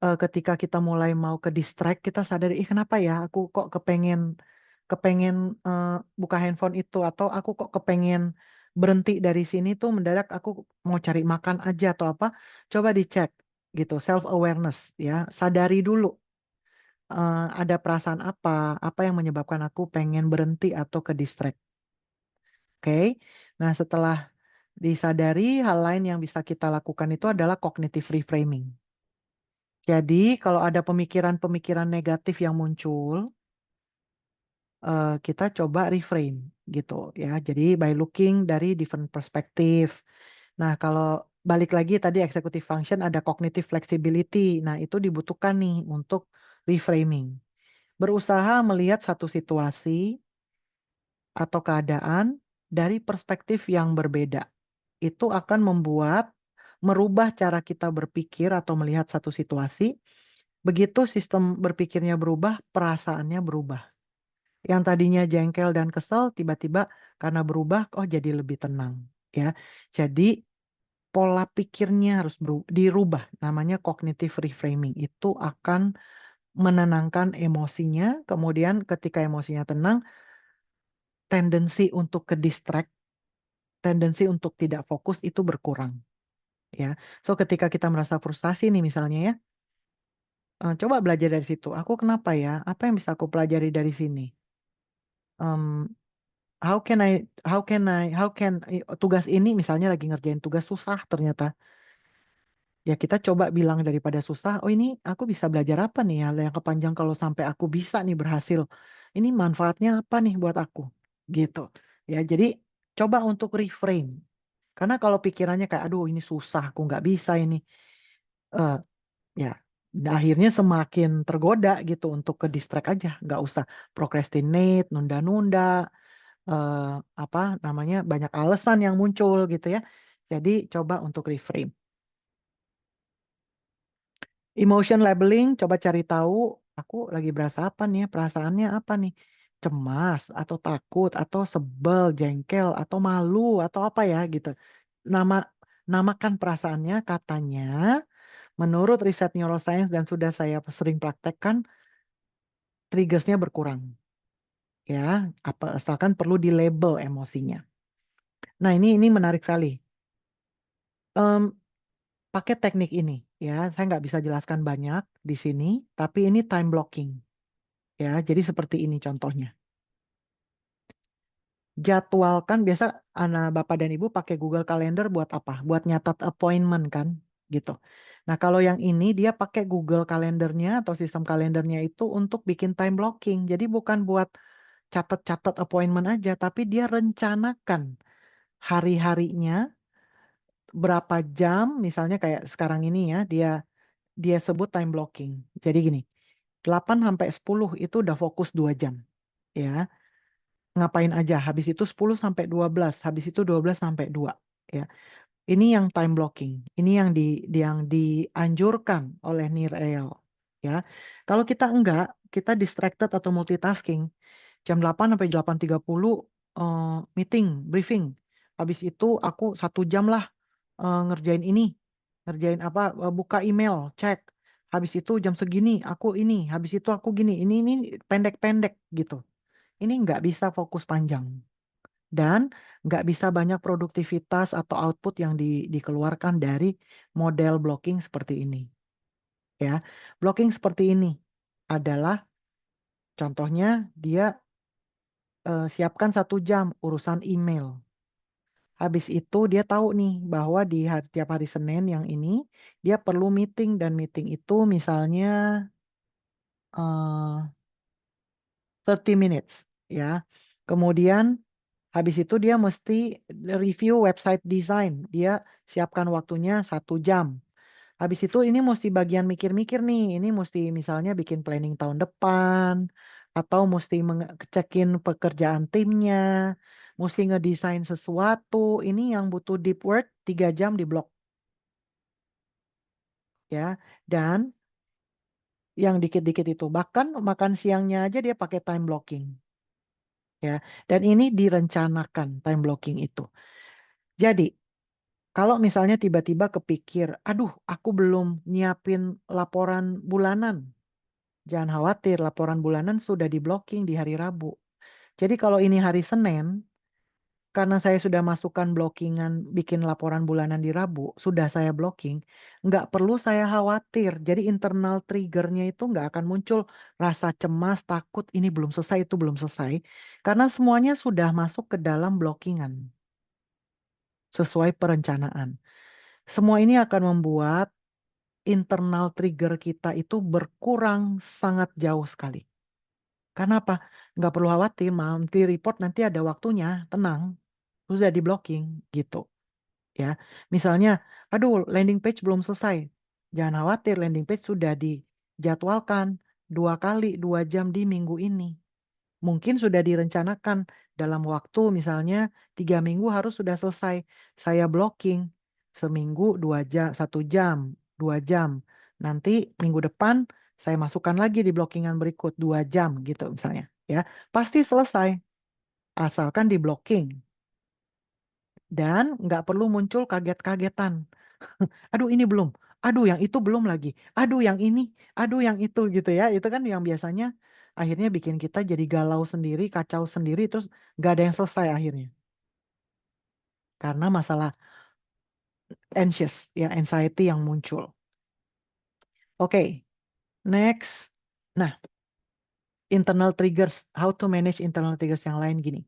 ketika kita mulai mau ke distract, kita sadari, kenapa ya aku kok kepengen buka handphone itu, atau aku kok kepengen berhenti dari sini tuh mendadak aku mau cari makan aja atau apa. Coba dicek gitu, self awareness ya, sadari dulu ada perasaan apa yang menyebabkan aku pengen berhenti atau ke distract. Oke. Nah, setelah disadari, hal lain yang bisa kita lakukan itu adalah cognitive reframing. Jadi, kalau ada pemikiran-pemikiran negatif yang muncul, kita coba reframe gitu ya. Jadi, by looking dari different perspective. Nah, kalau balik lagi tadi executive function ada cognitive flexibility. Nah, itu dibutuhkan nih untuk reframing. Berusaha melihat satu situasi atau keadaan dari perspektif yang berbeda. Itu akan merubah cara kita berpikir atau melihat satu situasi. Begitu sistem berpikirnya berubah, perasaannya berubah. Yang tadinya jengkel dan kesel, tiba-tiba karena berubah, oh jadi lebih tenang. Ya, jadi pola pikirnya harus dirubah. Namanya cognitive reframing. Itu akan menenangkan emosinya. Kemudian ketika emosinya tenang, tendensi untuk ke distract, tendensi untuk tidak fokus itu berkurang. Ya, so ketika kita merasa frustasi nih misalnya ya, coba belajar dari situ. Aku kenapa ya? Apa yang bisa aku pelajari dari sini? How can tugas ini misalnya lagi ngerjain tugas susah ternyata. Ya kita coba bilang daripada susah, oh ini aku bisa belajar apa nih ya yang kepanjang kalau sampai aku bisa nih berhasil. Ini manfaatnya apa nih buat aku? Gitu. Ya, jadi coba untuk reframe. Karena kalau pikirannya kayak aduh ini susah, aku nggak bisa ini. eh ya akhirnya semakin tergoda gitu untuk ke distract aja, nggak usah procrastinate, nunda-nunda, apa namanya banyak alasan yang muncul gitu ya. Jadi coba untuk reframe. Emotion labeling, coba cari tahu aku lagi berasa apa nih, perasaannya apa nih, cemas atau takut atau sebel, jengkel atau malu atau apa ya gitu. Namakan perasaannya, katanya menurut riset neuroscience dan sudah saya sering praktekkan, triggersnya berkurang. Ya, asalkan perlu di label emosinya. Nah, ini menarik sekali. Pakai teknik ini, ya, saya nggak bisa jelaskan banyak di sini, tapi ini time blocking. Ya, jadi seperti ini contohnya. Jadwalkan, biasa anak bapak dan ibu pakai Google Calendar buat apa? Buat nyatat appointment kan, gitu. Nah, kalau yang ini dia pakai Google Calendarnya atau sistem kalendernya itu untuk bikin time blocking. Jadi bukan buat catat-catat appointment aja, tapi dia rencanakan hari-harinya berapa jam, misalnya kayak sekarang ini ya, dia sebut time blocking. Jadi gini, 8 sampai 10 itu udah fokus 2 jam. Ya, ngapain aja, habis itu 10 sampai 12, habis itu 12 sampai 2. Ya, ini yang time blocking, ini yang dianjurkan oleh NIREL. Ya, kalau kita enggak, kita distracted atau multitasking, jam 8 sampai 8.30 meeting, briefing. Habis itu aku 1 jam lah ngerjain ini, ngerjain apa, buka email, cek. Habis itu jam segini aku ini, habis itu aku gini, ini pendek-pendek gitu. Ini nggak bisa fokus panjang. Dan nggak bisa banyak produktivitas atau output yang dikeluarkan dari model blocking seperti ini. Ya, blocking seperti ini adalah contohnya dia siapkan 1 jam urusan email. Habis itu dia tahu nih bahwa di tiap hari Senin yang ini dia perlu meeting, dan meeting itu misalnya 30 minutes ya. Kemudian habis itu dia mesti review website design. Dia siapkan waktunya 1 jam. Habis itu ini mesti bagian mikir-mikir nih. Ini mesti misalnya bikin planning tahun depan, atau mesti ngecekin pekerjaan timnya, mesti ngedesain sesuatu. Ini yang butuh deep work 3 jam di blok. Ya, dan yang dikit-dikit itu. Bahkan makan siangnya aja dia pakai time blocking. Ya, dan ini direncanakan time blocking itu. Jadi, Kalau misalnya tiba-tiba kepikir, aduh, aku belum nyiapin laporan bulanan. Jangan khawatir, laporan bulanan sudah di-blocking di hari Rabu. Jadi kalau ini hari Senin, karena saya sudah masukkan blockingan bikin laporan bulanan di Rabu, sudah saya blocking, nggak perlu saya khawatir. Jadi internal triggernya itu nggak akan muncul rasa cemas, takut, ini belum selesai, itu belum selesai. Karena semuanya sudah masuk ke dalam blockingan, sesuai perencanaan. Semua ini akan membuat internal trigger kita itu berkurang sangat jauh sekali. Karena apa? Nggak perlu khawatir, monthly report nanti ada waktunya, tenang, sudah di blocking gitu. Ya, misalnya, aduh, landing page belum selesai. Jangan khawatir, landing page sudah dijadwalkan 2 kali 2 jam di minggu ini. Mungkin sudah direncanakan dalam waktu misalnya 3 minggu harus sudah selesai. Saya blocking seminggu 2 jam, 1 jam, 2 jam. Nanti minggu depan saya masukkan lagi di blockingan berikut 2 jam gitu misalnya. Ya, pasti selesai asalkan di blocking. Dan nggak perlu muncul kaget-kagetan. Aduh ini belum, aduh yang itu belum lagi, aduh yang ini, aduh yang itu gitu ya. Itu kan yang biasanya akhirnya bikin kita jadi galau sendiri, kacau sendiri, terus nggak ada yang selesai akhirnya. Karena masalah anxious, ya anxiety yang muncul. Oke, next. Nah, internal triggers, how to manage internal triggers yang lain gini.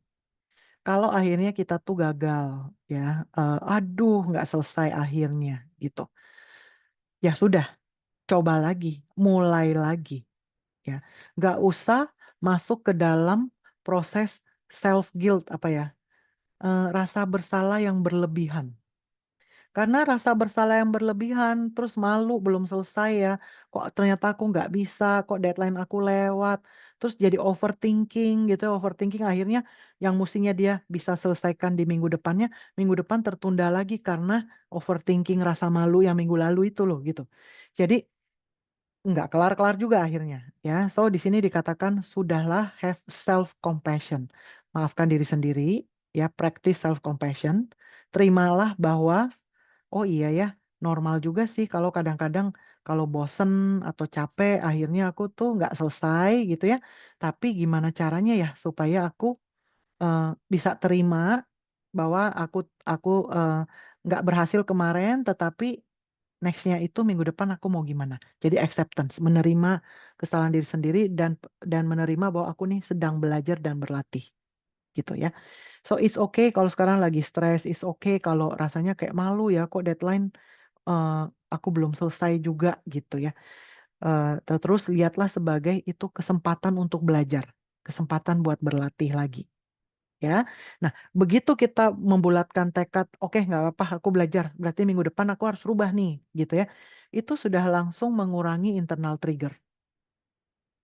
Kalau akhirnya kita tuh gagal, ya, aduh nggak selesai akhirnya gitu. Ya sudah, coba lagi, mulai lagi. Ya, nggak usah masuk ke dalam proses self guilt apa ya, rasa bersalah yang berlebihan. Karena rasa bersalah yang berlebihan, terus malu belum selesai ya, kok ternyata aku nggak bisa, kok deadline aku lewat, terus jadi overthinking gitu, overthinking akhirnya yang mestinya dia bisa selesaikan di minggu depannya, minggu depan tertunda lagi karena overthinking rasa malu yang minggu lalu itu loh gitu. Jadi nggak kelar-kelar juga akhirnya ya. So di sini dikatakan sudahlah have self compassion. Maafkan diri sendiri ya, practice self compassion. Terimalah bahwa oh iya ya, normal juga sih kalau kadang-kadang kalau bosen atau capek akhirnya aku tuh nggak selesai gitu ya. Tapi gimana caranya ya supaya aku bisa terima bahwa aku nggak berhasil kemarin, tetapi nextnya itu minggu depan aku mau gimana. Jadi acceptance, menerima kesalahan diri sendiri dan menerima bahwa aku nih sedang belajar dan berlatih gitu ya. So it's okay kalau sekarang lagi stres, it's okay kalau rasanya kayak malu ya kok deadline aku belum selesai juga gitu ya. Terus lihatlah sebagai itu kesempatan untuk belajar, kesempatan buat berlatih lagi. Ya, nah begitu kita membulatkan tekad, oke nggak apa-apa aku belajar, berarti minggu depan aku harus rubah nih, gitu ya. Itu sudah langsung mengurangi internal trigger,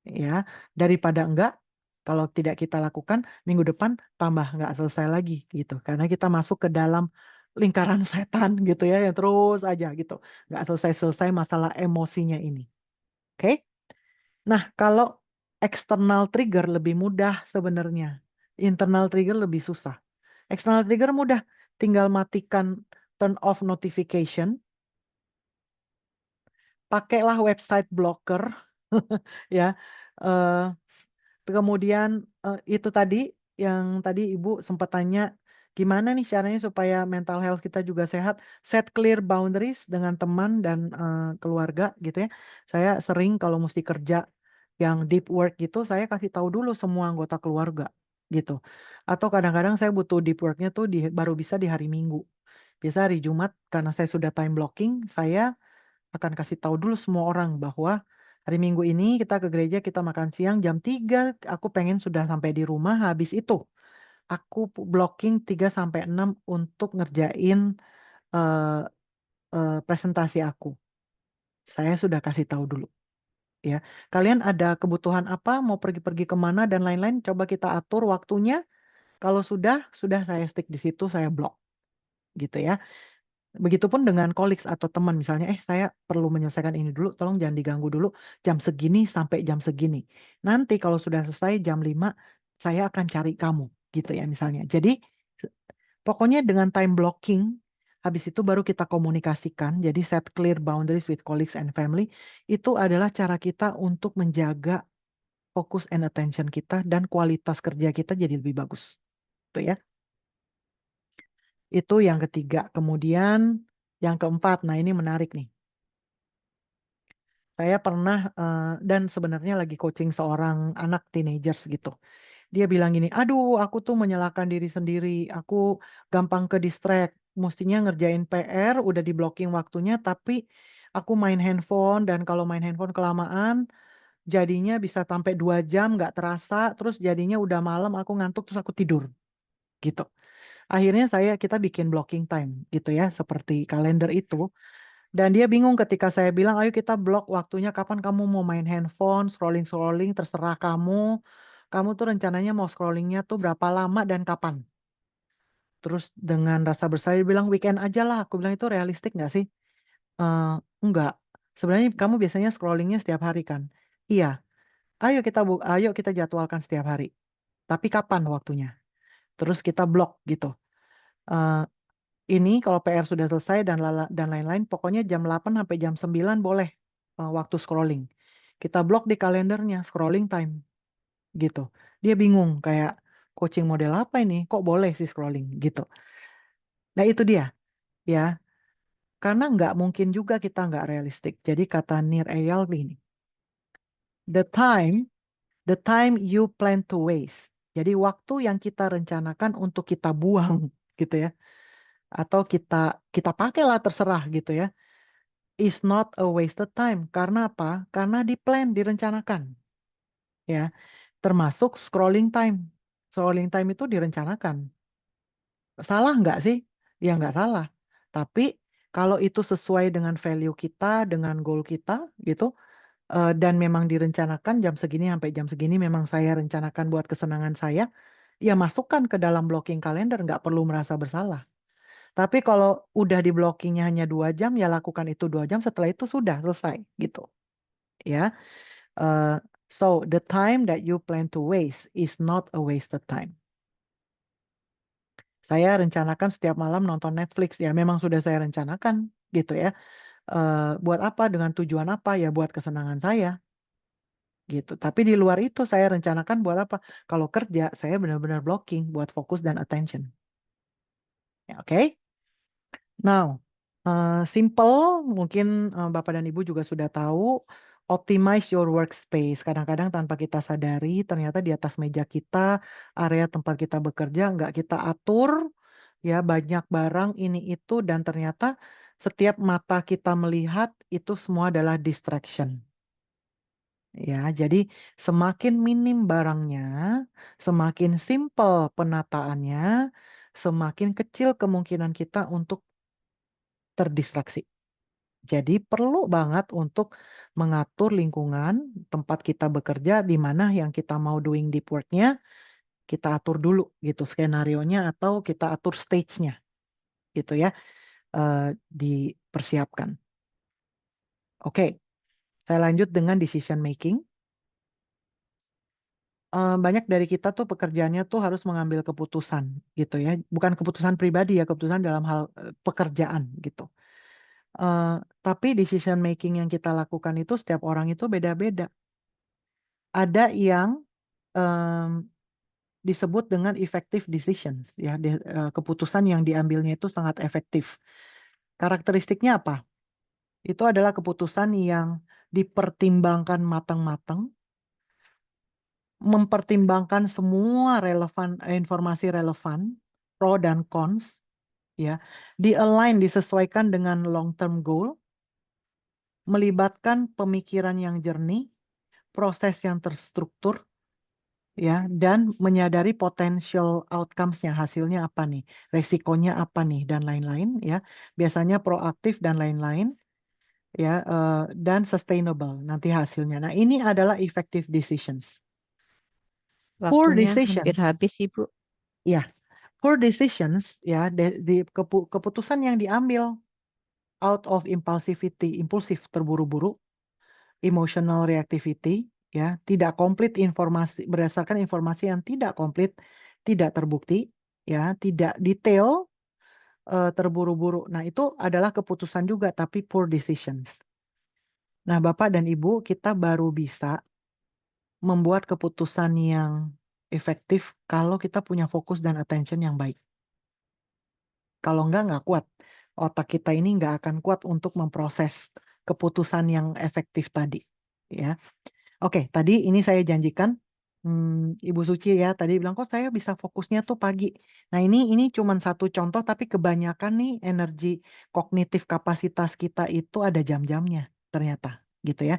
ya. Daripada enggak, kalau tidak kita lakukan, minggu depan tambah nggak selesai lagi, gitu. Karena kita masuk ke dalam lingkaran setan, gitu ya, yang terus aja gitu, nggak selesai-selesai masalah emosinya ini. Oke? Nah, kalau external trigger lebih mudah sebenarnya, internal trigger lebih susah. External trigger mudah, tinggal matikan turn off notification, pakailah website blocker, ya. Eh, Kemudian itu tadi yang tadi Ibu sempat tanya, gimana nih caranya supaya mental health kita juga sehat? Set clear boundaries dengan teman dan keluarga gitu ya. Saya sering kalau mesti kerja yang deep work gitu, saya kasih tahu dulu semua anggota keluarga gitu. Atau kadang-kadang saya butuh deep worknya tuh baru bisa di hari Minggu. Biasa hari Jumat karena saya sudah time blocking, saya akan kasih tahu dulu semua orang bahwa hari Minggu ini kita ke gereja, kita makan siang jam 3, aku pengen sudah sampai di rumah, habis itu aku blocking 3 sampai 6 untuk ngerjain eh, presentasi aku. Saya sudah kasih tahu dulu. Ya, kalian ada kebutuhan apa, mau pergi-pergi kemana dan lain-lain, coba kita atur waktunya. Kalau sudah saya stick di situ, saya block, gitu ya. Begitupun dengan colleagues atau teman misalnya, saya perlu menyelesaikan ini dulu, tolong jangan diganggu dulu, jam segini sampai jam segini. Nanti kalau sudah selesai jam 5, saya akan cari kamu, gitu ya misalnya. Jadi pokoknya dengan time blocking, habis itu baru kita komunikasikan. Jadi set clear boundaries with colleagues and family. Itu adalah cara kita untuk menjaga fokus and attention kita dan kualitas kerja kita jadi lebih bagus. Itu ya. Itu yang ketiga. Kemudian yang keempat, nah ini menarik nih. Saya pernah dan sebenarnya lagi coaching seorang anak teenagers gitu. Dia bilang gini, aduh aku tuh menyalahkan diri sendiri, aku gampang ke distract, mestinya ngerjain PR, udah di blocking waktunya, tapi aku main handphone, dan kalau main handphone kelamaan, jadinya bisa sampai 2 jam nggak terasa, terus jadinya udah malam, aku ngantuk, terus aku tidur, gitu. Akhirnya kita bikin blocking time, gitu ya, seperti kalender itu. Dan dia bingung ketika saya bilang, ayo kita blok waktunya kapan kamu mau main handphone, scrolling-scrolling, terserah kamu. Kamu tuh rencananya mau scrollingnya tuh berapa lama dan kapan. Terus dengan rasa bersalah dia bilang, weekend aja lah. Aku bilang, itu realistik nggak sih? Enggak. Sebenarnya kamu biasanya scrollingnya setiap hari kan? Iya. Ayo kita jadwalkan setiap hari. Tapi kapan waktunya? Terus kita blok gitu. Eh, ini kalau PR sudah selesai dan lain-lain, pokoknya jam 8 sampai jam 9 boleh waktu scrolling. Kita blok di kalendernya scrolling time gitu. Dia bingung kayak coaching model apa ini? Kok boleh sih scrolling gitu. Nah itu dia ya. Karena nggak mungkin juga kita nggak realistik. Jadi kata Nir Eyal ini, the time you plan to waste. Jadi waktu yang kita rencanakan untuk kita buang gitu ya. Atau kita pakailah terserah gitu ya. Is not a wasted time. Karena apa? Karena di plan, direncanakan. Ya, termasuk scrolling time. Scrolling time itu direncanakan. Salah nggak sih? Ya nggak salah. Tapi kalau itu sesuai dengan value kita, dengan goal kita gitu, dan memang direncanakan jam segini sampai jam segini memang saya rencanakan buat kesenangan saya, ya masukkan ke dalam blocking kalender, nggak perlu merasa bersalah. Tapi kalau udah di blockingnya hanya 2 jam, ya lakukan itu 2 jam, setelah itu sudah selesai gitu. Ya, so the time that you plan to waste is not a wasted time. Saya rencanakan setiap malam nonton Netflix, ya memang sudah saya rencanakan gitu ya. Buat apa? Dengan tujuan apa? Ya buat kesenangan saya gitu. Tapi di luar itu saya rencanakan buat apa? Kalau kerja saya benar-benar blocking buat fokus dan attention. Ya, oke? Now, simple, mungkin Bapak dan Ibu juga sudah tahu, optimize your workspace. Kadang-kadang tanpa kita sadari, ternyata di atas meja kita, area tempat kita bekerja, nggak kita atur, ya banyak barang ini itu, dan ternyata setiap mata kita melihat, itu semua adalah distraction. Ya, jadi semakin minim barangnya, semakin simple penataannya, semakin kecil kemungkinan kita untuk terdistraksi. Jadi perlu banget untuk mengatur lingkungan tempat kita bekerja, di mana yang kita mau doing deep work-nya kita atur dulu gitu skenario-nya, atau kita atur stage-nya gitu ya, dipersiapkan. Oke, saya lanjut dengan decision making. Banyak dari kita tuh pekerjaannya tuh harus mengambil keputusan gitu ya, bukan keputusan pribadi ya, keputusan dalam hal pekerjaan gitu. Tapi decision making yang kita lakukan itu setiap orang itu beda-beda. Ada yang disebut dengan effective decisions ya, keputusan yang diambilnya itu sangat efektif. Karakteristiknya apa? Itu adalah keputusan yang dipertimbangkan matang-matang, mempertimbangkan semua informasi relevan, pro dan cons, ya, disesuaikan dengan long term goal, melibatkan pemikiran yang jernih, proses yang terstruktur, ya, dan menyadari potential outcomes-nya, hasilnya apa nih, resikonya apa nih, dan lain-lain, ya. Biasanya proaktif dan lain-lain, ya, dan sustainable nanti hasilnya. Nah, ini adalah effective decisions. Poor Waktunya hampir decisions, habis, Ibu. ya, poor decisions, ya, keputusan yang diambil out of impulsivity, impulsif, terburu-buru, emotional reactivity, ya, tidak komplit informasi, berdasarkan informasi yang tidak komplit, tidak terbukti, ya, tidak detail, terburu-buru. Nah, itu adalah keputusan juga, tapi poor decisions. Nah, Bapak dan Ibu, kita baru bisa membuat keputusan yang efektif kalau kita punya fokus dan attention yang baik. Kalau nggak kuat. Otak kita ini nggak akan kuat untuk memproses keputusan yang efektif tadi. Ya. Oke, tadi ini saya janjikan Ibu Suci ya tadi bilang kok saya bisa fokusnya tuh pagi. Nah ini cuman satu contoh tapi kebanyakan nih energi kognitif kapasitas kita itu ada jam-jamnya ternyata gitu ya.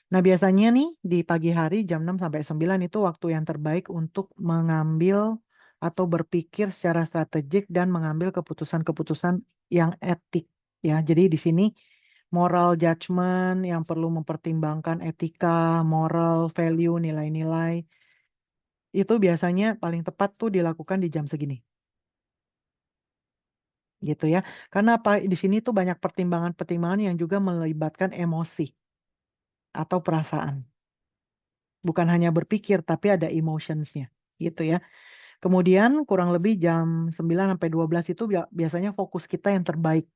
Nah biasanya nih di pagi hari jam 6 sampai 9 itu waktu yang terbaik untuk mengambil atau berpikir secara strategik dan mengambil keputusan-keputusan yang etik ya. Jadi di sini moral judgment yang perlu mempertimbangkan etika, moral, value, nilai-nilai, itu biasanya paling tepat tuh dilakukan di jam segini. Gitu ya. Karena apa? Di sini tuh banyak pertimbangan-pertimbangan yang juga melibatkan emosi atau perasaan. Bukan hanya berpikir, tapi ada emotionsnya. Gitu ya. Kemudian kurang lebih jam 9 sampai 12 itu biasanya fokus kita yang terbaik.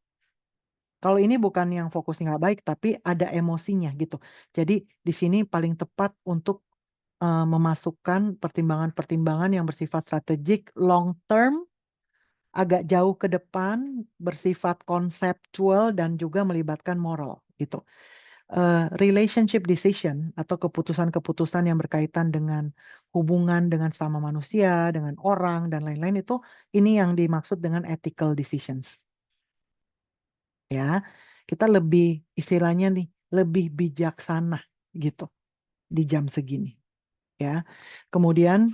Kalau ini bukan yang fokusnya nggak baik, tapi ada emosinya gitu. Jadi di sini paling tepat untuk memasukkan pertimbangan-pertimbangan yang bersifat strategik, long term, agak jauh ke depan, bersifat konseptual dan juga melibatkan moral gitu. Relationship decision atau keputusan-keputusan yang berkaitan dengan hubungan dengan sama manusia, dengan orang dan lain-lain itu ini yang dimaksud dengan ethical decisions. Ya, kita lebih istilahnya nih lebih bijaksana gitu di jam segini. Ya, kemudian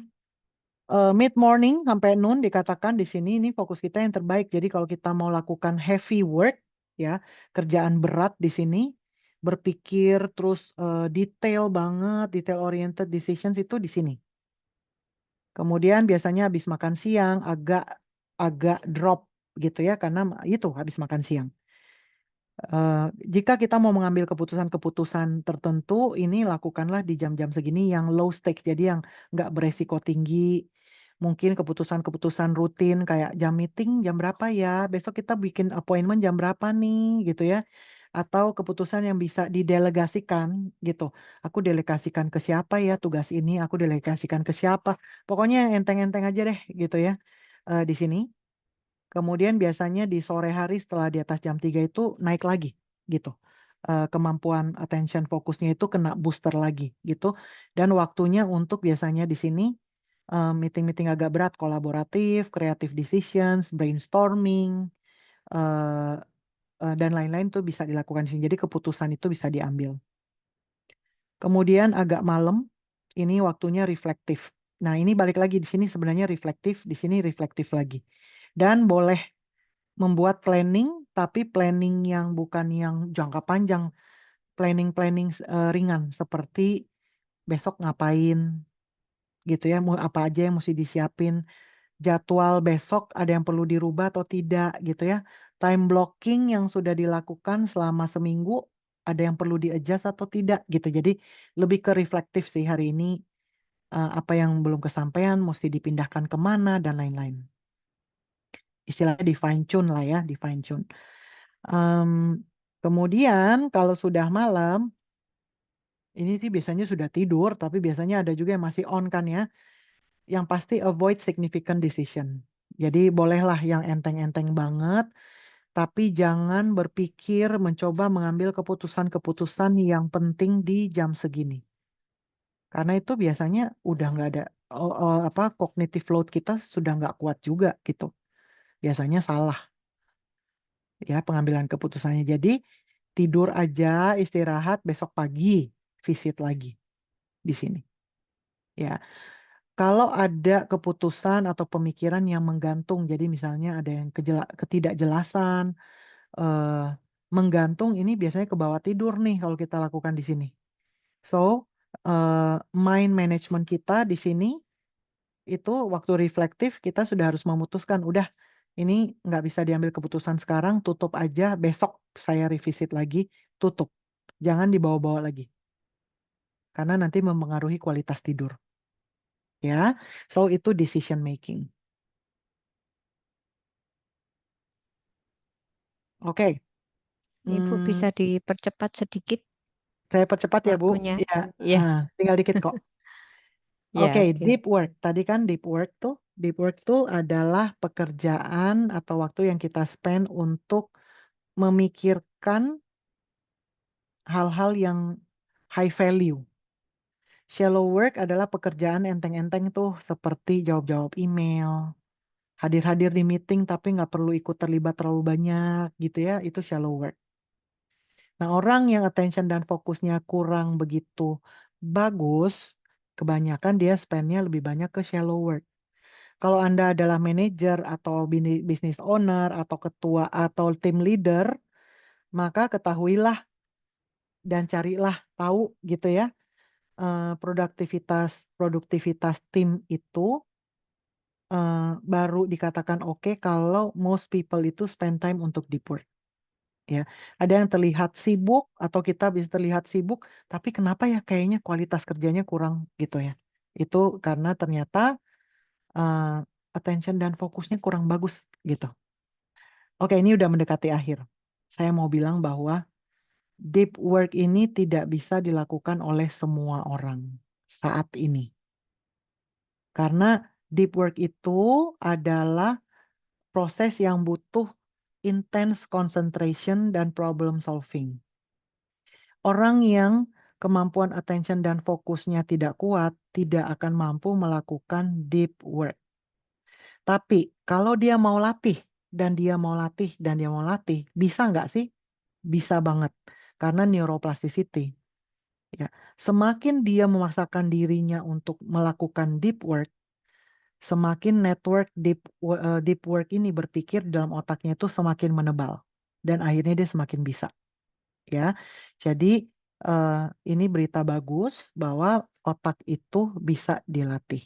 mid morning sampai noon dikatakan di sini ini fokus kita yang terbaik. Jadi kalau kita mau lakukan heavy work, ya kerjaan berat di sini, berpikir terus detail banget, detail oriented decisions itu di sini. Kemudian biasanya habis makan siang agak drop gitu ya karena itu habis makan siang. Jika kita mau mengambil keputusan-keputusan tertentu, ini lakukanlah di jam-jam segini yang low stakes, jadi yang nggak beresiko tinggi. Mungkin keputusan-keputusan rutin kayak jam meeting jam berapa ya, besok kita bikin appointment jam berapa nih gitu ya. Atau keputusan yang bisa didelegasikan gitu. Aku delegasikan ke siapa ya tugas ini, aku delegasikan ke siapa. Pokoknya yang enteng-enteng aja deh gitu ya di sini. Kemudian biasanya di sore hari setelah di atas jam 3 itu naik lagi gitu. Kemampuan attention fokusnya itu kena booster lagi gitu. Dan waktunya untuk biasanya di sini meeting-meeting agak berat, kolaboratif, creative decisions, brainstorming, dan lain-lain tuh bisa dilakukan di sini. Jadi keputusan itu bisa diambil. Kemudian agak malam, ini waktunya reflektif. Nah ini balik lagi di sini sebenarnya reflektif, di sini reflektif lagi. Dan boleh membuat planning, tapi planning yang bukan yang jangka panjang, planning-planning ringan seperti besok ngapain gitu ya, mau apa aja yang mesti disiapin, jadwal besok ada yang perlu dirubah atau tidak gitu ya, time blocking yang sudah dilakukan selama seminggu ada yang perlu di-adjust atau tidak gitu. Jadi lebih ke reflektif sih hari ini apa yang belum kesampaian mesti dipindahkan kemana dan lain-lain. Istilahnya di fine tune lah ya, di fine tune. Kemudian kalau sudah malam, ini sih biasanya sudah tidur, tapi biasanya ada juga yang masih on kan ya. Yang pasti avoid significant decision. Jadi bolehlah yang enteng-enteng banget, tapi jangan berpikir mencoba mengambil keputusan-keputusan yang penting di jam segini. Karena itu biasanya udah nggak ada cognitive load kita sudah nggak kuat juga gitu. Biasanya salah ya pengambilan keputusannya. Jadi tidur aja, istirahat, besok pagi visit lagi di sini. Ya, kalau ada keputusan atau pemikiran yang menggantung, jadi misalnya ada yang ketidakjelasan, menggantung ini biasanya ke bawah tidur nih kalau kita lakukan di sini. So, mind management kita di sini itu waktu reflektif kita sudah harus memutuskan, udah ini nggak bisa diambil keputusan sekarang, tutup aja, besok saya revisit lagi, tutup. Jangan dibawa-bawa lagi. Karena nanti mempengaruhi kualitas tidur. Ya, so itu decision making. Oke. Ibu bisa dipercepat sedikit Saya percepat ya, Bu. waktunya. Ya, Ya, tinggal dikit kok. ya, Oke, oke. deep work. Tadi kan deep work tuh adalah pekerjaan atau waktu yang kita spend untuk memikirkan hal-hal yang high value. Shallow work adalah pekerjaan enteng-enteng tuh seperti jawab-jawab email, hadir-hadir di meeting tapi nggak perlu ikut terlibat terlalu banyak gitu ya, itu shallow work. Nah, orang yang attention dan fokusnya kurang begitu bagus, kebanyakan dia spend-nya lebih banyak ke shallow work. Kalau Anda adalah manajer atau business owner atau ketua atau team leader, maka ketahuilah dan carilah tahu gitu ya, produktivitas tim itu baru dikatakan oke kalau most people itu spend time untuk deep work. Ya, ada yang terlihat sibuk atau kita bisa terlihat sibuk, tapi kenapa ya kayaknya kualitas kerjanya kurang gitu ya. Itu karena ternyata attention dan fokusnya kurang bagus gitu. Oke, ini udah mendekati akhir. Saya mau bilang bahwa deep work ini tidak bisa dilakukan oleh semua orang saat ini. Karena deep work itu adalah proses yang butuh intense concentration dan problem solving. Orang yang kemampuan attention dan fokusnya tidak kuat, tidak akan mampu melakukan deep work. Tapi kalau dia mau latih, dan dia mau latih, dan dia mau latih, bisa nggak sih? Bisa banget. Karena neuroplasticity. Ya. Semakin dia memaksakan dirinya untuk melakukan deep work, semakin network deep work ini berpikir dalam otaknya itu semakin menebal. Dan akhirnya dia semakin bisa. Ya, jadi ini berita bagus bahwa otak itu bisa dilatih.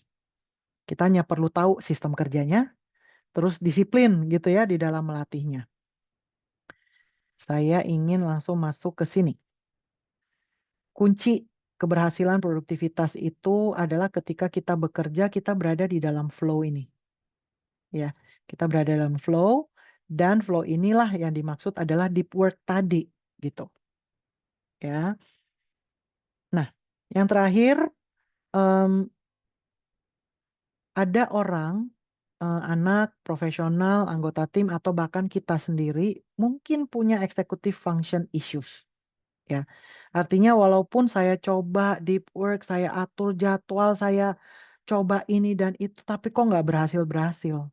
Kita hanya perlu tahu sistem kerjanya, terus disiplin gitu ya di dalam melatihnya. Saya ingin langsung masuk ke sini. Kunci keberhasilan produktivitas itu adalah ketika kita bekerja, kita berada di dalam flow ini. Ya, kita berada dalam flow, dan flow inilah yang dimaksud adalah deep work tadi gitu. Ya. Nah, yang terakhir ada orang, anak, profesional, anggota tim, atau bahkan kita sendiri mungkin punya executive function issues. Ya, artinya walaupun saya coba deep work, saya atur jadwal, saya coba ini dan itu, tapi kok nggak berhasil-berhasil.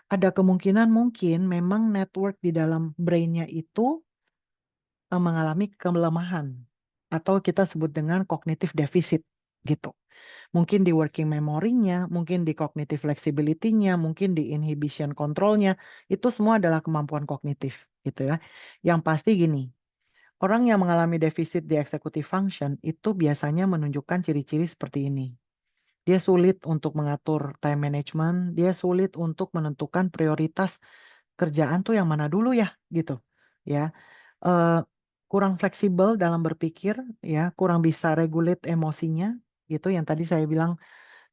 Ada kemungkinan mungkin memang network di dalam brainnya itu mengalami kelemahan atau kita sebut dengan cognitive deficit gitu. Mungkin di working memory-nya, mungkin di cognitive flexibility-nya, mungkin di inhibition control-nya, itu semua adalah kemampuan kognitif gitu ya. Yang pasti gini, orang yang mengalami defisit di executive function itu biasanya menunjukkan ciri-ciri seperti ini. Dia sulit untuk mengatur time management, dia sulit untuk menentukan prioritas kerjaan tuh yang mana dulu ya gitu ya. Kurang fleksibel dalam berpikir ya, kurang bisa regulate emosinya gitu yang tadi saya bilang.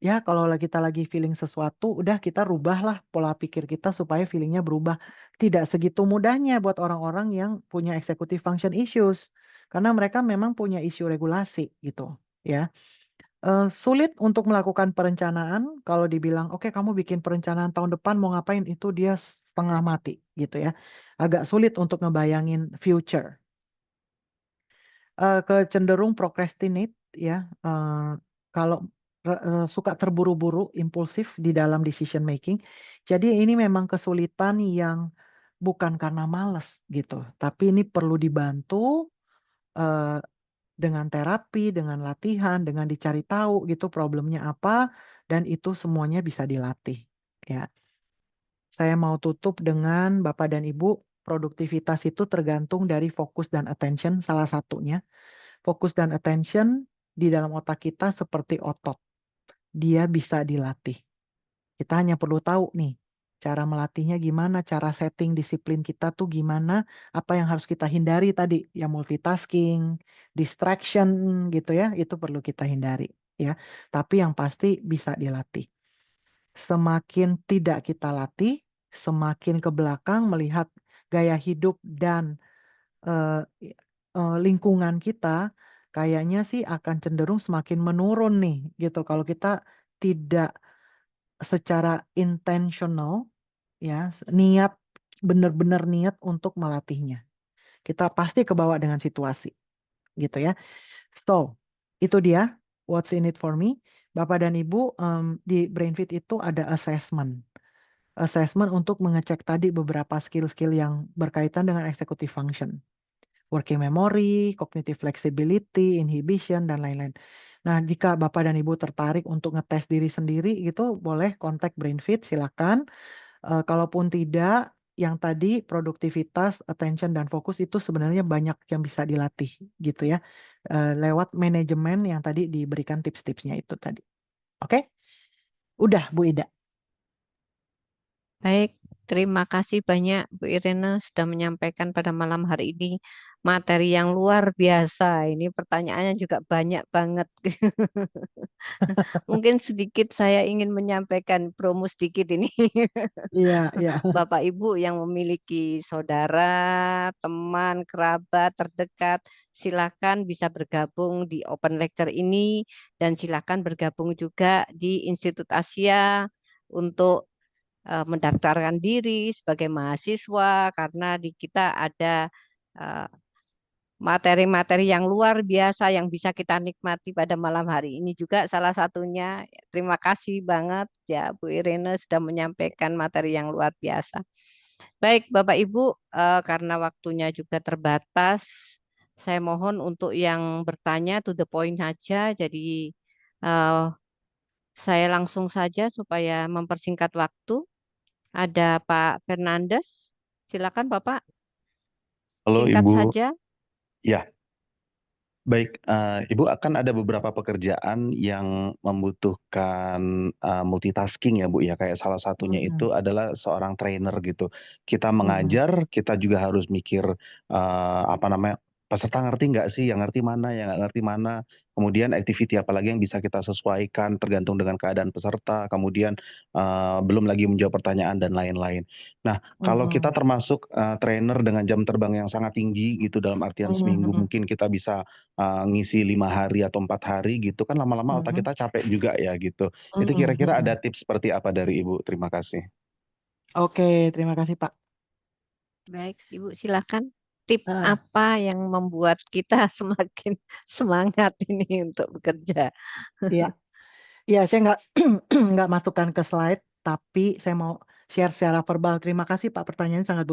Ya, kalau kita lagi feeling sesuatu, udah kita rubahlah pola pikir kita supaya feelingnya berubah. Tidak segitu mudahnya buat orang-orang yang punya executive function issues. Karena mereka memang punya isu regulasi gitu. Ya, sulit untuk melakukan perencanaan. Kalau dibilang, oke kamu bikin perencanaan tahun depan mau ngapain, itu dia setengah mati gitu ya. Agak sulit untuk ngebayangin future. Kecenderung procrastinate ya, kalau suka terburu-buru, impulsif di dalam decision making. Jadi ini memang kesulitan yang bukan karena malas gitu, tapi ini perlu dibantu dengan terapi, dengan latihan, dengan dicari tahu gitu problemnya apa, dan itu semuanya bisa dilatih. Ya, saya mau tutup dengan Bapak dan Ibu, produktivitas itu tergantung dari fokus dan attention salah satunya. Fokus dan attention di dalam otak kita seperti otot. Dia bisa dilatih. Kita hanya perlu tahu nih, cara melatihnya gimana, cara setting disiplin kita tuh gimana, apa yang harus kita hindari tadi, ya multitasking, distraction gitu ya, itu perlu kita hindari ya. Tapi yang pasti bisa dilatih. Semakin tidak kita latih, semakin ke belakang melihat gaya hidup dan eh, lingkungan kita, kayaknya sih akan cenderung semakin menurun nih gitu kalau kita tidak secara intentional ya benar-benar niat untuk melatihnya. Kita pasti kebawa dengan situasi gitu ya. So, itu dia what's in it for me. Bapak dan Ibu, di BrainFit itu ada assessment. Assessment untuk mengecek tadi beberapa skill-skill yang berkaitan dengan executive function. Working memory, cognitive flexibility, inhibition, dan lain-lain. Nah, jika Bapak dan Ibu tertarik untuk ngetes diri sendiri gitu, boleh kontak BrainFit, silakan. Kalaupun tidak, yang tadi produktivitas, attention, dan fokus itu sebenarnya banyak yang bisa dilatih gitu ya. Lewat manajemen yang tadi diberikan tips-tipsnya itu tadi. Oke? Udah, Bu Ida. Baik, terima kasih banyak Bu Irene sudah menyampaikan pada malam hari ini materi yang luar biasa. Ini pertanyaannya juga banyak banget. Mungkin sedikit saya ingin menyampaikan promo sedikit ini. Iya, iya. Bapak Ibu yang memiliki saudara, teman, kerabat terdekat, silakan bisa bergabung di Open Lecture ini dan silakan bergabung juga di Institut Asia untuk mendaftarkan diri sebagai mahasiswa karena di kita ada eh, materi-materi yang luar biasa yang bisa kita nikmati pada malam hari ini juga salah satunya. Terima kasih banget ya Bu Irene sudah menyampaikan materi yang luar biasa. Baik Bapak Ibu, karena waktunya juga terbatas, saya mohon untuk yang bertanya to the point saja. Jadi eh, saya langsung saja supaya mempersingkat waktu. Ada Pak Fernandes. Silakan Bapak, Halo singkat Ibu, saja. ya baik. Ibu akan ada beberapa pekerjaan yang membutuhkan multitasking ya Bu ya. Kayak salah satunya itu adalah seorang trainer gitu. Kita mengajar, kita juga harus mikir apa namanya peserta ngerti nggak sih, yang ngerti mana, yang nggak ngerti mana. Kemudian activity apalagi yang bisa kita sesuaikan tergantung dengan keadaan peserta. Kemudian belum lagi menjawab pertanyaan dan lain-lain. Nah, kalau kita termasuk trainer dengan jam terbang yang sangat tinggi gitu dalam artian seminggu mungkin kita bisa ngisi 5 hari atau 4 hari gitu kan lama-lama otak kita capek juga ya gitu. Itu kira-kira ada tips seperti apa dari Ibu? Terima kasih. Oke, terima kasih Pak. Baik, Ibu silakan. Tip Ah, apa yang membuat kita semakin semangat ini untuk bekerja? Iya, iya saya nggak nggak masukkan ke slide, tapi saya mau share secara verbal. Terima kasih Pak, pertanyaannya sangat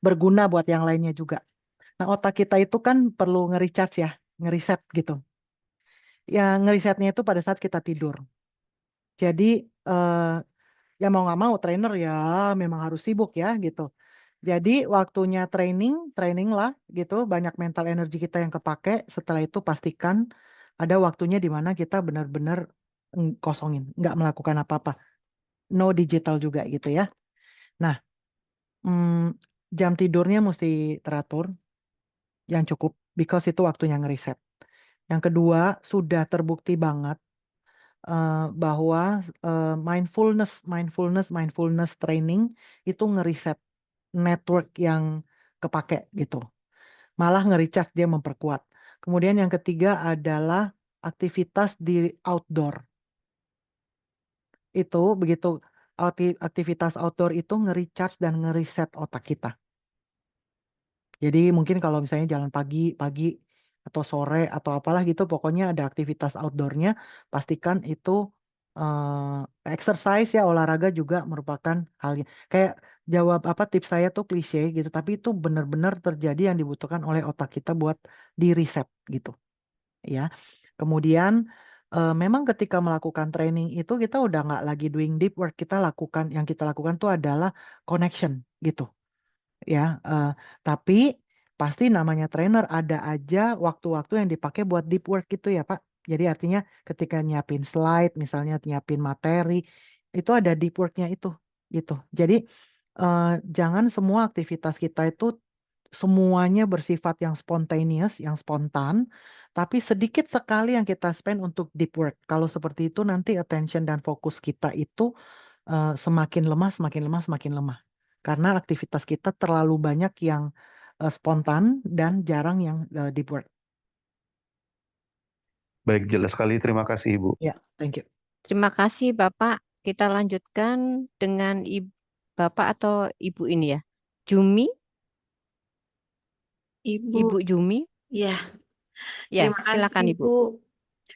berguna buat yang lainnya juga. Nah, otak kita itu kan perlu nge-recharge ya, nge-reset gitu. Ya, nge-resetnya itu pada saat kita tidur. Jadi, ya mau nggak mau trainer ya memang harus sibuk ya gitu. Jadi waktunya training lah gitu, banyak mental energi kita yang kepake. Setelah itu pastikan ada waktunya di mana kita benar-benar kosongin, nggak melakukan apa-apa. No digital juga gitu ya. Nah, jam tidurnya mesti teratur yang cukup, because itu waktunya ngeriset. Yang kedua, sudah terbukti banget bahwa mindfulness training itu ngeriset network yang kepake gitu. Malah nge-recharge, dia memperkuat. Kemudian yang ketiga adalah aktivitas di outdoor. Itu begitu aktivitas outdoor itu nge-recharge dan nge-reset otak kita. Jadi mungkin kalau misalnya jalan pagi atau sore atau apalah gitu, pokoknya ada aktivitas outdoornya, pastikan itu exercise ya, olahraga juga merupakan halnya. Kayak jawab apa tips saya tuh klise gitu, tapi itu benar-benar terjadi yang dibutuhkan oleh otak kita buat di reset gitu ya. Kemudian memang ketika melakukan training itu kita udah nggak lagi doing deep work, yang kita lakukan tuh adalah connection gitu ya. Tapi pasti namanya trainer ada aja waktu-waktu yang dipakai buat deep work gitu ya Pak. Jadi artinya ketika nyiapin slide, misalnya nyiapin materi, itu ada deep worknya itu gitu. Jadi jangan semua aktivitas kita itu semuanya bersifat yang spontaneous, yang spontan, tapi sedikit sekali yang kita spend untuk deep work. Kalau seperti itu nanti attention dan fokus kita itu semakin lemah, semakin lemah, semakin lemah. karena aktivitas kita terlalu banyak yang spontan dan jarang yang deep work. Baik, jelas sekali. Terima kasih, Ibu. Ya, thank you. Terima kasih Bapak. Kita lanjutkan dengan Bapak atau Ibu ini ya. Jumi, Ibu, Ibu Jumi. ya, Ya, terima kasih silakan Ibu. Ibu.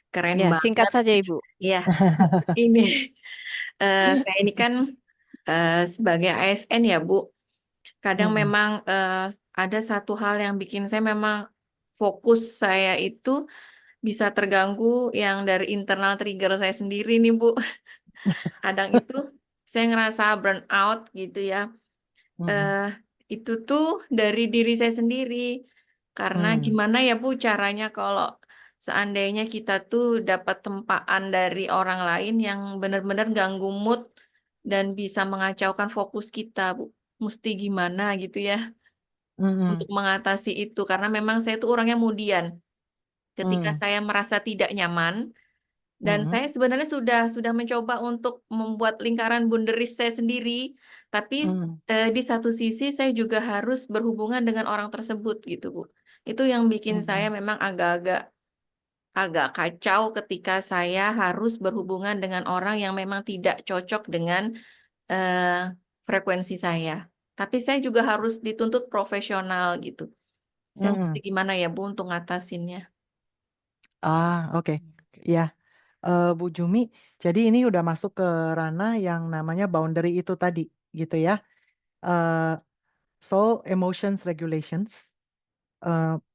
Keren Ya, singkat banget. saja Ibu. Ya, ini saya ini kan sebagai ASN ya Bu. Kadang Mm-mm. memang ada satu hal yang bikin saya memang fokus saya itu bisa terganggu yang dari internal trigger saya sendiri nih Bu. Kadang itu saya ngerasa burn out gitu ya. Mm-mm. eh itu tuh dari diri saya sendiri. Karena Mm. gimana ya Bu caranya kalau seandainya kita tuh dapat tempaan dari orang lain yang benar-benar ganggu mood dan bisa mengacaukan fokus kita Bu. Mesti gimana gitu ya Mm-mm. untuk mengatasi itu. Karena memang saya tuh orangnya mudian. Ketika Mm. saya merasa tidak nyaman, dan Mm-mm. saya sebenarnya sudah mencoba untuk membuat lingkaran boundaries saya sendiri, tapi Mm. di satu sisi saya juga harus berhubungan dengan orang tersebut gitu, Bu. Itu yang bikin saya Mm-mm. memang agak kacau ketika saya harus berhubungan dengan orang yang memang tidak cocok dengan frekuensi saya. Tapi saya juga harus dituntut profesional gitu. Saya mesti Mm-mm. gimana ya, Bu, untuk ngatasinnya? Oke. Ya, Bu Jumi, jadi ini udah masuk ke ranah yang namanya boundary itu tadi, gitu ya. Eh, so, emotions regulations,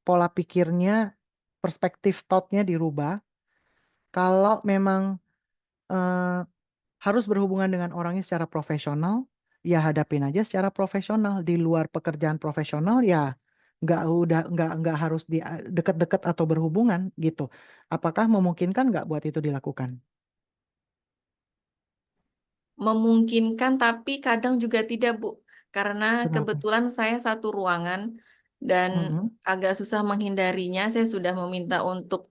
pola pikirnya, perspektif thought-nya dirubah. Kalau memang eh, harus berhubungan dengan orangnya secara profesional, ya hadapin aja secara profesional. Di luar pekerjaan profesional, ya nggak harus di deket-deket atau berhubungan gitu. Apakah memungkinkan nggak buat itu dilakukan? Memungkinkan, tapi kadang juga tidak, Bu. Karena Kenapa? kebetulan saya satu ruangan dan Mm-mm. agak susah menghindarinya. Saya sudah meminta untuk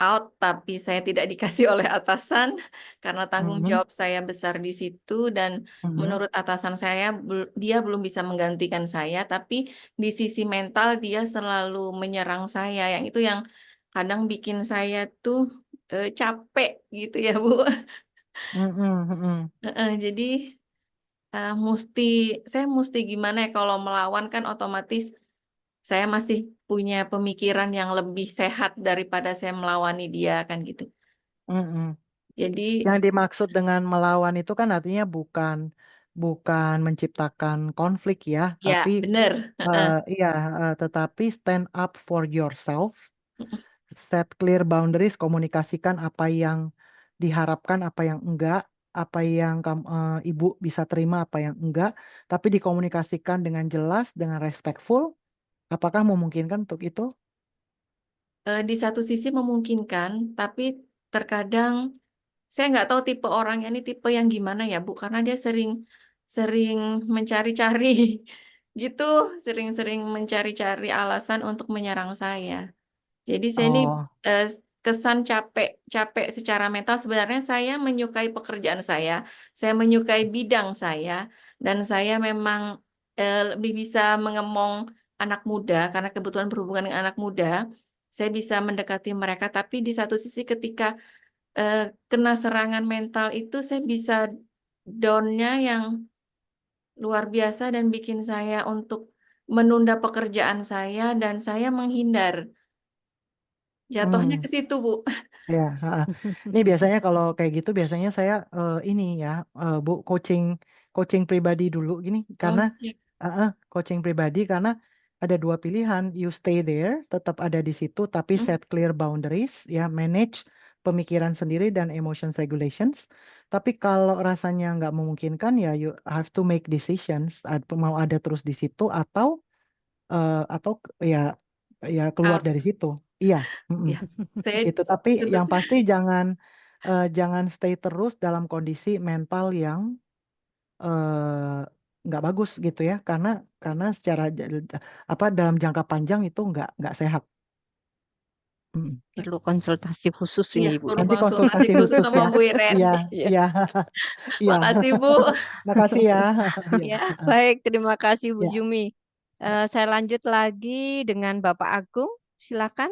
out, tapi saya tidak dikasih oleh atasan karena tanggung Mm-mm. jawab saya besar di situ dan Mm-mm. menurut atasan saya dia belum bisa menggantikan saya, tapi di sisi mental dia selalu menyerang saya. Yang itu yang kadang bikin saya tuh capek gitu ya, Bu. Mm-mm. Mm-mm. Jadi saya mesti gimana ya kalau melawan kan otomatis saya masih punya pemikiran yang lebih sehat daripada saya melawani dia kan gitu. Mm-mm. Jadi Yang dimaksud dengan melawan itu kan artinya bukan menciptakan konflik ya, ya tapi benar. iya, tetapi stand up for yourself, set clear boundaries, komunikasikan apa yang diharapkan, apa yang enggak, apa yang ibu bisa terima, apa yang enggak, tapi dikomunikasikan dengan jelas, dengan respectful. Apakah memungkinkan untuk itu? Di satu sisi memungkinkan, tapi terkadang saya nggak tahu tipe orangnya ini tipe yang gimana ya Bu, karena dia sering sering mencari-cari gitu, sering-sering mencari-cari alasan untuk menyerang saya. Jadi saya ini Oh, eh, kesan capek secara mental. Sebenarnya saya menyukai pekerjaan saya menyukai bidang saya, dan saya memang lebih bisa mengemong anak muda karena kebetulan berhubungan dengan anak muda. Saya bisa mendekati mereka, tapi di satu sisi ketika kena serangan mental itu saya bisa down-nya yang luar biasa dan bikin saya untuk menunda pekerjaan saya dan saya menghindar. Jatuhnya hmm. ke situ, Bu. Ya, ini biasanya kalau kayak gitu biasanya saya ini ya Bu coaching pribadi dulu gini Oh, karena siap. coaching pribadi karena ada dua pilihan, you stay there tetap ada di situ tapi Hmm. set clear boundaries ya, manage pemikiran sendiri dan emotions regulations. Tapi kalau rasanya nggak memungkinkan ya you have to make decisions, mau ada terus di situ atau ya keluar Out. dari situ. Iya. Mm-mm. Ya, saya Gitu. Tapi yang sebetulnya pasti jangan stay terus dalam kondisi mental yang eh, nggak bagus gitu ya, karena secara apa dalam jangka panjang itu nggak sehat. Perlu konsultasi khusus Iya, ini Ibu. perlu Nanti konsultasi konsultasi khusus khusus sama ya. Bu Iren. Iya, Iya. iya, iya. Makasih Bu. Makasih ya. Iya. Ya. Baik, terima kasih Bu Ya. Jumi. Saya lanjut lagi dengan Bapak Agung. Silakan.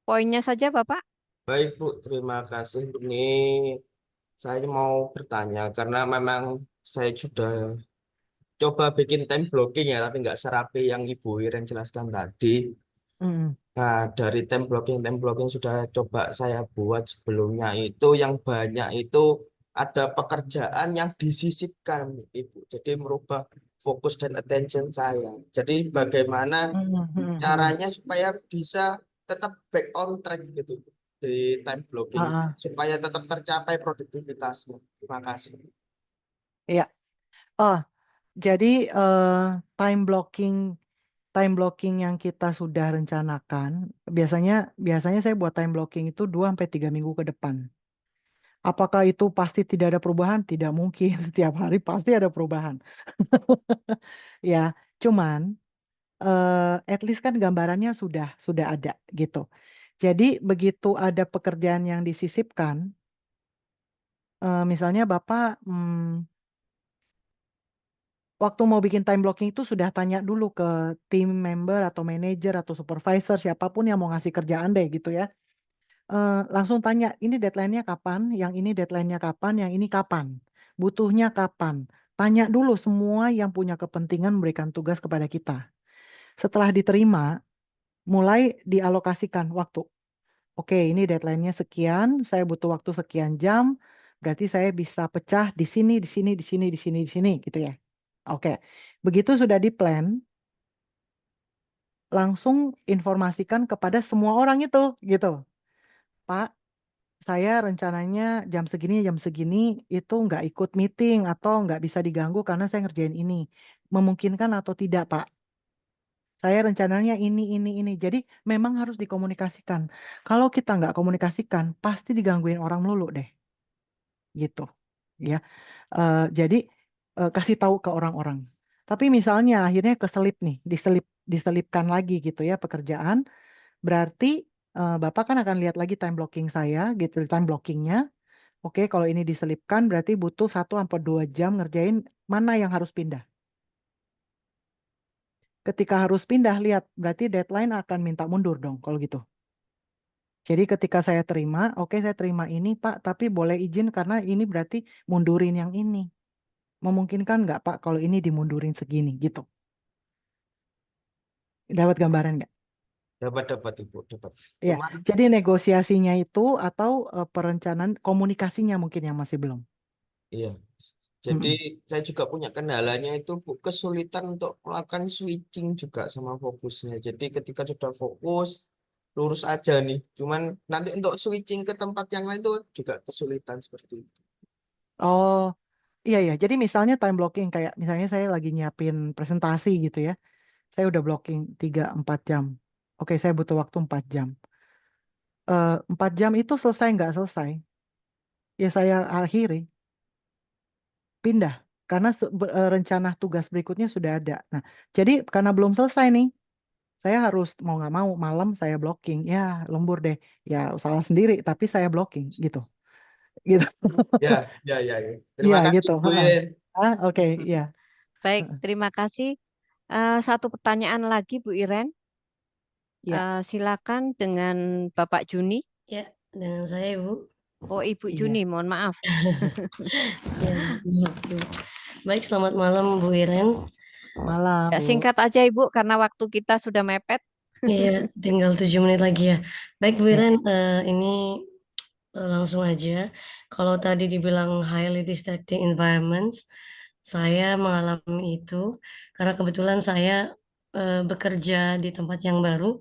Poinnya saja Bapak. Baik Bu, terima kasih. Ini saya mau bertanya karena memang saya sudah coba bikin time blocking ya, tapi nggak serapi yang Ibu Iren jelaskan tadi. Mm. Nah, dari time blocking sudah coba saya buat sebelumnya itu yang banyak itu ada pekerjaan yang disisipkan Ibu. Jadi merubah fokus dan attention saya. Jadi bagaimana caranya supaya bisa tetap back on track gitu di time blocking supaya tetap tercapai produktivitasnya. Terima kasih. Iya. Oh, jadi time blocking yang kita sudah rencanakan, biasanya saya buat time blocking itu 2-3 minggu ke depan. Apakah itu pasti tidak ada perubahan? Tidak mungkin. Setiap hari pasti ada perubahan. Ya, cuman at least kan gambarannya sudah ada gitu. Jadi begitu ada pekerjaan yang disisipkan, misalnya Bapak waktu mau bikin time blocking itu sudah tanya dulu ke tim member atau manager atau supervisor siapapun yang mau ngasih kerjaan deh gitu ya. Langsung tanya ini deadline-nya kapan, yang ini deadline-nya kapan, yang ini kapan, butuhnya kapan. Tanya dulu semua yang punya kepentingan memberikan tugas kepada kita. Setelah diterima, mulai dialokasikan waktu. Oke, ini deadline-nya sekian, saya butuh waktu sekian jam, berarti saya bisa pecah di sini, di sini, di sini, di sini, di sini, gitu ya. Oke, begitu sudah di-plan, langsung informasikan kepada semua orang itu, gitu. Pak, saya rencananya jam segini itu nggak ikut meeting atau nggak bisa diganggu karena saya ngerjain ini. Memungkinkan atau tidak, Pak? Saya rencananya ini. Jadi memang harus dikomunikasikan. Kalau kita nggak komunikasikan, pasti digangguin orang melulu deh. Gitu. Ya. Jadi kasih tahu ke orang-orang. Tapi misalnya akhirnya keselip nih, diselipkan lagi gitu ya pekerjaan. Berarti Bapak kan akan lihat lagi time blocking saya, gitu, time blockingnya. Oke, kalau ini diselipkan berarti butuh 1-2 jam ngerjain mana yang harus pindah. Ketika harus pindah, lihat, berarti deadline akan minta mundur dong kalau gitu. Jadi ketika saya terima, oke saya terima ini Pak, tapi boleh izin karena ini berarti mundurin yang ini. Memungkinkan nggak Pak kalau ini dimundurin segini gitu. Dapat gambaran nggak? Dapat Ibu, dapat. Ya, Cuman jadi negosiasinya itu atau perencanaan komunikasinya mungkin yang masih belum. iya. Jadi saya juga punya kendalanya itu Bu, kesulitan untuk melakukan switching juga sama fokusnya. Jadi ketika sudah fokus, lurus aja nih. Cuman nanti untuk switching ke tempat yang lain itu juga kesulitan seperti itu. Oh, iya ya. Jadi misalnya time blocking kayak misalnya saya lagi nyiapin presentasi gitu ya. Saya udah blocking 3-4 jam. Oke, saya butuh waktu 4 jam. 4 jam itu selesai nggak selesai? Ya saya akhiri, pindah. Karena rencana tugas berikutnya sudah ada. Nah, jadi karena belum selesai nih, saya harus mau nggak mau malam saya blocking. Ya, lembur deh. Ya, salah sendiri, tapi saya blocking gitu. Gitu. Ya. Terima Iya, kasih gitu. Bu Iren. Oke, iya. Baik, terima kasih. Satu pertanyaan lagi Bu Iren. Ya. Silakan dengan Bapak Juni. Ya, dengan saya Ibu. Oh, Ibu Juni, mohon maaf. Ya, baik, selamat malam Bu Iren. Malam, Ya, Bu. singkat aja Ibu, karena waktu kita sudah mepet. Iya, tinggal 7 menit lagi ya. Baik Bu Iren, ini langsung aja. Kalau tadi dibilang highly distracting environments, saya mengalami itu karena kebetulan saya bekerja di tempat yang baru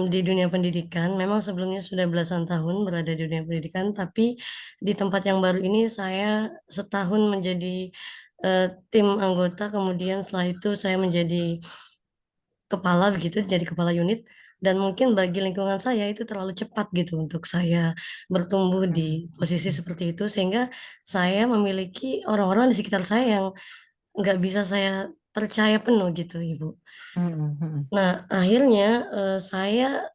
di dunia pendidikan. Memang sebelumnya sudah belasan tahun berada di dunia pendidikan, tapi di tempat yang baru ini saya setahun menjadi tim anggota, kemudian setelah itu saya menjadi kepala begitu, jadi kepala unit. Dan mungkin bagi lingkungan saya itu terlalu cepat gitu untuk saya bertumbuh di posisi seperti itu, sehingga saya memiliki orang-orang di sekitar saya yang nggak bisa saya percaya penuh gitu, Ibu. Nah, akhirnya saya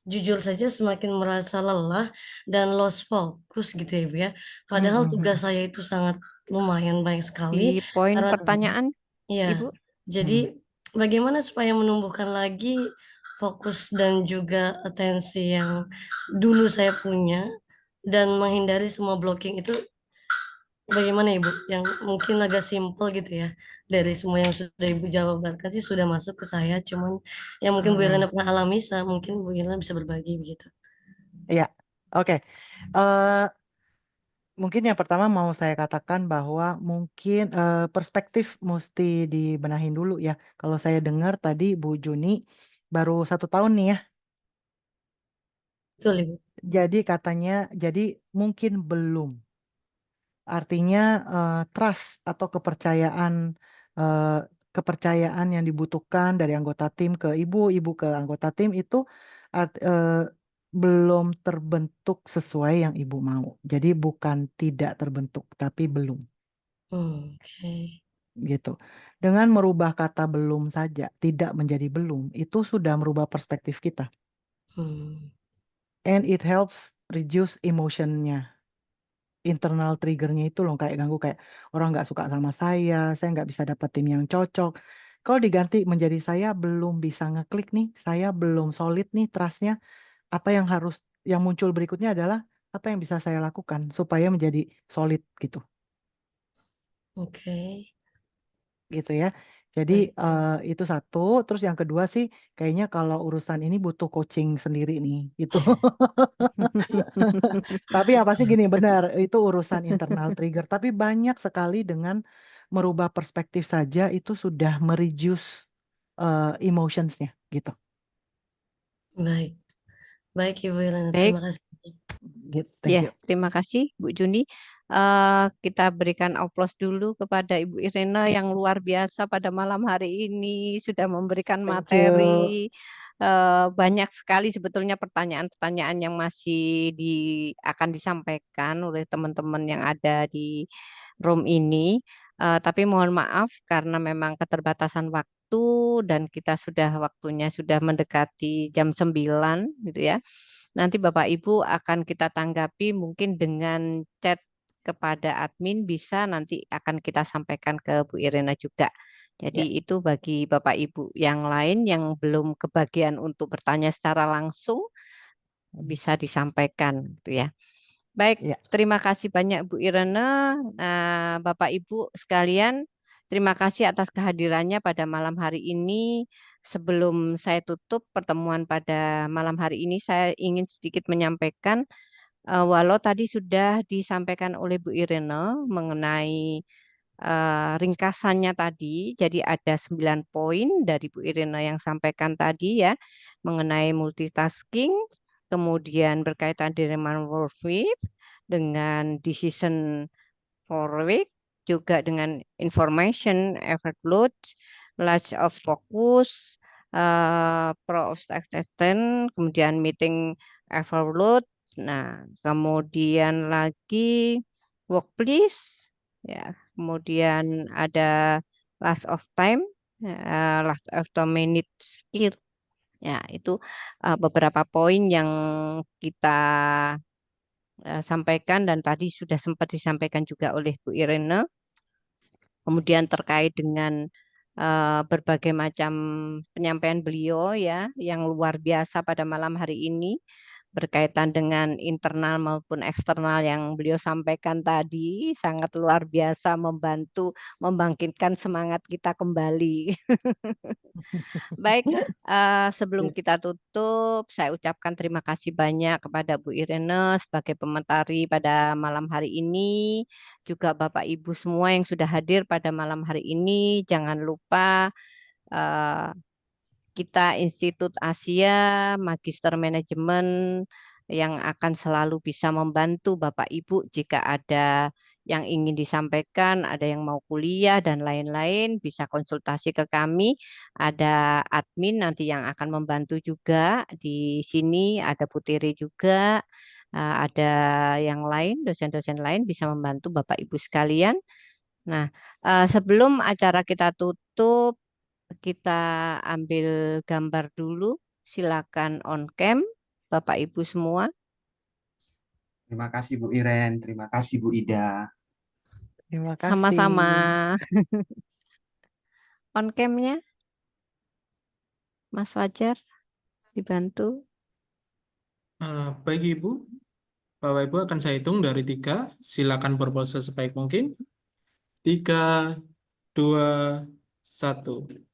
jujur saja semakin merasa lelah dan lost focus gitu ya Bu ya. Padahal tugas saya itu sangat lumayan banyak sekali Di poin karena pertanyaan, ya, Ibu. jadi bagaimana supaya menumbuhkan lagi fokus dan juga atensi yang dulu saya punya dan menghindari semua blocking itu bagaimana Ibu? Yang mungkin agak simpel gitu ya. Dari semua yang sudah Ibu jabarkan sih sudah masuk ke saya, cuman yang mungkin Bu Irlanda pernah alami, mungkin Bu Irlanda bisa berbagi begitu. Iya, oke. Mungkin yang pertama mau saya katakan bahwa mungkin perspektif mesti dibenahin dulu ya. Kalau saya dengar tadi Bu Juni baru 1 tahun nih ya. Betul Ibu. Jadi katanya, jadi mungkin belum. Artinya trust atau kepercayaan yang dibutuhkan dari anggota tim ke ibu, ibu ke anggota tim itu belum terbentuk sesuai yang ibu mau. Jadi bukan tidak terbentuk, tapi belum Oke. gitu. Dengan merubah kata belum saja, tidak menjadi belum, itu sudah merubah perspektif kita. And it helps reduce emotionnya. Internal triggernya itu loh kayak ganggu, kayak orang nggak suka sama saya nggak bisa dapet tim yang cocok. Kalau diganti menjadi saya belum bisa ngeklik nih, saya belum solid nih trustnya, apa yang muncul berikutnya adalah apa yang bisa saya lakukan supaya menjadi solid gitu. Oke. Gitu ya. Jadi itu satu. Terus yang kedua sih kayaknya kalau urusan ini butuh coaching sendiri nih gitu. Tapi apa sih gini, benar itu urusan internal trigger. Tapi banyak sekali dengan merubah perspektif saja itu sudah mereduce emotionsnya gitu. Baik. Baik Ibu Irlanda, Baik. terima kasih. Gitu, thank you. Terima kasih Bu Juni. Kita berikan aplaus dulu kepada Ibu Irena yang luar biasa pada malam hari ini sudah memberikan Thank materi. Banyak sekali sebetulnya pertanyaan-pertanyaan yang masih akan disampaikan oleh teman-teman yang ada di room ini. Tapi mohon maaf karena memang keterbatasan waktu dan kita waktunya sudah mendekati jam 9 gitu ya. Nanti Bapak Ibu akan kita tanggapi mungkin dengan chat kepada admin, bisa nanti akan kita sampaikan ke Bu Irena juga. Jadi itu bagi Bapak Ibu yang lain yang belum kebagian untuk bertanya secara langsung bisa disampaikan gitu ya. Baik, terima kasih banyak Bu Irena. Bapak Ibu sekalian, terima kasih atas kehadirannya pada malam hari ini. Sebelum saya tutup pertemuan pada malam hari ini, saya ingin sedikit menyampaikan, walau tadi sudah disampaikan oleh Bu Irena mengenai ringkasannya tadi, jadi ada 9 poin dari Bu Irena yang sampaikan tadi ya, mengenai multitasking, kemudian berkaitan dengan workflow, dengan decision for week, juga dengan information overload, lack of focus, pro-assistant, kemudian meeting overload. Nah, kemudian lagi workplace, ya, kemudian ada loss of time, loss of minute skill. Ya, itu beberapa poin yang kita sampaikan dan tadi sudah sempat disampaikan juga oleh Bu Irene. Kemudian terkait dengan berbagai macam penyampaian beliau ya yang luar biasa pada malam hari ini berkaitan dengan internal maupun eksternal yang beliau sampaikan tadi sangat luar biasa membantu membangkitkan semangat kita kembali. Baik, sebelum kita tutup, saya ucapkan terima kasih banyak kepada Bu Irene sebagai pemateri pada malam hari ini, juga Bapak Ibu semua yang sudah hadir pada malam hari ini. Jangan lupa kita Institut Asia Magister Manajemen yang akan selalu bisa membantu Bapak Ibu jika ada yang ingin disampaikan, ada yang mau kuliah dan lain-lain, bisa konsultasi ke kami. Ada admin nanti yang akan membantu juga di sini, ada Putiri juga, ada yang lain, dosen-dosen lain bisa membantu Bapak Ibu sekalian. Nah, sebelum acara kita tutup, kita ambil gambar dulu. Silakan on cam. Bapak Ibu semua. Terima kasih Bu Iren, terima kasih Bu Ida. Terima kasih. Sama-sama. On cam-nya, Mas Fajar, dibantu. Baik Ibu, Bapak Ibu akan saya hitung dari 3. Silakan berpose sebaik mungkin. 3, 2, 1.